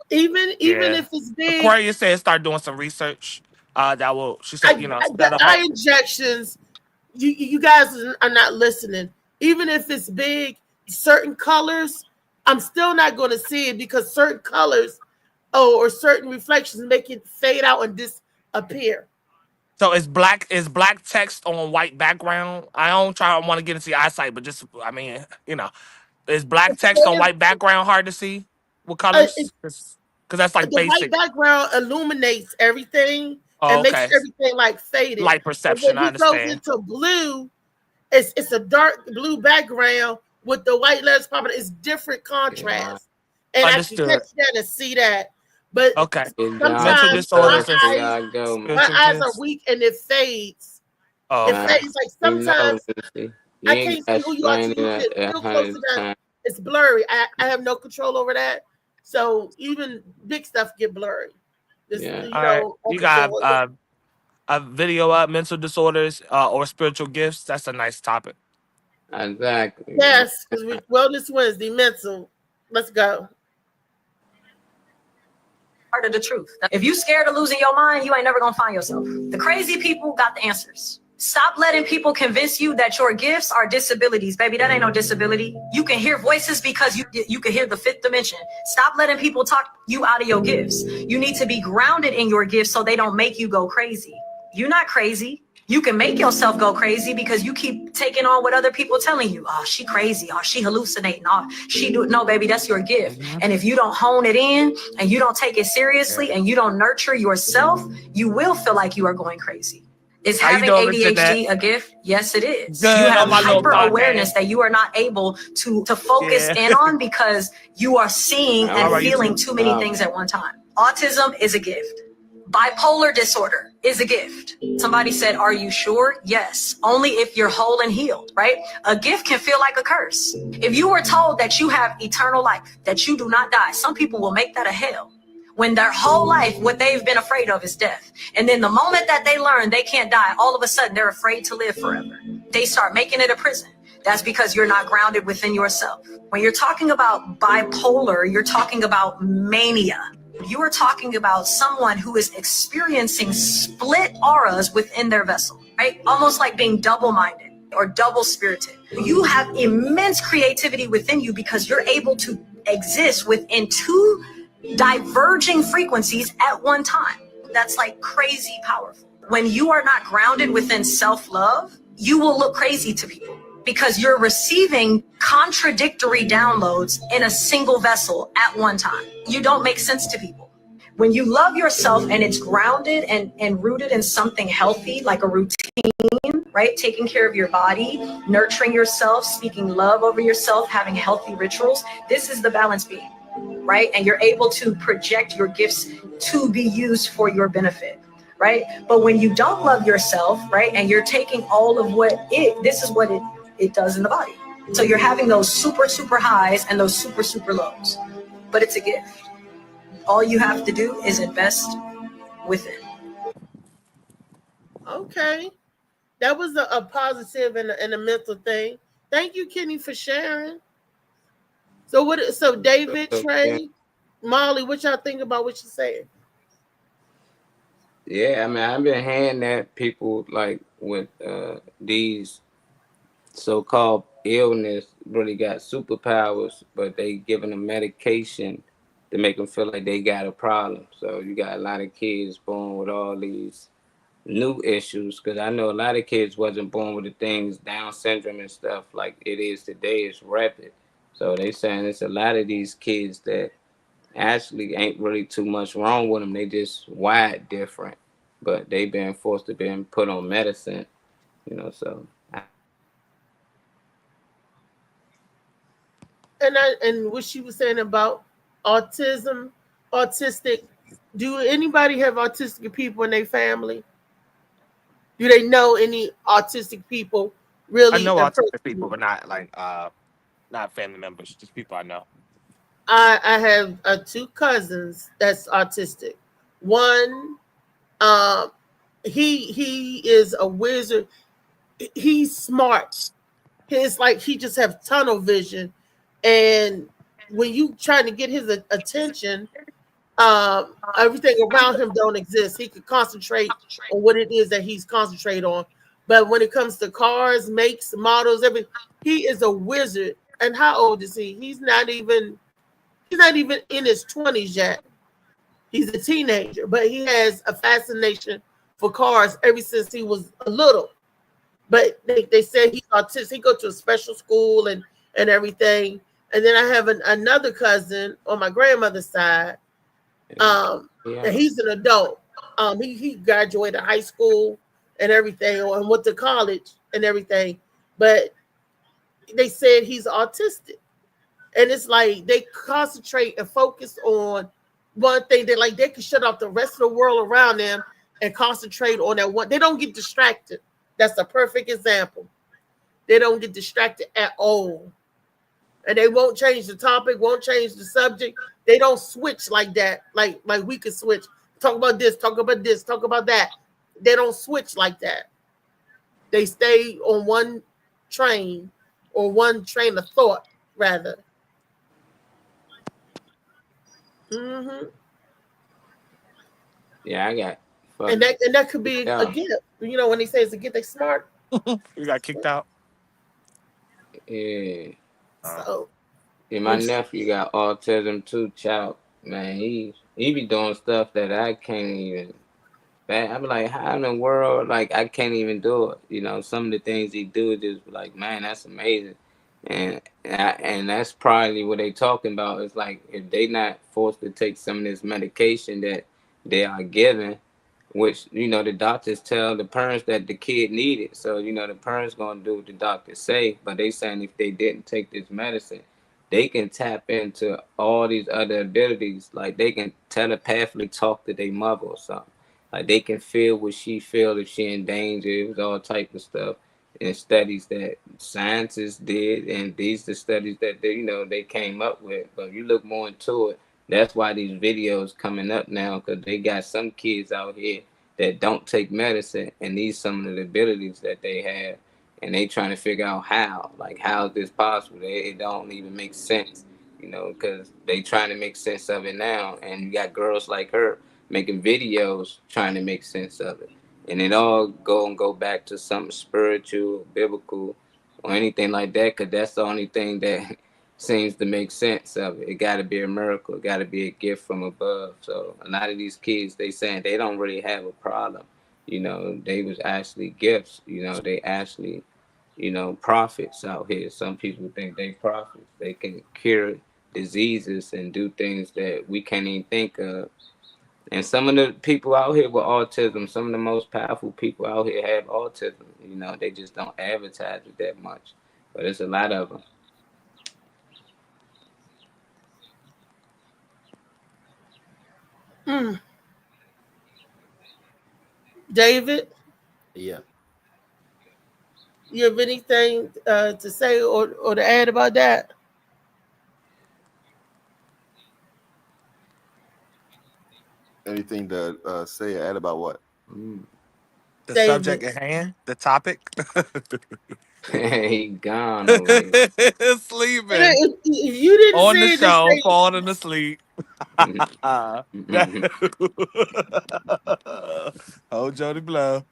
Even Yeah. if it's big, Aquarius said start doing some research. That will. She said, the that'll eye help. injections. You guys are not listening. Even if it's big, certain colors, I'm still not going to see it because certain colors or certain reflections make it fade out and disappear. So is black text on white background? I don't want to get into the eyesight, but just is black text on white background hard to see? What colors? Because that's like The white basic. background illuminates everything and makes Okay. everything like faded. Light perception, But when I it goes understand. into blue, it's a dark blue background with the white letters popping. It's different contrast, and I can Understood. catch that and see that. But Okay. sometimes Mental disorders and my eyes are weak and it fades. Oh, It okay. fades like sometimes I can't see who you are till you get real close to that. It's blurry. I have no control over that. So even big stuff get blurry. All right. You got a video up, mental disorders or spiritual gifts. That's a nice topic. Exactly. Yes, because Wellness Wednesday, mental. Let's go. Part of the truth. If you scared of losing your mind, you ain't never gonna find yourself. The crazy people got the answers. Stop letting people convince you that your gifts are disabilities. Baby, that ain't no disability. You can hear voices because you can hear the fifth dimension. Stop letting people talk you out of your gifts. You need to be grounded in your gifts so they don't make you go crazy. You're not crazy. You can make yourself go crazy because you keep taking on what other people telling you. Oh, she crazy. Oh, she hallucinating. Oh, she do. No, baby, that's your gift. And if you don't hone it in and you don't take it seriously and you don't nurture yourself, you will feel like you are going crazy. Is having ADHD a gift? Yes, it is. Good, you have on my little hyper awareness podcast. that you are not able to focus in on because you are seeing All and right, feeling YouTube. too many things at one time. Autism is a gift. Bipolar disorder is a gift. Somebody said, are you sure? Yes. Only if you're whole and healed, right? A gift can feel like a curse. If you were told that you have eternal life, that you do not die, some people will make that a hell. When their whole life, what they've been afraid of is death. And then the moment that they learn they can't die, all of a sudden they're afraid to live forever. They start making it a prison. That's because you're not grounded within yourself. When you're talking about bipolar, you're talking about mania. You are talking about someone who is experiencing split auras within their vessel, right? Almost like being double-minded or double-spirited. You have immense creativity within you because you're able to exist within two diverging frequencies at one time. That's like crazy powerful. When you are not grounded within self-love, you will look crazy to people because you're receiving contradictory downloads in a single vessel at one time. You don't make sense to people. When you love yourself and it's grounded and rooted in something healthy, like a routine, right? Taking care of your body, nurturing yourself, speaking love over yourself, having healthy rituals. This is the balance being, right? And you're able to project your gifts to be used for your benefit, right? But when you don't love yourself, right? And you're taking all of this is what it does in the body. So you're having those super, super highs and those super, super lows, but it's a gift. All you have to do is invest within. Okay. That was a positive and a mental thing. Thank you, Kenny, for sharing. So David, Trey, Molly, what y'all think about what you said? Yeah, I mean, I've been hearing that people like with these so-called illness really got superpowers, but they giving them medication to make them feel like they got a problem. So you got a lot of kids born with all these new issues, because I know a lot of kids wasn't born with the things, Down syndrome and stuff like it is today. It's rapid. So they saying it's a lot of these kids that actually ain't really too much wrong with them. They just wired different, but they been forced to be put on medicine, so. and what she was saying about autistic. Do anybody have autistic people in their family? Do they know any autistic people I really? know autistic people, but not like not family members, just people I know. I have two cousins that's autistic. One, um, he is a wizard. He's smart. It's like he just have tunnel vision, and when you trying to get his attention, everything around him don't exist. He could concentrate on what it is that he's concentrate on. But when it comes to cars, makes, models, everything, he is a wizard. And how old is he? He's not even in his 20s yet. He's a teenager, but he has a fascination for cars ever since he was a little. But they said he's autistic. He go to a special school and everything. And then I have another cousin on my grandmother's side. And he's an adult. He graduated high school and everything, and went to college and everything. But they said he's autistic. And it's like they concentrate and focus on one thing. They can shut off the rest of the world around them and concentrate on that one. They don't get distracted. That's a perfect example. They don't get distracted at all. And they won't change the topic, won't change the subject. They don't switch like that. Like we could switch. Talk about this, talk about this, talk about that. They don't switch like that. They stay on one train or one train of thought, rather. Mm-hmm. Yeah, I got. And that could be a gift. You know, when they say it's a gift, they smart. You got kicked out. Yeah. So. Yeah, my nephew got autism too, child. Man, he be doing stuff that I can't even. Man, I'm like, how in the world? Like, I can't even do it. You know, some of the things he do just like, man, that's amazing. And that's probably what they talking about. It's like if they not forced to take some of this medication that they are given, which, you know, the doctors tell the parents that the kid need it. So, you know, the parents gonna do what the doctors say. But they saying if they didn't take this medicine, they can tap into all these other abilities. Like they can telepathically talk to their mother or something. Like they can feel what she feel if she in danger. It was all type of stuff and studies that scientists did, and these the studies that they came up with. But you look more into it, that's why these videos coming up now, because they got some kids out here that don't take medicine and these some of the abilities that they have, and they trying to figure out how is this possible? It don't even make sense, because they trying to make sense of it now, and you got girls like her making videos trying to make sense of it. And it all go back to something spiritual, biblical, or anything like that, because that's the only thing that seems to make sense of it. It got to be a miracle. It got to be a gift from above. So a lot of these kids, they saying they don't really have a problem. They was actually gifts. They actually, prophets out here. Some people think they prophets. They can cure diseases and do things that we can't even think of. And some of the people out here with autism, some of the most powerful people out here have autism. They just don't advertise it that much. But it's a lot of them. David? Yeah. You have anything to say or to add about that? Anything to say or add about what? The David. subject at hand, the topic. He gone over here. Sleeping. If you didn't on say the it, show, just say falling asleep. Hope Jody Blow.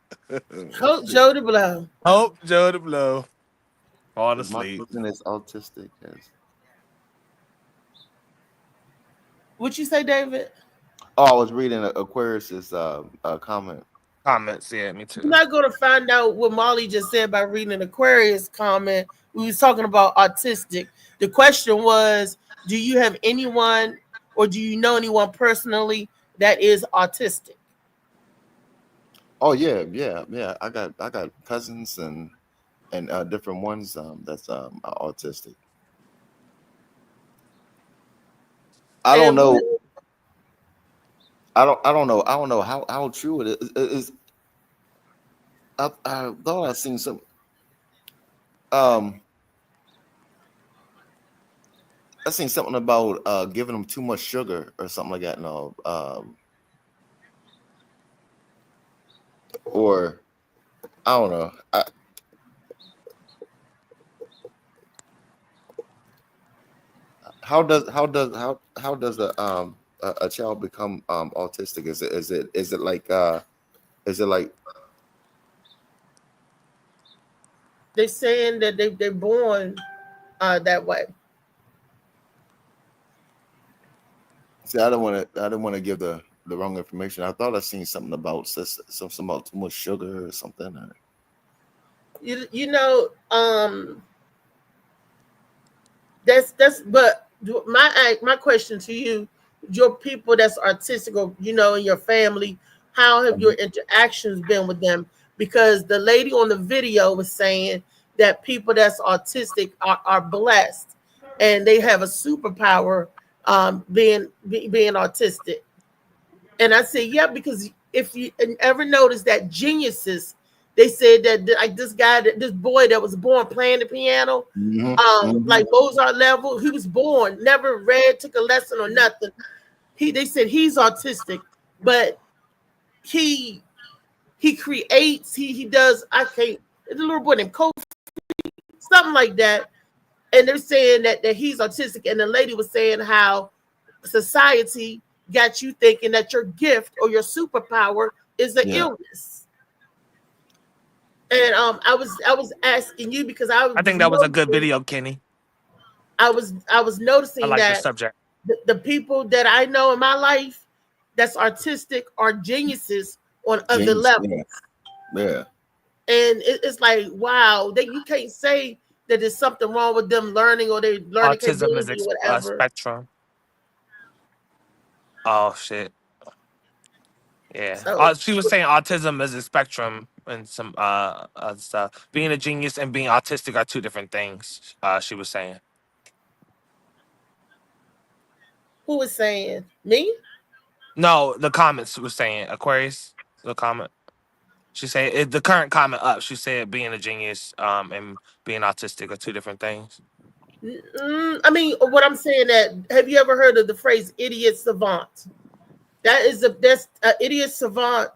Hope Jody Blow. Hope Jody Blow. Fall My asleep. cousin is autistic. Yes. What you say, David? Oh, I was reading Aquarius's comment. Comments, yeah, me too. We're not going to find out what Molly just said by reading Aquarius comment. We was talking about autistic. The question was, do you have anyone or do you know anyone personally that is autistic? Oh yeah. I got cousins and different ones that's autistic. I don't And know. I don't know how true it is. I thought I seen some. I seen something about giving them too much sugar or something like that. No, or I don't know. How does a child become autistic? Is it like they're saying that they're born that way. See, I don't want to give the wrong information. I thought I seen something about something about too much sugar or something. You know, that's but my question to you, your people that's artistic, or in your family, how have your interactions been with them? Because the lady on the video was saying that people that's autistic are blessed and they have a superpower, being autistic. And I say, yeah, because if you ever notice that geniuses, they said that like this boy that was born playing the piano, like Mozart level, he was born, never read, took a lesson or nothing. They said he's autistic, but he creates, he does, the little boy named Kofi, something like that. And they're saying that he's autistic. And the lady was saying how society got you thinking that your gift or your superpower is an illness. And I was asking you because I think that was a good video, Kenny. I was noticing I like the that subject. the people that I know in my life that's artistic are geniuses on other levels. Yeah. And it's like, wow, you can't say that there's something wrong with them learning or they learning Autism is capability or whatever. spectrum. Oh shit. Yeah. So- She was saying autism is a spectrum and some stuff. Being a genius and being autistic are two different things. She was saying. Who was saying? Me? No, the comments was saying Aquarius. The comment. She said the current comment up. She said being a genius and being autistic are two different things. I mean, what I'm saying that, have you ever heard of the phrase idiot savant? That's idiot savant.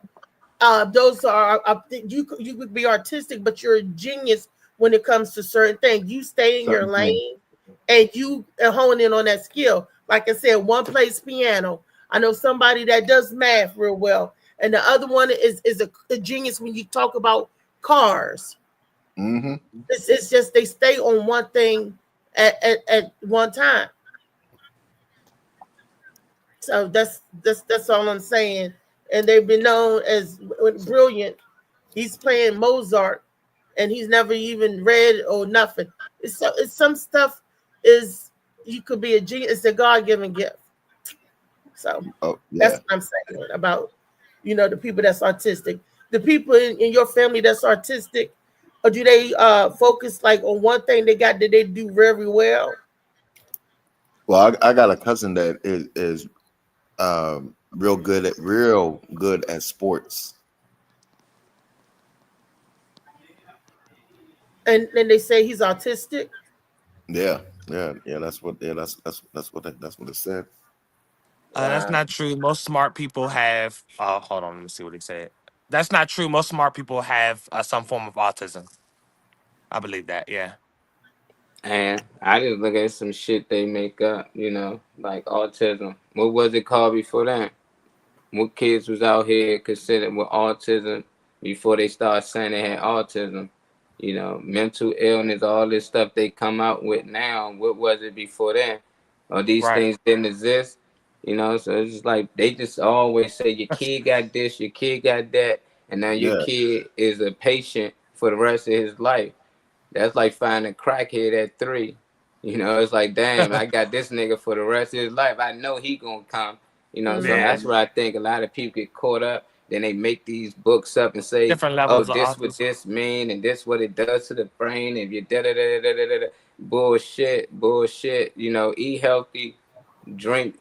Those are you could be artistic, but you're a genius when it comes to certain things. You stay in your lane and you hone in on that skill. Like I said, one plays piano. I know somebody that does math real well, and the other one is a genius when you talk about cars. It's just they stay on one thing at one time. So that's all I'm saying. And they've been known as brilliant. He's playing Mozart, and he's never even read or nothing. It's some stuff is you could be a genius. It's a God-given gift. So that's what I'm saying about the people that's artistic. The people in your family that's artistic, or do they focus like on one thing that they do very well? Well, I got a cousin that is real good at sports. And they say he's autistic. Yeah. That's what it said. That's not true. Most smart people have. Hold on, let me see what he said. That's not true. Most smart people have some form of autism. I believe that. Yeah. And I just look at some shit they make up, like autism. What was it called before that? What kids was out here considered with autism before they started saying they had autism? Mental illness, all this stuff they come out with now. What was it before that? Or these things didn't exist? So it's just like they just always say your kid got this, your kid got that, and now your kid is a patient for the rest of his life. That's like finding a crackhead at 3. It's like, damn, I got this nigga for the rest of his life. I know he gonna come. So that's where I think a lot of people get caught up. Then they make these books up and say, different levels oh, this what this mean, and this what it does to the brain, and you bullshit. Eat healthy, drink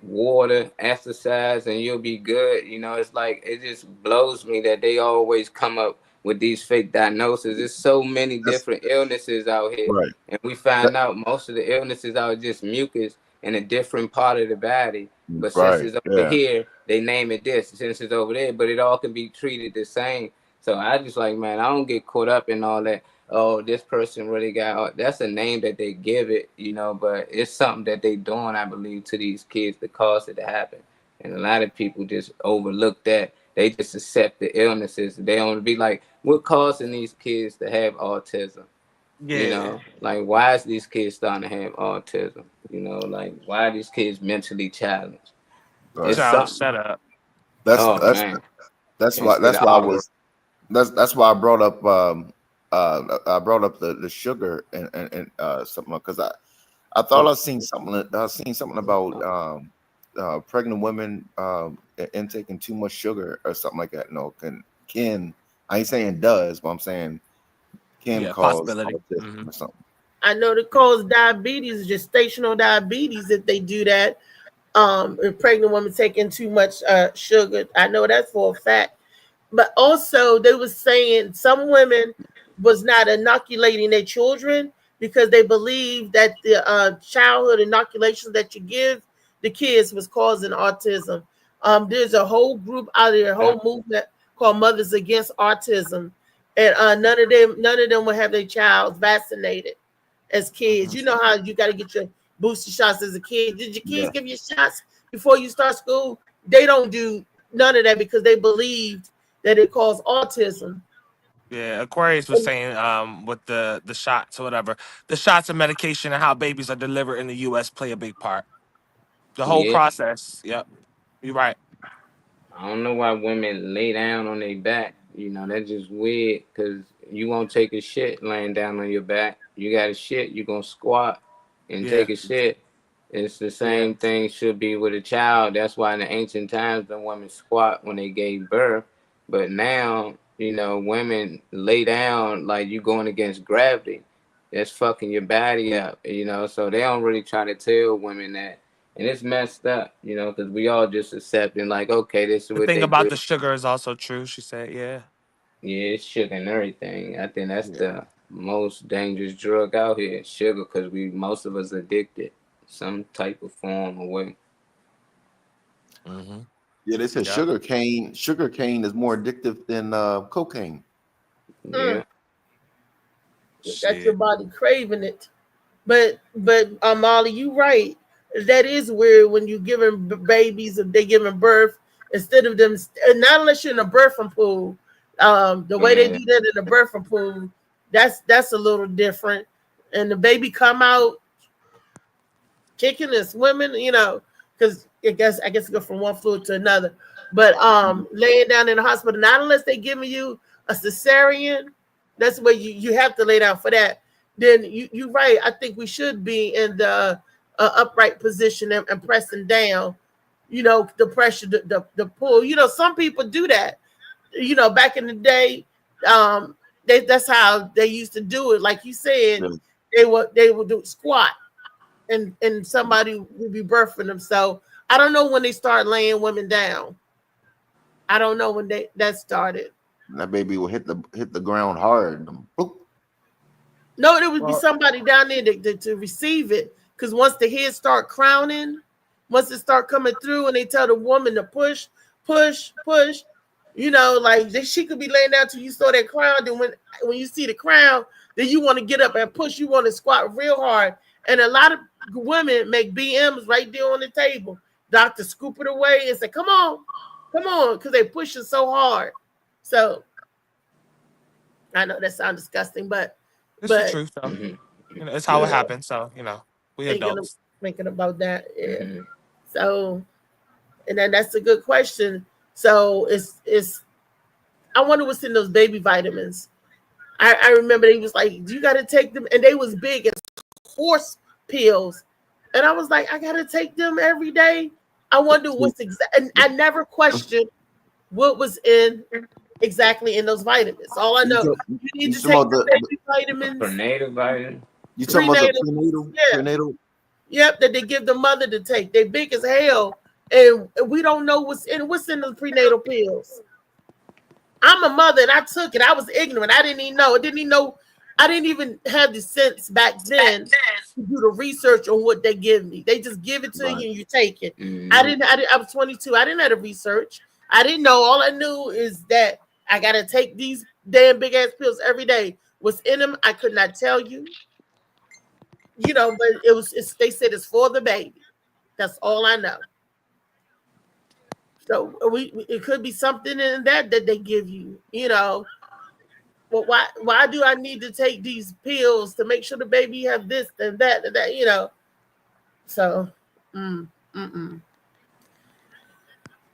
water, exercise, and you'll be good. You know, it's like it just blows me that they always come up with these fake diagnoses. There's so many different illnesses out here, Right. and we find out most of the illnesses are just mucus in a different part of the body. But since Right. it's over Yeah. here, they name it this. Since it's over there, but it all can be treated the same. So I just like, man, I don't get caught up in all that. Oh, this person really got, that's a name that they give it, you know, but it's something that they doing, I believe, to these kids to cause it to happen. And a lot of people just overlook that. They just accept the illnesses. They don't be like, what causing these kids to have autism? Yeah. You know, like, why is these kids starting to have autism? You know, like, why are these kids mentally challenged? Right. It's Child, something. shut up. That's Oh, that's man. that's Can't why say that's the why I R word. was that's why I brought up I brought up the sugar and something because I thought I seen something about pregnant women intaking too much sugar or something like that. No, can I ain't saying does, but I'm saying can Yeah, cause possibility. autism or something. I know it cause diabetes, gestational diabetes, if they do that. If pregnant women taking too much sugar, I know that's for a fact. But also, they were saying some women was not inoculating their children because they believed that the childhood inoculations that you give the kids was causing autism. There's a whole group out there, a whole movement called Mothers Against Autism, and none of them will have their child vaccinated as kids. You know how you got to get your booster shots as a kid. Did your kids give you shots before you start school? They don't do none of that because they believed that it caused autism. Yeah, Aquarius was saying with the shots or whatever, the shots of medication and how babies are delivered in the U.S. play a big part. The whole Yeah. process. Yep, you're right. I don't know why women lay down on their back. You know, that's just weird because you won't take a shit laying down on your back. You got a shit, you going to squat and Yeah. take a shit. It's the same thing should be with a child. That's why in the ancient times, the women squat when they gave birth. But now, you know, women lay down like you going against gravity. That's fucking your body up, you know. So they don't really try to tell women that. And it's messed up, you know, because we all just accepting like, okay, this is The what thing they about do. the sugar is also true. She said, yeah. Yeah, it's sugar and everything. I think that's the most dangerous drug out here, sugar, because most of us addicted some type of form or way. Mm-hmm. Yeah, they said sugar cane is more addictive than cocaine. Yeah. That's your body craving it. But Molly, you right. That is weird when you giving babies, if they giving birth, instead of them, not unless you're in a birthing pool. The way they do that in the birthing pool, that's a little different. And the baby come out kicking and swimming, you know, because I guess it go from one fluid to another. But laying down in the hospital, not unless they giving you a cesarean, that's where you have to lay down for that. Then you're right. I think we should be in the upright position and pressing down, you know, the pressure, the pull. You know, some people do that. You know, back in the day, that's how they used to do it. Like you said, they would do squat, and somebody would be birthing them. So I don't know when they start laying women down. I don't know when that started. That baby will hit the ground hard. Boop. No, there would be somebody down there to receive it. Because once the head start crowning, once it start coming through, and they tell the woman to push, you know, like she could be laying down till you saw that crown. Then when you see the crown, then you want to get up and push. You want to squat real hard. And a lot of women make BMs right there on the table. Doctor scoop it away and say, come on, because they pushing so hard. So I know that sounds disgusting, but It's the truth, though. You know, it's how it happens. So, you know, we adults. Thinking about that, yeah. So, and then that's a good question. So it's. I wonder what's in those baby vitamins. I remember they was like, you got to take them, and they was big as horse pills, and I was like, I got to take them every day. I wonder what's and I never questioned what was exactly in those vitamins. All I know, you need to take the baby vitamins. Prenatal vitamin. You talking about the prenatal? Yeah. Prenatal? Yep, that they give the mother to take. They big as hell, and we don't know what's in the prenatal pills. I'm a mother and I took it. I was ignorant. I didn't even know. I didn't even have the sense back then to do the research on what they give me. They just give it to you and you take it. I was 22. I didn't have the research. I didn't know. All I knew is that I gotta take these damn big ass pills every day. What's in them, I could not tell you. You know, but they said it's for the baby. That's all I know. So it could be something in that they give you, you know. But why do I need to take these pills to make sure the baby have this and that, you know? So,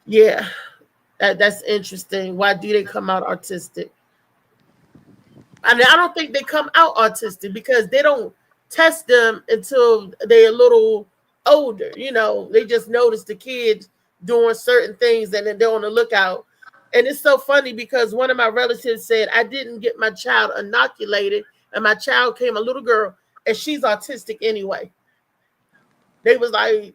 yeah, that's interesting. Why do they come out autistic? I mean, I don't think they come out autistic because they don't test them until they're a little older. You know, they just notice the kids doing certain things and then they're on the lookout. And it's so funny because one of my relatives said, I didn't get my child inoculated and my child came a little girl and she's autistic anyway. They was like,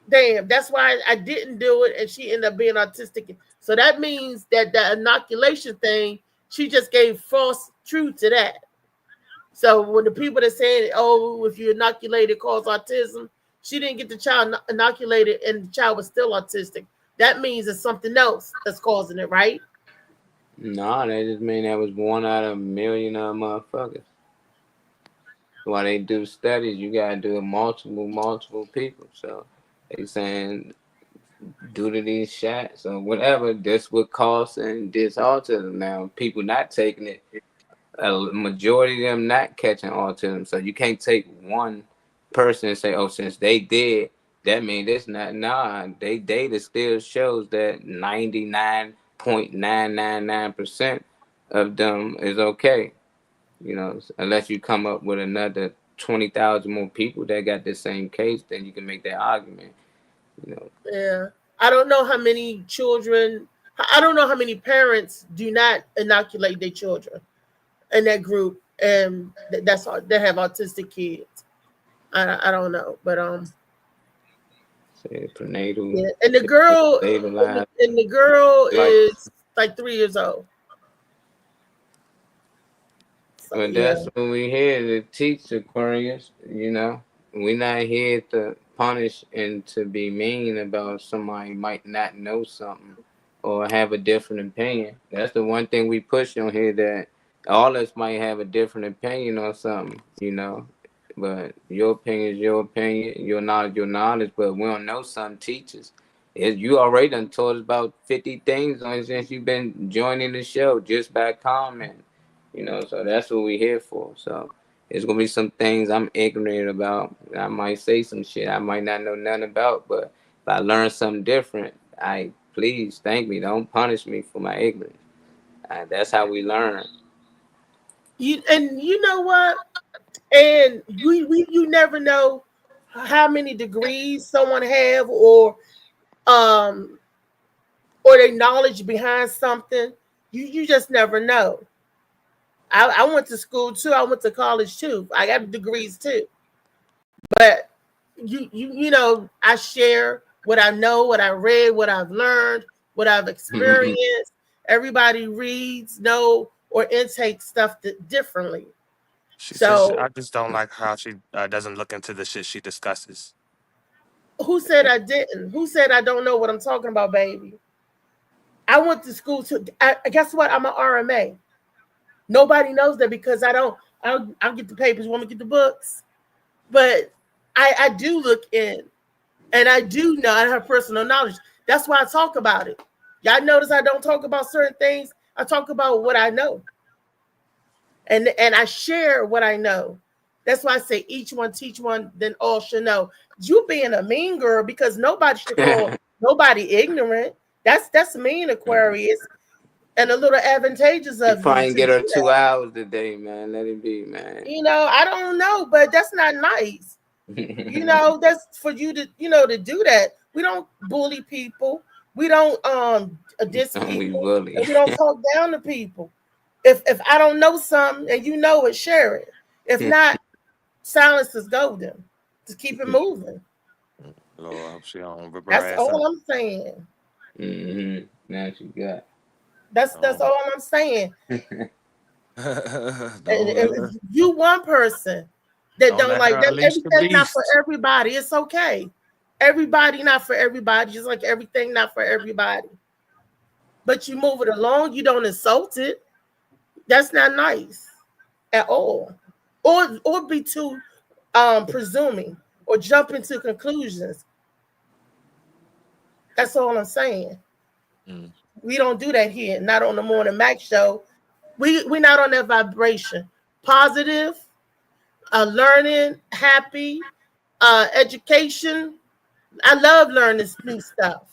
damn, that's why I didn't do it. And she ended up being autistic. So that means that the inoculation thing, she just gave false truth to that. So when the people that saying, oh, if you inoculate it cause autism, she didn't get the child inoculated and the child was still autistic. That means it's something else that's causing it, right? No, that just mean that was 1 out of a million of motherfuckers. While they do studies, you gotta do it multiple people. So they saying due to these shots or whatever, this would cause and this autism. Now people not taking it, a majority of them not catching autism. So you can't take one person and say, oh, since they did, that means it's not. Nah, they data still shows that 99.999% of them is okay. You know, unless you come up with another 20,000 more people that got the same case, then you can make that argument. You know. Yeah, I don't know how many children. I don't know how many parents do not inoculate their children in that group, and that's all they have autistic kids. I don't know, but prenatal. Yeah. And the girl is like 3 years old. So, but that's what we here to teach, Aquarius. You know, we're not here to punish and to be mean about somebody might not know something or have a different opinion. That's the one thing we push on here, that all of us might have a different opinion on something, you know. But your opinion is your opinion, your knowledge, but we don't know some teachers. You already done told us about 50 things since you've been joining the show just by commenting, you know, so that's what we're here for. So it's going to be some things I'm ignorant about. I might say some shit I might not know nothing about, but if I learn something different, please thank me. Don't punish me for my ignorance. That's how we learn. You know what? And you never know how many degrees someone have or their knowledge behind something. You just never know. I went to school too. I went to college too. I got degrees too. But you know, I share what I know, what I read, what I've learned, what I've experienced. Everybody reads, know, or intake stuff differently. I just don't like how she doesn't look into the shit she discusses. Who said I didn't? Who said I don't know what I'm talking about, baby? I went to school too. Guess what? I'm an RMA. Nobody knows that because I'll get the papers, want to get the books. But I do look in, and I do know I have personal knowledge. That's why I talk about it. Y'all notice I don't talk about certain things. I talk about what I know. And I share what I know. That's why I say each one teach one, then all should know. You being a mean girl because nobody should call nobody ignorant. That's mean, Aquarius, and a little advantageous of you. Probably get her 2 hours today, man. Let it be, man. You know, I don't know, but that's not nice. You know, that's for you to, you know, to do that. We don't bully people. We don't diss people. We don't talk down to people. If I don't know something and you know it, share it. If not, silence is golden. to keep it moving. Lord, I hope she don't rip her That's ass all up. I'm saying. Mm-hmm. Now she got. That's all I'm saying. Don't And let her, if you one person that don't don't let like her that, unleash the everything not for beast. everybody. It's okay. Everybody not for everybody, just like everything not for everybody. But you move it along, you don't insult it. That's not nice at all. Or be too presuming or jump into conclusions. That's all I'm saying. Mm. We don't do that here, not on the Morning Mac show. We're not on that vibration. Positive, learning, happy, education. I love learning this new stuff.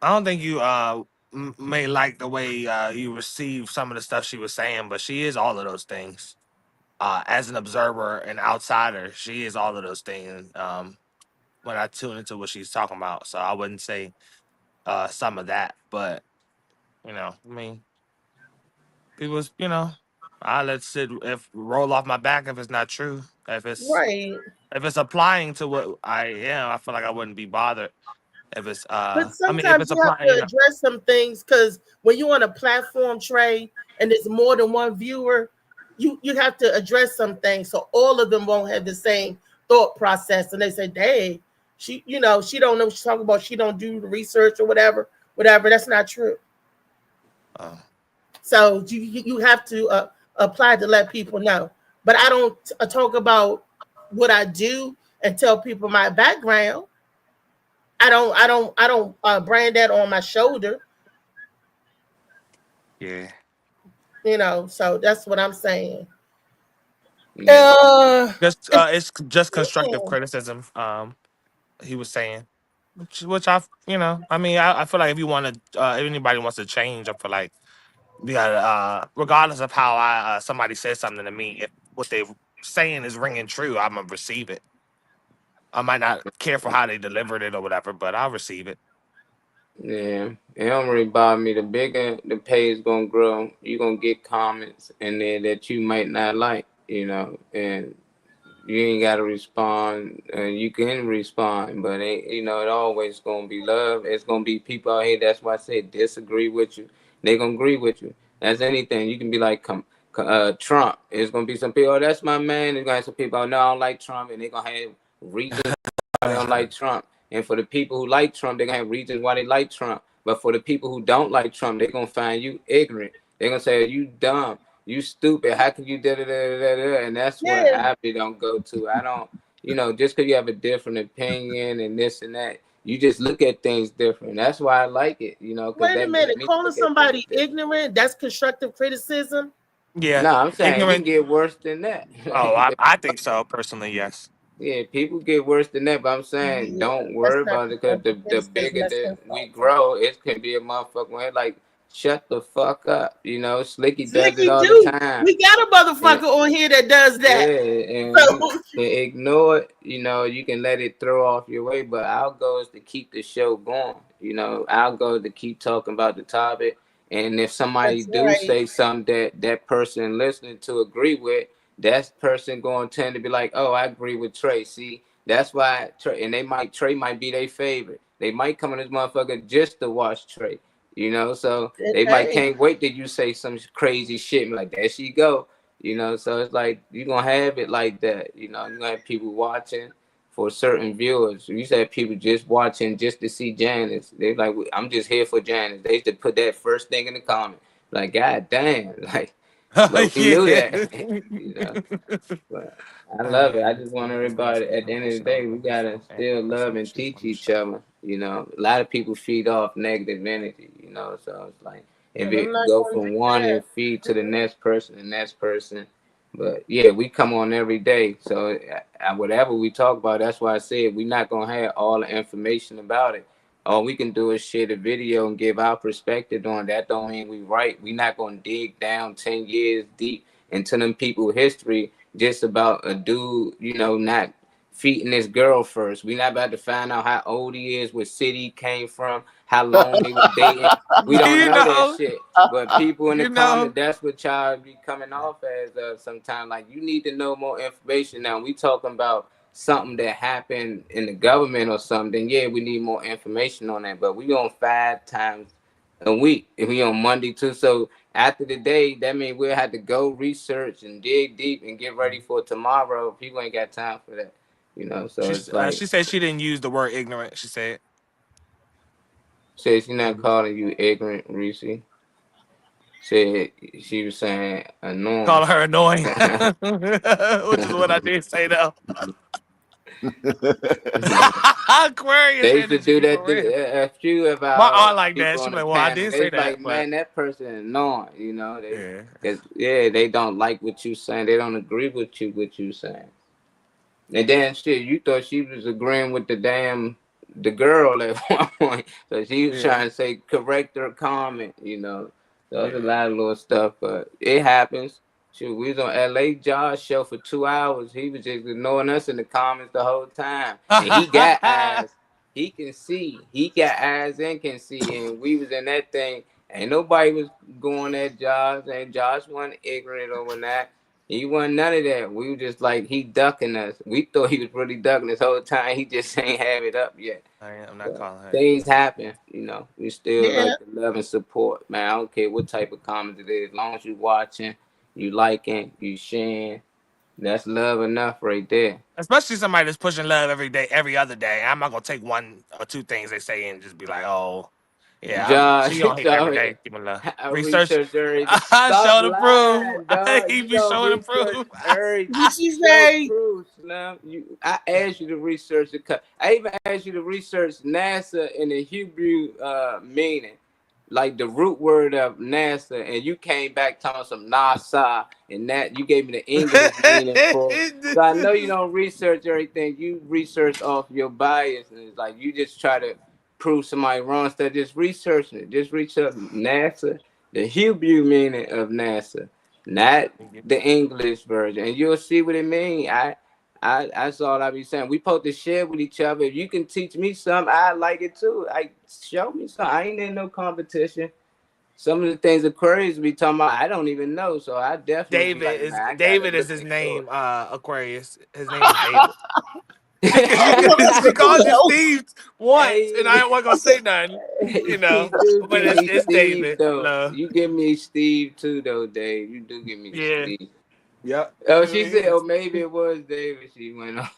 I don't think you may like the way you receive some of the stuff she was saying, but she is all of those things. As an observer and outsider, she is all of those things. When I tune into what she's talking about, so I wouldn't say some of that, but I mean, people's, I let it if roll off my back if it's not true. Right. If it's applying to what I am, I feel like I wouldn't be bothered. If it's But I mean, if sometimes it's you have applying, to address some things because when you're on a platform, Trey, and there's more than one viewer, you have to address some things so all of them won't have the same thought process. And they say, "Dang, she don't know what she's talking about. She don't do the research or whatever. That's not true." So you have to apply to let people know. But I don't talk about what I do and tell people my background. I don't brand that on my shoulder. yeah. So that's what I'm saying. It's just constructive criticism. He was saying, which I mean, I feel like if you want to, if anybody wants to change, I feel like we got regardless of how somebody says something to me, if what they saying is ringing true, I'm gonna receive it. I might not care for how they delivered it or whatever, but I'll receive it. Yeah, it don't really bother me. The bigger the page gonna grow, you gonna get comments in there that you might not like, and you ain't gotta respond. You can respond, but it always gonna be love. It's gonna be people out here. That's why I say disagree with you. They gonna agree with you. That's anything. You can be like, Trump. It's gonna be some people. Oh, that's my man. There's gonna have some people. Oh, no, I don't like Trump, and they gonna have reasons why they don't like Trump. And for the people who like Trump, they're gonna have reasons why they like Trump. But for the people who don't like Trump, they're gonna find you ignorant. They're gonna say you dumb, you stupid. How can you da da da da da? And that's what I don't go to. I don't, just because you have a different opinion and this and that, you just look at things different. That's why I like it, Wait a minute, calling somebody ignorant, that's constructive criticism? Yeah. No, I'm saying ignorant. it get worse than that. Oh, I think so personally. Yes. Yeah, people get worse than that, but I'm saying don't worry about it because the bigger that we grow, it can be a motherfucker like shut the fuck up. Slicky does it all the time. We got a motherfucker on here that does that. Yeah, and you can ignore it. You can let it throw off your way, but our goal is to keep the show going. Our goal is to keep talking about the topic. And if somebody say something that person listening to agree with, that person going to tend to be like, oh, I agree with Trey. See, that's why Trey, and Trey might be their favorite. They might come on this motherfucker just to watch Trey. So they might can't wait till you say some crazy shit like there she go. So it's like you're gonna have it like that. You're gonna have people watching for certain viewers. You said people just watching just to see Janice. They're like, I'm just here for Janice. They used to put that first thing in the comment. Like, God damn, like, but we knew that. But I love it. I just want everybody. At the end of the day, we gotta still love and teach each other. A lot of people feed off negative energy. So it's like if it go from one and feed to the next person. But yeah, we come on every day. So whatever we talk about, that's why I said we're not gonna have all the information about it. All we can do is share the video and give our perspective on that. Don't mean we right. We're not gonna dig down 10 years deep into them people's history just about a dude, not feeding this girl first. We're not about to find out how old he is, what city he came from, how long they were dating. We don't know that shit. But people in the comments, that's what y'all be coming off as sometimes. Like, you need to know more information now. We talking about something that happened in the government or something, yeah, we need more information on that. But we on 5 times a week, and we on Monday too. So after the day, that means we'll have to go research and dig deep and get ready for tomorrow. People ain't got time for that, you know. So it's like She said she didn't use the word ignorant. She said she's not calling you ignorant, Reese. Said she was saying annoying. Calling her annoying, which is what I did say though. Aquarius They used to energy, do that. for real. A few of our My aunt like people that. She on be the like, well, I panel, did they say was that, like, but man, that person annoying. You know, because they don't like what you saying. They don't agree with you saying. And then shit, you thought she was agreeing with the girl at one point. So she was trying to say correct her comment, you know. So there's a lot of little stuff, but it happens. Shoot, we was on LA Josh show for 2 hours. He was just ignoring us in the comments the whole time. And he got eyes. He can see. He got eyes and can see. And we was in that thing. And nobody was going at Josh. And Josh wasn't ignorant over that. He wasn't none of that. We were just like, he ducking us. We thought he was really ducking this whole time. He just ain't have it up yet. I'm not calling her. Things happen, you know. We still Yeah. like the love and support, man. I don't care what type of comment it is. As long as you watching, you liking, you sharing, that's love enough right there. Especially somebody that's pushing love every day, every other day. I'm not gonna take 1 or 2 things they say and just be like, oh, yeah, she on here every day giving love. I Research, researched everything. I Stop show the proof. lying, dog. He You be don't showing the research proof. everything. What she Show say? proof, Slim. I asked you to research the. I even asked you to research NASA in the Hebrew meaning, like the root word of NASA, and you came back telling some NASA, and that you gave me the English meaning for. So I know you don't research everything. You research off your bias, and it's like you just try to prove somebody wrong instead of just researching it. Just research NASA, the Hebrew meaning of NASA, not the English version, and you'll see what it means. That's all I be saying. We supposed to share with each other. If you can teach me something, I like it too. Show me something. I ain't in no competition. Some of the things Aquarius be talking about, I don't even know. So I definitely be like, man, I gotta David is look his into name. it. Aquarius. His name is David. She called you Steve once, and I wasn't gonna say nothing, you know. You But give me it's Steve David. though. No. You give me Steve too though, Dave. You do give me Steve. Yep. Oh, she said, oh, maybe it was David. She went on.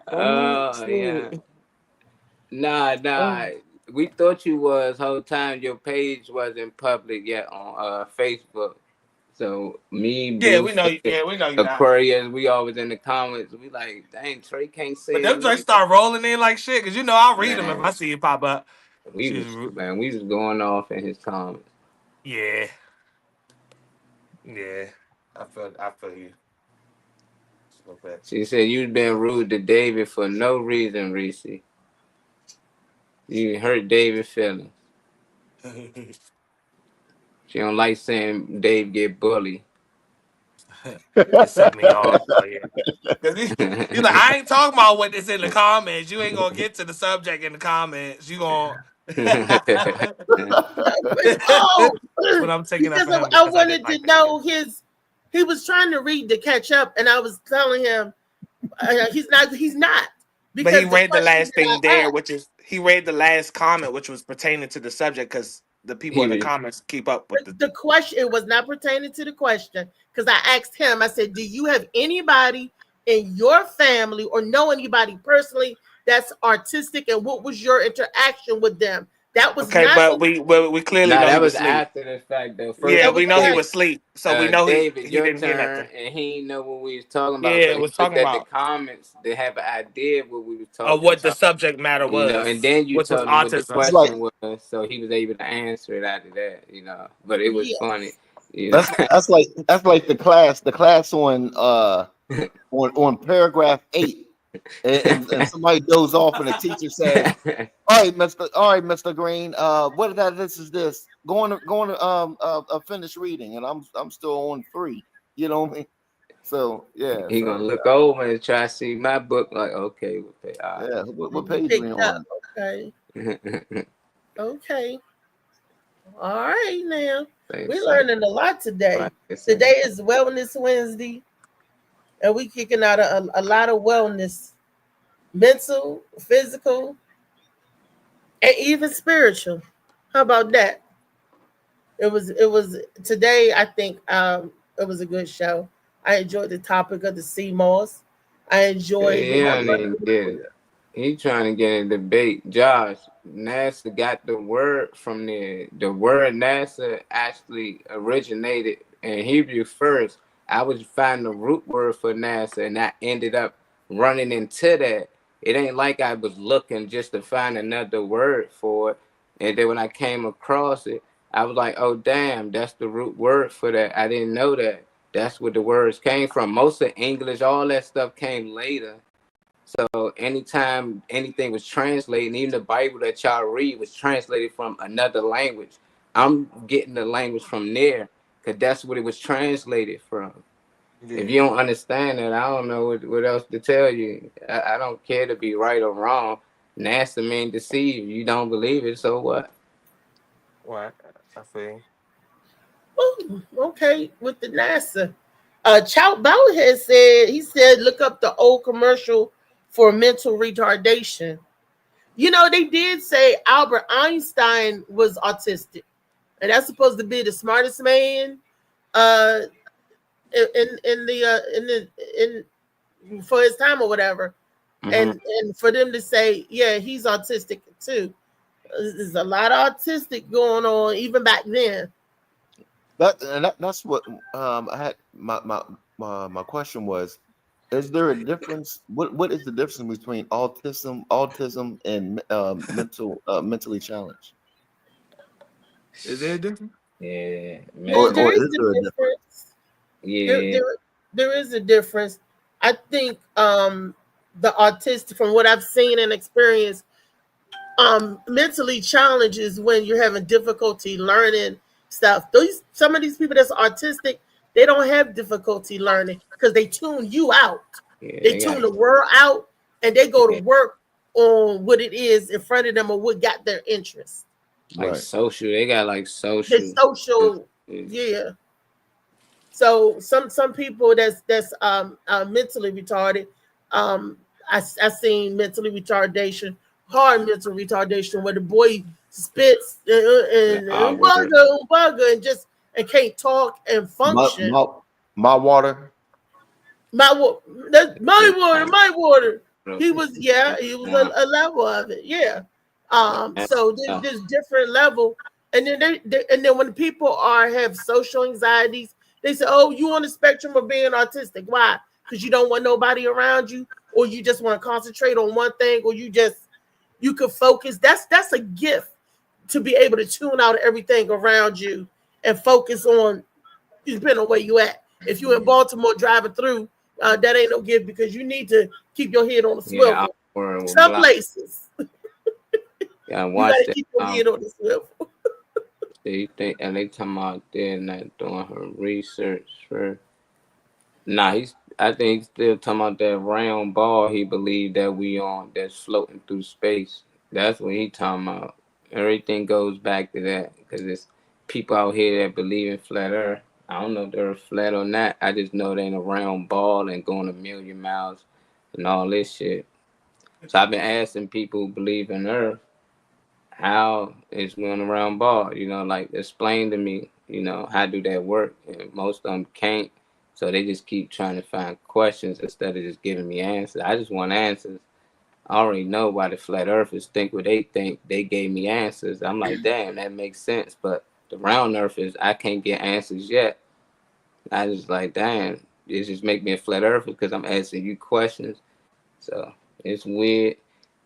Oh yeah. Nah. We thought you was whole time. Your page wasn't public yet on Facebook. So me, Yeah, we Boost, know. Yeah, we know you not. Aquarius, we always in the comments. We like, dang, Trey can't say But them it. joints start rolling in like shit, cause you know I'll read them if I see it pop up. We was going off in his comments. Yeah. I feel you. She said you've been rude to David for no reason, Reese. You hurt David's feelings. She don't like saying Dave get bullied. It set me off. Oh, yeah. Cause he's like, I ain't talking about what is in the comments. You ain't gonna get to the subject in the comments. You gonna. But I'm taking up Because for him I because wanted didn't to know he was trying to read to catch up, and I was telling him he's not. But he read the question last that thing I there, asked- which is he read the last comment, which was pertaining to the subject, because the people in the comments keep up with the question. It was not pertaining to the question, because I asked him. I said, "Do you have anybody in your family or know anybody personally that's artistic, and what was your interaction with them?" That was okay, not but we clearly know that he was was asleep. after the fact though. Yeah, we know he was asleep, so we know David, he your didn't hear turn, nothing. and he didn't know what we was talking about. Yeah, so it he was looked talking at about the comments to have an idea of what we was talking of what the about. subject matter You know, was, and then you which was told him what the autism. question was, so he was able to answer it after that. You know, but it was funny. You know? That's like the class on paragraph 8. And somebody goes off and the teacher says, all right, Mr. Green, what this is this? Go on finish reading, and I'm still on 3. You know what I mean? So yeah. He gonna look over and try to see my book, like, okay, yeah, what page are we on? Okay. Okay. All right now. Thanks, We're learning a lot today. Right. Today is Wellness Wednesday. and we kicking out a lot of wellness, mental, physical, and even spiritual. How about that? It was today. I think it was a good show. I enjoyed the topic of the sea moss. I enjoyed He the don't even get it. He trying to get in a debate. Josh, NASA got the word from there. The word NASA actually originated in Hebrew first. I was finding the root word for NASA, and I ended up running into that. It ain't like I was looking just to find another word for it. And then when I came across it, I was like, oh, damn, that's the root word for that. I didn't know that. That's where the words came from. Most of English, all that stuff came later. So anytime anything was translated, even the Bible that y'all read was translated from another language. I'm getting the language from there because that's what it was translated from. If you don't understand that, I don't know what else to tell you. I don't care to be right or wrong. NASA mean deceive. You don't believe it, so what? What? I see. Ooh, okay, with the NASA. Chow Bauer has said, look up the old commercial for mental retardation. You know, they did say Albert Einstein was autistic, and that's supposed to be the smartest man in for his time or whatever. And for them to say, yeah, he's autistic too. There's a lot of autistic going on even back then. That's what I had. My question was: is there a difference? What is the difference between autism, and mentally challenged? Is there a difference? Yeah, There is a difference. Yeah. There is a difference. I think the autistic, from what I've seen and experienced, mentally challenged is when you're having difficulty learning stuff. Some of these people that's autistic, they don't have difficulty learning because they tune you out. Yeah, they tune the world out, and they go to work on what it is in front of them or what got their interest. Like social, they got like social. The social, yeah. So some people that's mentally retarded. I seen mentally retardation, hard mental retardation, where the boy spits and bugger and can't talk and function. My water. My water. He was a level of it. Yeah. So there's different level, and then when people have social anxieties, they say, "Oh, you on the spectrum of being autistic? Why? Because you don't want nobody around you, or you just want to concentrate on one thing, or you could focus." That's a gift to be able to tune out everything around you and focus on, depending on where you at. If you're in Baltimore driving through, that ain't no gift because you need to keep your head on the swivel. Some places. Yeah, You watch gotta that. keep your head on the swivel. You think, and they talking about they're not doing her research for. Nah, I think he's still talking about that round ball he believed that we on that's floating through space. That's what he talking about. Everything goes back to that because it's people out here that believe in flat Earth. I don't know if they're flat or not. I just know they ain't a round ball and going a million miles and all this shit. So I've been asking people who believe in Earth, how is going around ball? You know, like explain to me, you know, how do that work? And most of them can't. So they just keep trying to find questions instead of just giving me answers. I just want answers. I already know why the flat earthers think what they think. They gave me answers. I'm like, damn, that makes sense. But the round earthers, I can't get answers yet. I just like, damn, it just make me a flat earther because I'm asking you questions. So it's weird.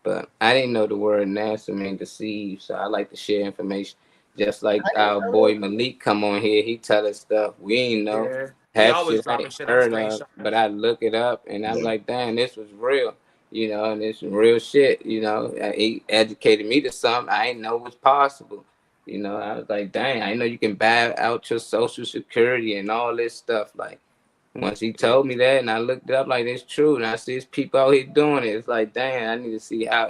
But I didn't know the word NASA mean deceive. So I like to share information. Just like our boy Malik come on here, he tell us stuff we ain't know. Yeah. He Half always shit I dropping ain't shit on heard of, screenshot. but I look it up and I'm like, damn, this was real. You know, and it's real shit. You know, he educated me to something I didn't know was possible. You know, I was like, dang, I know you can buy out your Social Security and all this stuff. Like, once he told me that and I looked it up, like, it's true. And I see there's people out here doing it. It's like, dang, I need to see how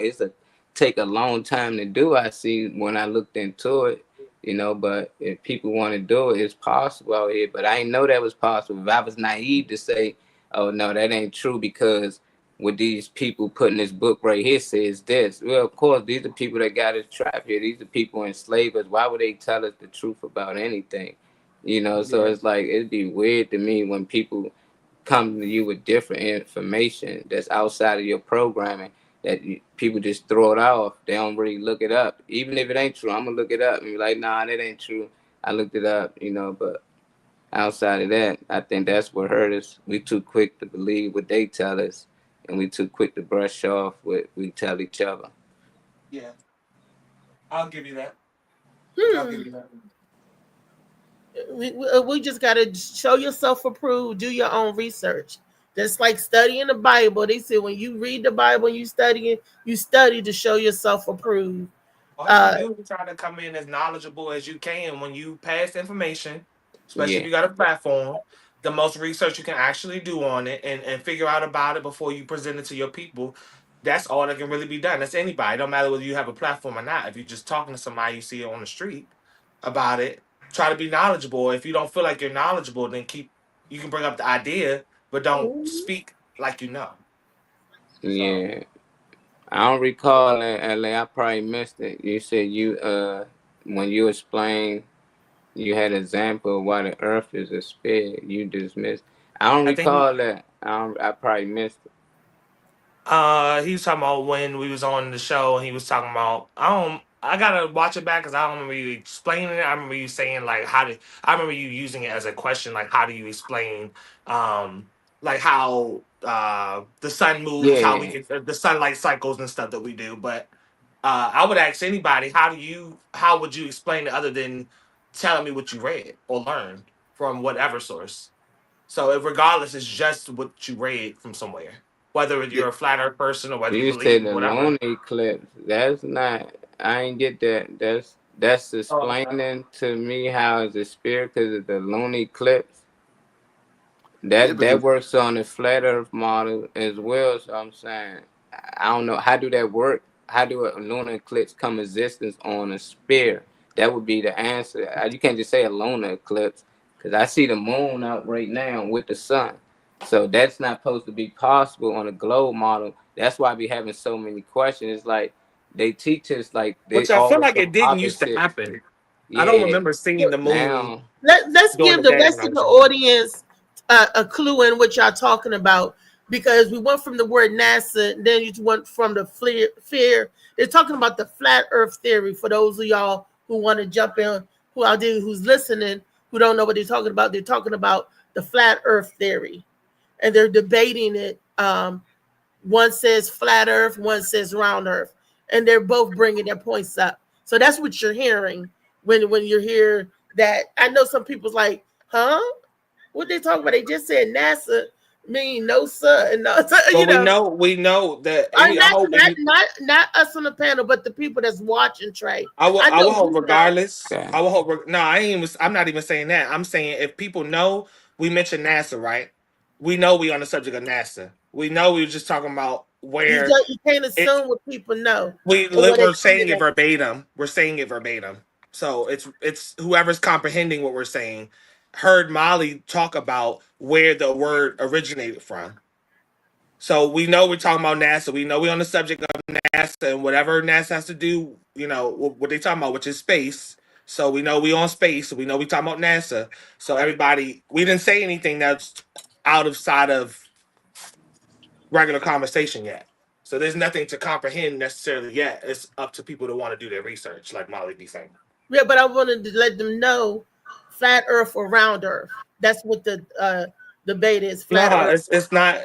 take a long time to do. I see when I looked into it, you know, but if people want to do it, it's possible out here. But I didn't know that was possible. If I was naive to say, oh no, that ain't true because what these people putting this book right here says this. Well, of course, these are people that got us trapped here. These are people enslaved us. Why would they tell us the truth about anything? You know, so Yeah. it's like it'd be weird to me when people come to you with different information that's outside of your programming that people just throw it off. They don't really look it up. Even if it ain't true, I'm gonna look it up and be like, nah, that ain't true. I looked it up, you know, but outside of that, I think that's what hurt us. We too quick to believe what they tell us, and we too quick to brush off what we tell each other. Yeah. I'll give you that. I'll give you that. We just got to show yourself approved, do your own research. Just like studying the Bible. They say when you read the Bible and you study to show yourself approved. All you do is try to come in as knowledgeable as you can. When you pass information, especially if you got a platform, the most research you can actually do on it and figure out about it before you present it to your people. That's all that can really be done. That's anybody. It don't matter whether you have a platform or not. If you're just talking to somebody you see on the street about it, try to be knowledgeable. If you don't feel like you're knowledgeable, then you can bring up the idea, but don't speak like you know. Yeah. I don't recall that, LA. I probably missed it. You said when you explained, you had an example of why the Earth is a sphere. You just missed. I don't recall that. I probably missed it. He was talking about when we was on the show, and he was talking about I gotta watch it back because I don't remember you explaining it. I remember you saying like I remember you using it as a question, like how do you explain like how the sun moves, how we get the sunlight cycles and stuff that we do. But I would ask anybody, how would you explain it other than telling me what you read or learned from whatever source? So regardless, it's just what you read from somewhere. Whether you're a flat earth person or whether you You believe said in the whatever. lunar eclipse. That's not. I ain't get that. That's explaining to me how it's a spirit because of the lunar eclipse. That works on the flat earth model as well. So I'm saying I don't know how do that work. How do a lunar eclipse come existence on a sphere? That would be the answer. You can't just say a lunar eclipse because I see the moon out right now with the sun. So that's not supposed to be possible on a globe model. That's why we having so many questions. It's like they teach us like they Which I feel like some it didn't used to opposites. happen. I Yeah. don't remember seeing the moon. Now Let's during give the the day rest when I of was the young. audience a clue in what y'all talking about, because we went from the word NASA, and then you went from the fear. They're talking about the flat Earth theory. For those of y'all who want to jump in, who's listening, who don't know what they're talking about, they're talking about the flat Earth theory, and they're debating it. One says flat Earth, one says round Earth, and they're both bringing their points up. So that's what you're hearing when you hear that. I know some people's like, huh? What they talking about? They just said NASA mean no sun. No, But we know that not us on the panel, but the people that's watching, Trey. I will hope you know. regardless. I will hope. No, I'm not even saying that. I'm saying if people know we mentioned NASA, right? We know we on the subject of NASA. We know we were just talking about where You can't assume what people know. we're saying it verbatim. We're saying it verbatim. So it's whoever's comprehending what we're saying heard Molly talk about where the word originated from. So we know we're talking about NASA. We know we're on the subject of NASA and whatever NASA has to do, what they talking about, which is space. So we know we on space. So we know we talking about NASA. So everybody, we didn't say anything that's outside of regular conversation yet. So there's nothing to comprehend necessarily yet. It's up to people to want to do their research, like Molly be saying. Yeah, but I wanted to let them know flat Earth or round Earth. That's what the debate is. Flat Earth. It's not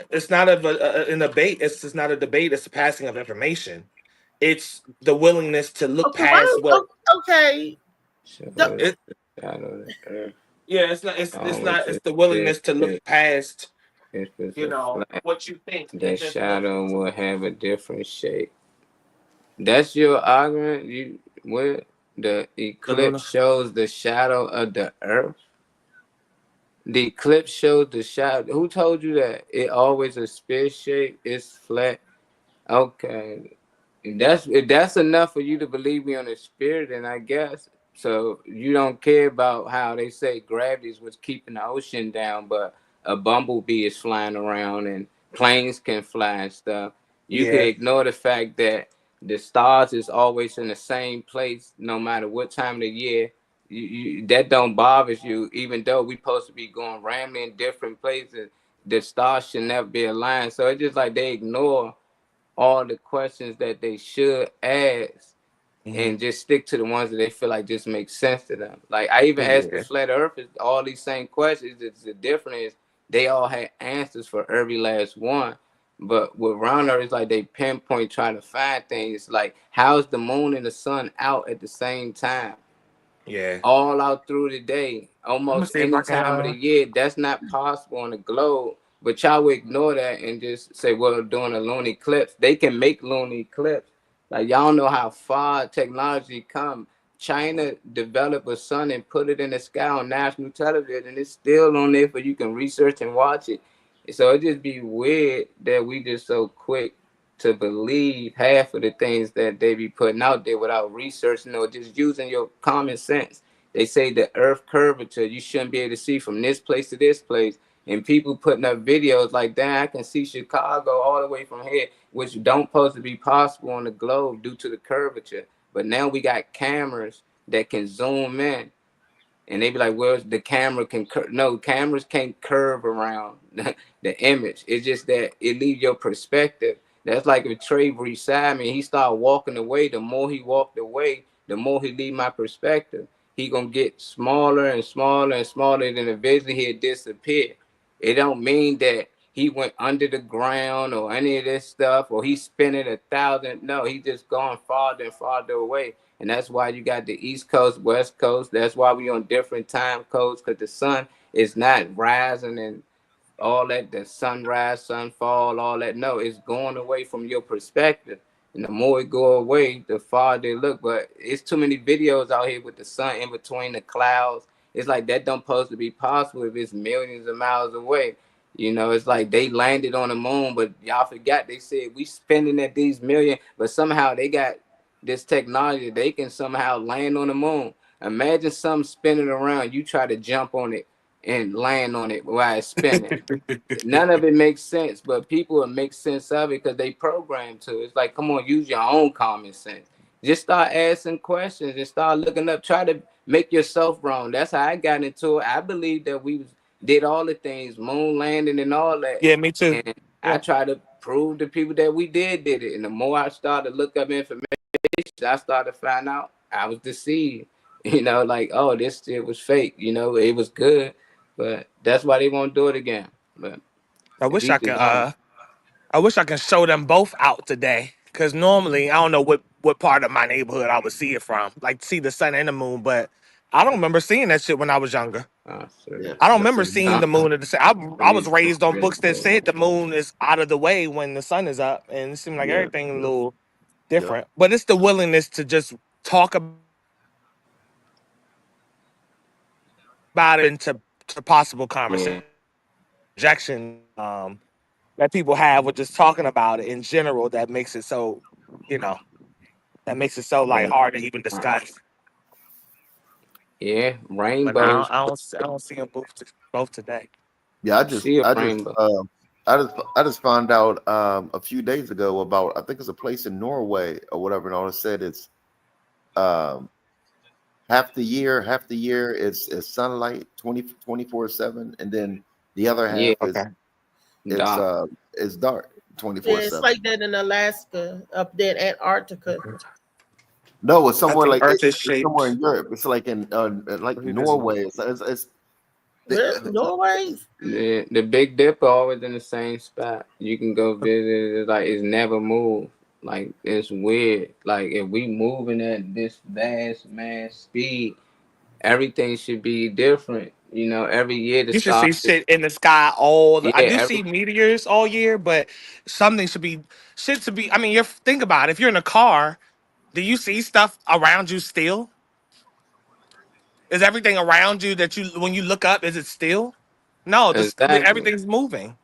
an debate. It's just not a debate. It's a passing of information. It's the willingness to look past what. Okay. Yeah, it's not. It's the willingness to look past. What you think. The shadow will have a different shape. That's your argument. The eclipse shows the shadow of the Earth. The eclipse shows the shadow. Who told you that? It always a sphere shape. It's flat. Okay. If that's enough for you to believe me on the sphere, then I guess. So you don't care about how they say gravity is what's keeping the ocean down, but a bumblebee is flying around and planes can fly and stuff. You could Yeah. ignore the fact that the stars is always in the same place, no matter what time of the year. That don't bother you, even though we supposed to be going rambling in different places. The stars should never be aligned. So it's just like they ignore all the questions that they should ask and just stick to the ones that they feel like just make sense to them. Like I even asked the Yeah. flat earthers all these same questions. The difference is they all had answers for every last one. But with round earth, it's like they pinpoint trying to find things like how's the moon and the sun out at the same time? Yeah. All out through the day, I'm gonna almost see if any I can. time of the year. That's not possible on the globe. But y'all would ignore that and just say, well, doing a lunar eclipse, they can make lunar eclipse. Like y'all know how far technology come. China developed a sun and put it in the sky on national television. It's still on there for you can research and watch it. So it just be weird that we just so quick to believe half of the things that they be putting out there without researching or just using your common sense. They say the earth curvature, you shouldn't be able to see from this place to this place. And people putting up videos like that, I can see Chicago all the way from here, which don't supposed to be possible on the globe due to the curvature. But now we got cameras that can zoom in. And they be like, well, the camera can curve. No, cameras can't curve around the image. It's just that it leaves your perspective. That's like if Trey beside me, he started walking away. The more he walked away, the more he leave my perspective. He gonna get smaller and smaller and smaller, then eventually he'll disappear. It don't mean that he went under the ground or any of this stuff, or he's spinning 1,000. No, he just gone farther and farther away. And that's why you got the East Coast, West Coast. That's why we on different time codes, because the sun is not rising and all that, the sunrise, sunfall, all that. No, it's going away from your perspective. And the more it go away, the farther they look. But it's too many videos out here with the sun in between the clouds. It's like that don't supposed to be possible if it's millions of miles away. You know, it's like they landed on the moon, but y'all forgot they said we spending at these million, but somehow they got this technology, they can somehow land on the moon. Imagine something spinning around, you try to jump on it and land on it while it's spinning. None of it makes sense, but people will make sense of it because they programmed to. It's like, come on, use your own common sense. Just start asking questions and start looking up. Try to make yourself wrong. That's how I got into it. I believe that we did all the things, moon landing and all that. Yeah, me too. And I try to prove to people that we did it. And the more I started to look up information, I started to find out I was deceived. You know, like, oh, this shit was fake. You know, it was good, but that's why they won't do it again. But I wish I each could. his own. I wish I could show them both out today. Cause normally I don't know what part of my neighborhood I would see it from, like see the sun and the moon. But I don't remember seeing that shit when I was younger. Yeah, I don't remember seeing the moon at the sun. I was raised on books that said the moon is out of the way when the sun is up, and it seemed like everything a little different. But it's the willingness to just talk about it into possible conversation. Rejection that people have with just talking about it in general that makes it so, that makes it so like hard to even discuss. Yeah, But rainbows. I don't see them both today. Yeah, See a rainbow. I just found out a few days ago about, I think it's a place in Norway or whatever, and all it said it's half the year is sunlight 24/7, and then the other half is dark Yeah, 24/7. it's like that in Alaska, up there in Antarctica. No, it's somewhere like Earth is it's somewhere in Europe. It's like in like Norway. It's Norway. The Big Dipper always in the same spot. You can go visit. It's like it's never moved. Like it's weird. Like if we moving at this vast mass speed, everything should be different. You know, every year the You should see stars. shit in the sky all. I do every see meteors all year, but something should be shit to be. I mean, think about it. If you're in a car, do you see stuff around you still? Is everything around you that when you look up, is it still? No, exactly. everything's moving.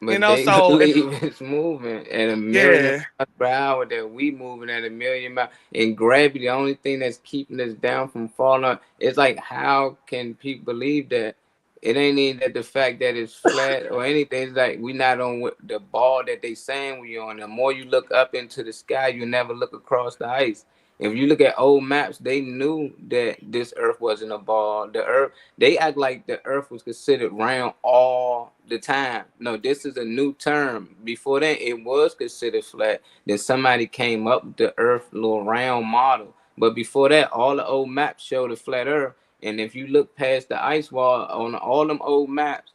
But they So believe it's moving at a million miles per hour, that we moving at a million miles. And gravity, the only thing that's keeping us down from falling. It's like, how can people believe that? It ain't even that the fact that it's flat or anything. It's like we not on the ball that they saying we on. The more you look up into the sky, you never look across the ice. If you look at old maps, they knew that this Earth wasn't a ball. The Earth, they act like the Earth was considered round all the time. No, this is a new term. Before that, it was considered flat. Then somebody came up with the Earth little round model. But before that, all the old maps showed a flat Earth. And if you look past the ice wall on all them old maps,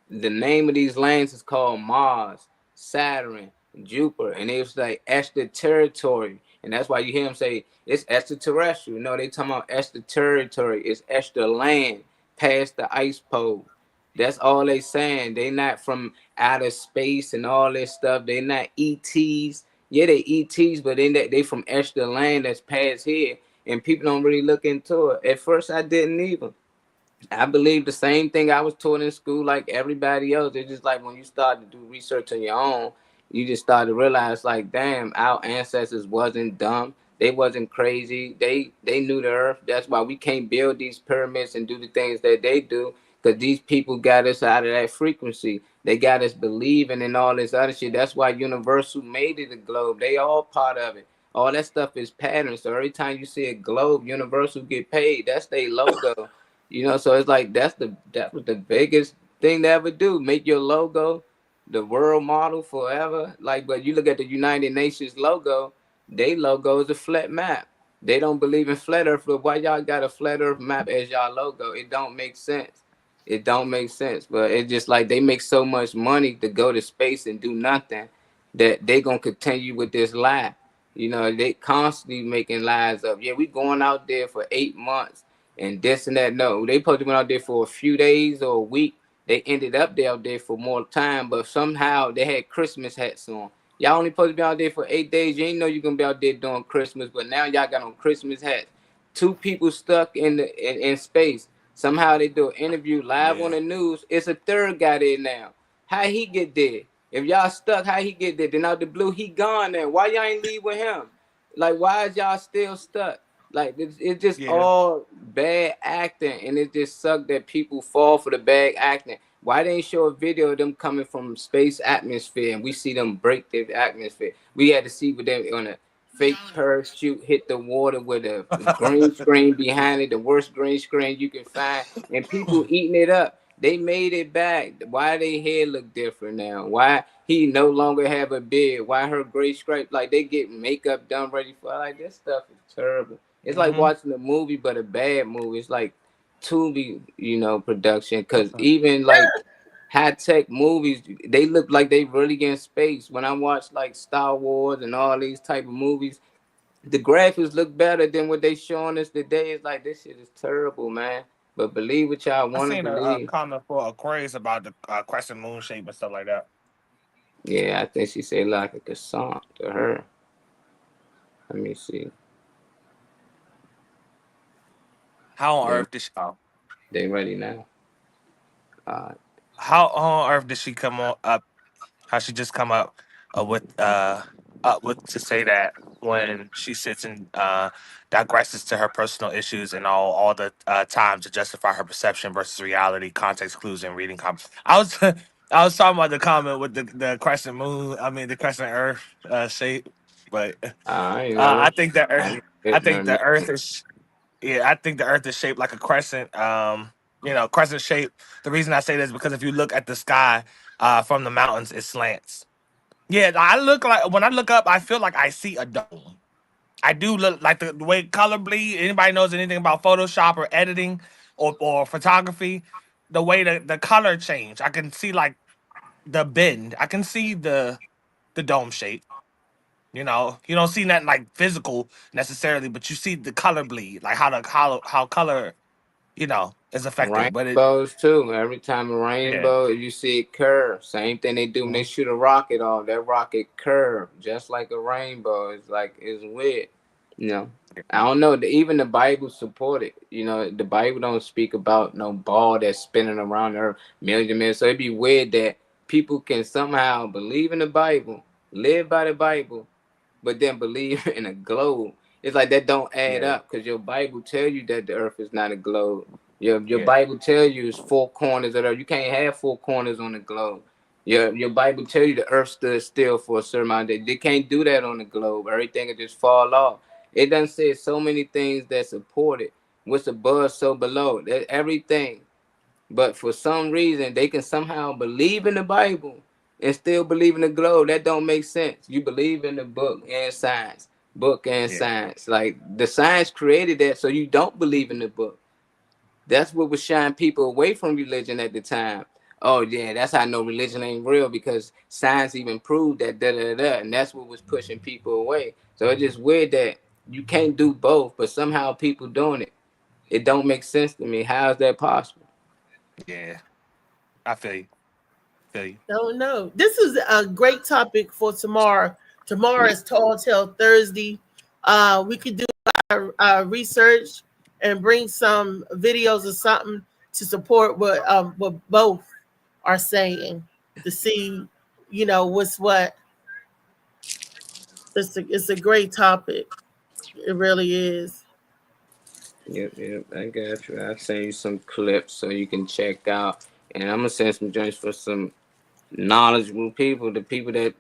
the name of these lands is called Mars, Saturn, Jupiter, and it's like extraterritorial. And that's why you hear them say it's extraterrestrial. No, they talking about extraterritorial. It's extra land past the ice pole. That's all they saying. They not from outer space and all this stuff. They not ETs. Yeah, they ETs, but they from extra land that's past here. And people don't really look into it. At first, I didn't either. I believe the same thing I was taught in school like everybody else. It's just like when you start to do research on your own, you just start to realize like, damn, our ancestors wasn't dumb. They wasn't crazy. They knew the earth. That's why we can't build these pyramids and do the things that they do, because these people got us out of that frequency. They got us believing in all this other shit. That's why Universal made it a globe. They all part of it. All that stuff is patterns. So every time you see a globe, Universal get paid. That's their logo. You know, so it's like that was the biggest thing to ever do. Make your logo the world model forever. Like, but you look at the United Nations logo, they logo is a flat map. They don't believe in flat earth, but why y'all got a flat earth map as y'all logo? It don't make sense. It don't make sense. But it's just like they make so much money to go to space and do nothing that they gonna continue with this lie. You know, they constantly making lies up. Yeah, we going out there for 8 months and this and that. No, they supposed to went out there for a few days or a week. They ended up there out there for more time, but somehow they had Christmas hats on. Y'all only supposed to be out there for 8 days. You ain't know you're gonna be out there doing Christmas, but now y'all got on Christmas hats. 2 people stuck in space. Somehow they do an interview live on the news. It's a third guy there now. How he get there? If y'all stuck, how he get there? Then out the blue, he gone there. Why y'all ain't leave with him? Like, why is y'all still stuck? Like, it's just all bad acting, and it just sucked that people fall for the bad acting. Why they ain't show a video of them coming from space atmosphere and we see them break their atmosphere? We had to see with them on a fake parachute hit the water with a green screen behind it, the worst green screen you can find, and people eating it up. They made it back. Why they hair look different now? Why he no longer have a beard? Why her gray stripe? Like, they get makeup done ready for, like, this stuff is terrible. It's like watching a movie, but a bad movie. It's like Tubi, you know, production. Because even like high-tech movies, they look like they really in space. When I watch like Star Wars and all these type of movies, the graphics look better than what they showing us today. It's like, this shit is terrible, man. But believe what y'all I want to seen a believe. comment for Aquarius about the crescent moon shape and stuff like that. Yeah, I think she said like a croissant to her. Let me see. How on earth did she? Oh. They ready now. How on earth did she come up? How she just come up with to say that when she sits and digresses to her personal issues and all the time to justify her perception versus reality, context clues, and reading comments. I was I was talking about the comment with the crescent moon. I mean the crescent Earth shape, but I think the Earth. I think the Earth is. Yeah, I think the Earth is shaped like a crescent. You know, crescent shape. The reason I say this is because if you look at the sky from the mountains, it slants. Yeah, I look like when I look up, I feel like I see a dome. I do look like the way color bleed. Anybody knows anything about Photoshop or editing or photography? The way the color change, I can see like the bend. I can see the dome shape. You know, you don't see nothing like physical necessarily, but you see the color bleed, like how color, you know, is affected. But it, Rainbows too. Every time a rainbow, you see it curve. Same thing they do when they shoot a rocket off. That rocket curve just like a rainbow. It's like, it's weird. You know, I don't know. Even the Bible support it. You know, the Bible don't speak about no ball that's spinning around the earth million. So it'd be weird that people can somehow believe in the Bible, live by the Bible, but then believe in a globe. It's like that don't add up, because your Bible tell you that the earth is not a globe. Your Yeah. Bible tell you it's 4 corners of the earth. You can't have 4 corners on the globe. Your Bible tell you the earth stood still for a certain amount of days. They can't do that on the globe. Everything will just fall off. It done said so many things that support it. What's above, so below. That everything. But for some reason, they can somehow believe in the Bible and still believe in the globe. That don't make sense. You believe in the book and science. Book and science. Like, the science created that, so you don't believe in the book. That's what was shying people away from religion at the time. Oh, yeah, that's how I know religion ain't real, because science even proved that, and that's what was pushing people away. So it's just weird that you can't do both, but somehow people doing it. It don't make sense to me. How is that possible? Yeah, I feel you. Don't know. This is a great topic for tomorrow. Tomorrow is Tall Tale Thursday. We could do our research and bring some videos or something to support what both are saying, to see, what's what. It's a great topic. It really is. Yep, I got you. I'll send you some clips so you can check out. And I'm gonna send some joints for some knowledgeable people, the people that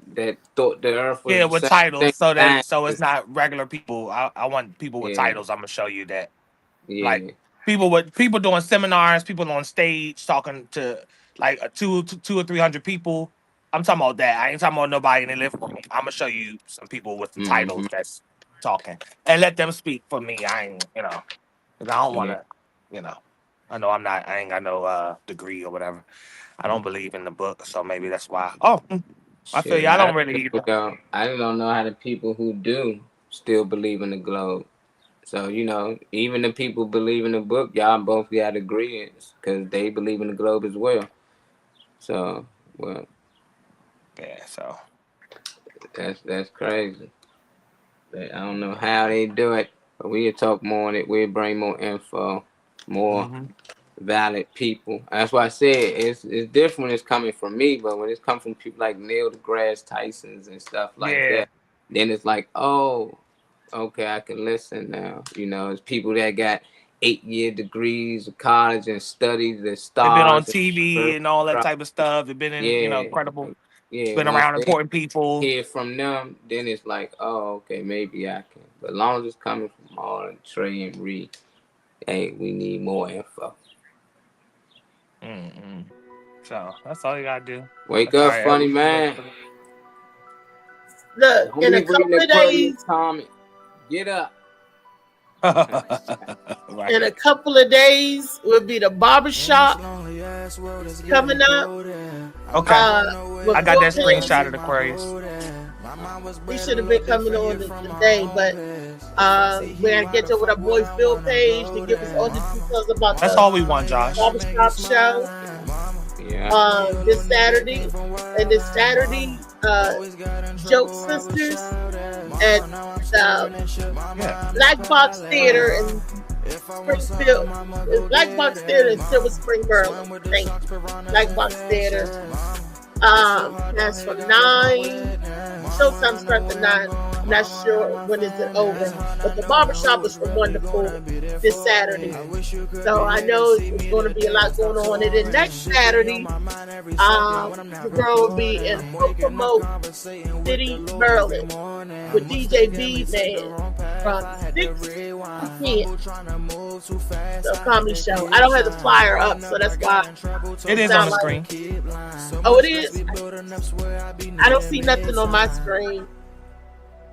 thought the earth was With the titles, same so it's not regular people. I want people with titles. I'm gonna show you that. Yeah. Like people doing seminars, people on stage talking to like two or 300 people. I'm talking about that. I ain't talking about nobody in the living room. I'm gonna show you some people with the titles that's talking and let them speak for me. I ain't, because I don't want to, I know I ain't got no degree or whatever. I don't believe in the book, so maybe that's why. I feel you. I don't really either. I don't know how the people who do still believe in the globe. So, even the people believe in the book, y'all both got agreements because they believe in the globe as well. So, well. Yeah, so. That's crazy. I don't know how they do it, but we'll talk more on it. We'll bring more info, more valid people. That's why I said it's different when it's coming from me, but when it's coming from people like Neil deGrasse Tyson's and stuff like that, then it's like, oh, okay, I can listen now. It's people that got 8-year degrees of college and studied the stars. They've been on TV and all that type of stuff. They've been in, incredible. Yeah, been around important people. Hear from them, then it's like, oh, okay, maybe I can. But as long as it's coming from Marlon, Trey, and Reed, hey, we need more info. So that's all you gotta do. Wake up, funny man. Look, in a couple of days, Tommy, get up. In a couple of days will be the barbershop coming up. Okay. I got that screenshot of Aquarius. We should have been coming on today, but we had to get to with our boy Phil Page to give us all the details about That's all we want, Josh. Barbershop show. This Saturday, and this Saturday, Joke Sisters at Black Box Theater in Springfield. Black Box Theater in Silver Spring, Maryland. Thank you. Black Box Theater. That's from 9. Showtime starts at 9. I'm not sure when is it over, but the barbershop is from 1 to 4 this Saturday. So I know it's going to be a lot going on. And then next Saturday, the girl will be in Kokomo City, Maryland, with DJ B Man from 6 to 10. The comedy show. I don't have the flyer up, so that's why it is on the screen. Oh, it is. I don't see nothing on my screen.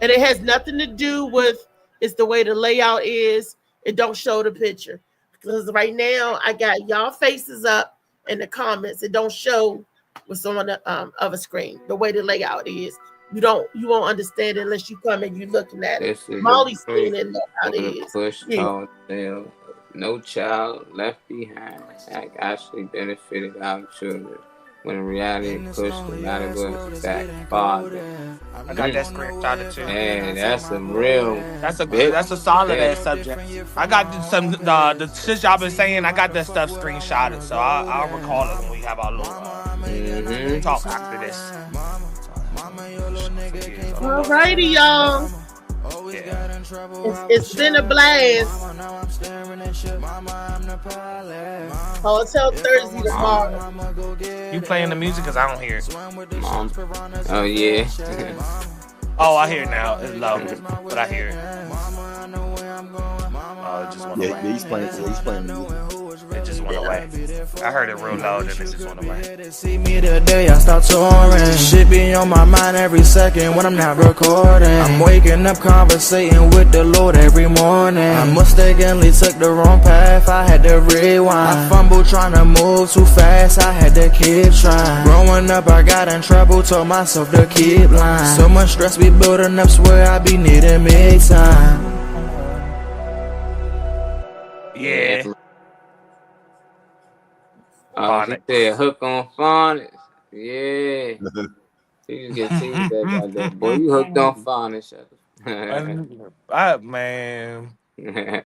And it has nothing to do with it's the way the layout is. It don't show the picture. Because right now I got y'all faces up in the comments. It don't show what's on the other screen. The way the layout is. You won't understand it unless you come and you looking at it. Molly's seen it, know how it is. Push no child left behind. Act actually benefited our children. When in reality, push no matter what that father. I got that screenshot too. Man, that's a real. That's a solid ass subject. I got some the shit y'all been saying. I got that stuff screenshotted, so I'll recall it when we have our little talk after this. Alrighty, y'all. It's been a blast. Hotel Thursday tomorrow. You playing the music? Because I don't hear it. Oh, yeah. Oh, I hear it now. It's low, but I hear it. Oh, it just went away. He's playing the music. It just went away. I heard it real loud and it just went away. See me today, I start touring. Shit be on my mind every second when I'm not recording. I'm waking up conversating with the Lord every morning. I mistakenly took the wrong path, I had to rewind. I fumbled trying to move too fast, I had to keep trying. Growing up, I got in trouble, told myself to keep lying. So much stress be building up, swear I be needing me time. Yeah. He said hook on phonics. Yeah. He just get teased that goddamn boy. You hooked on phonics. Man.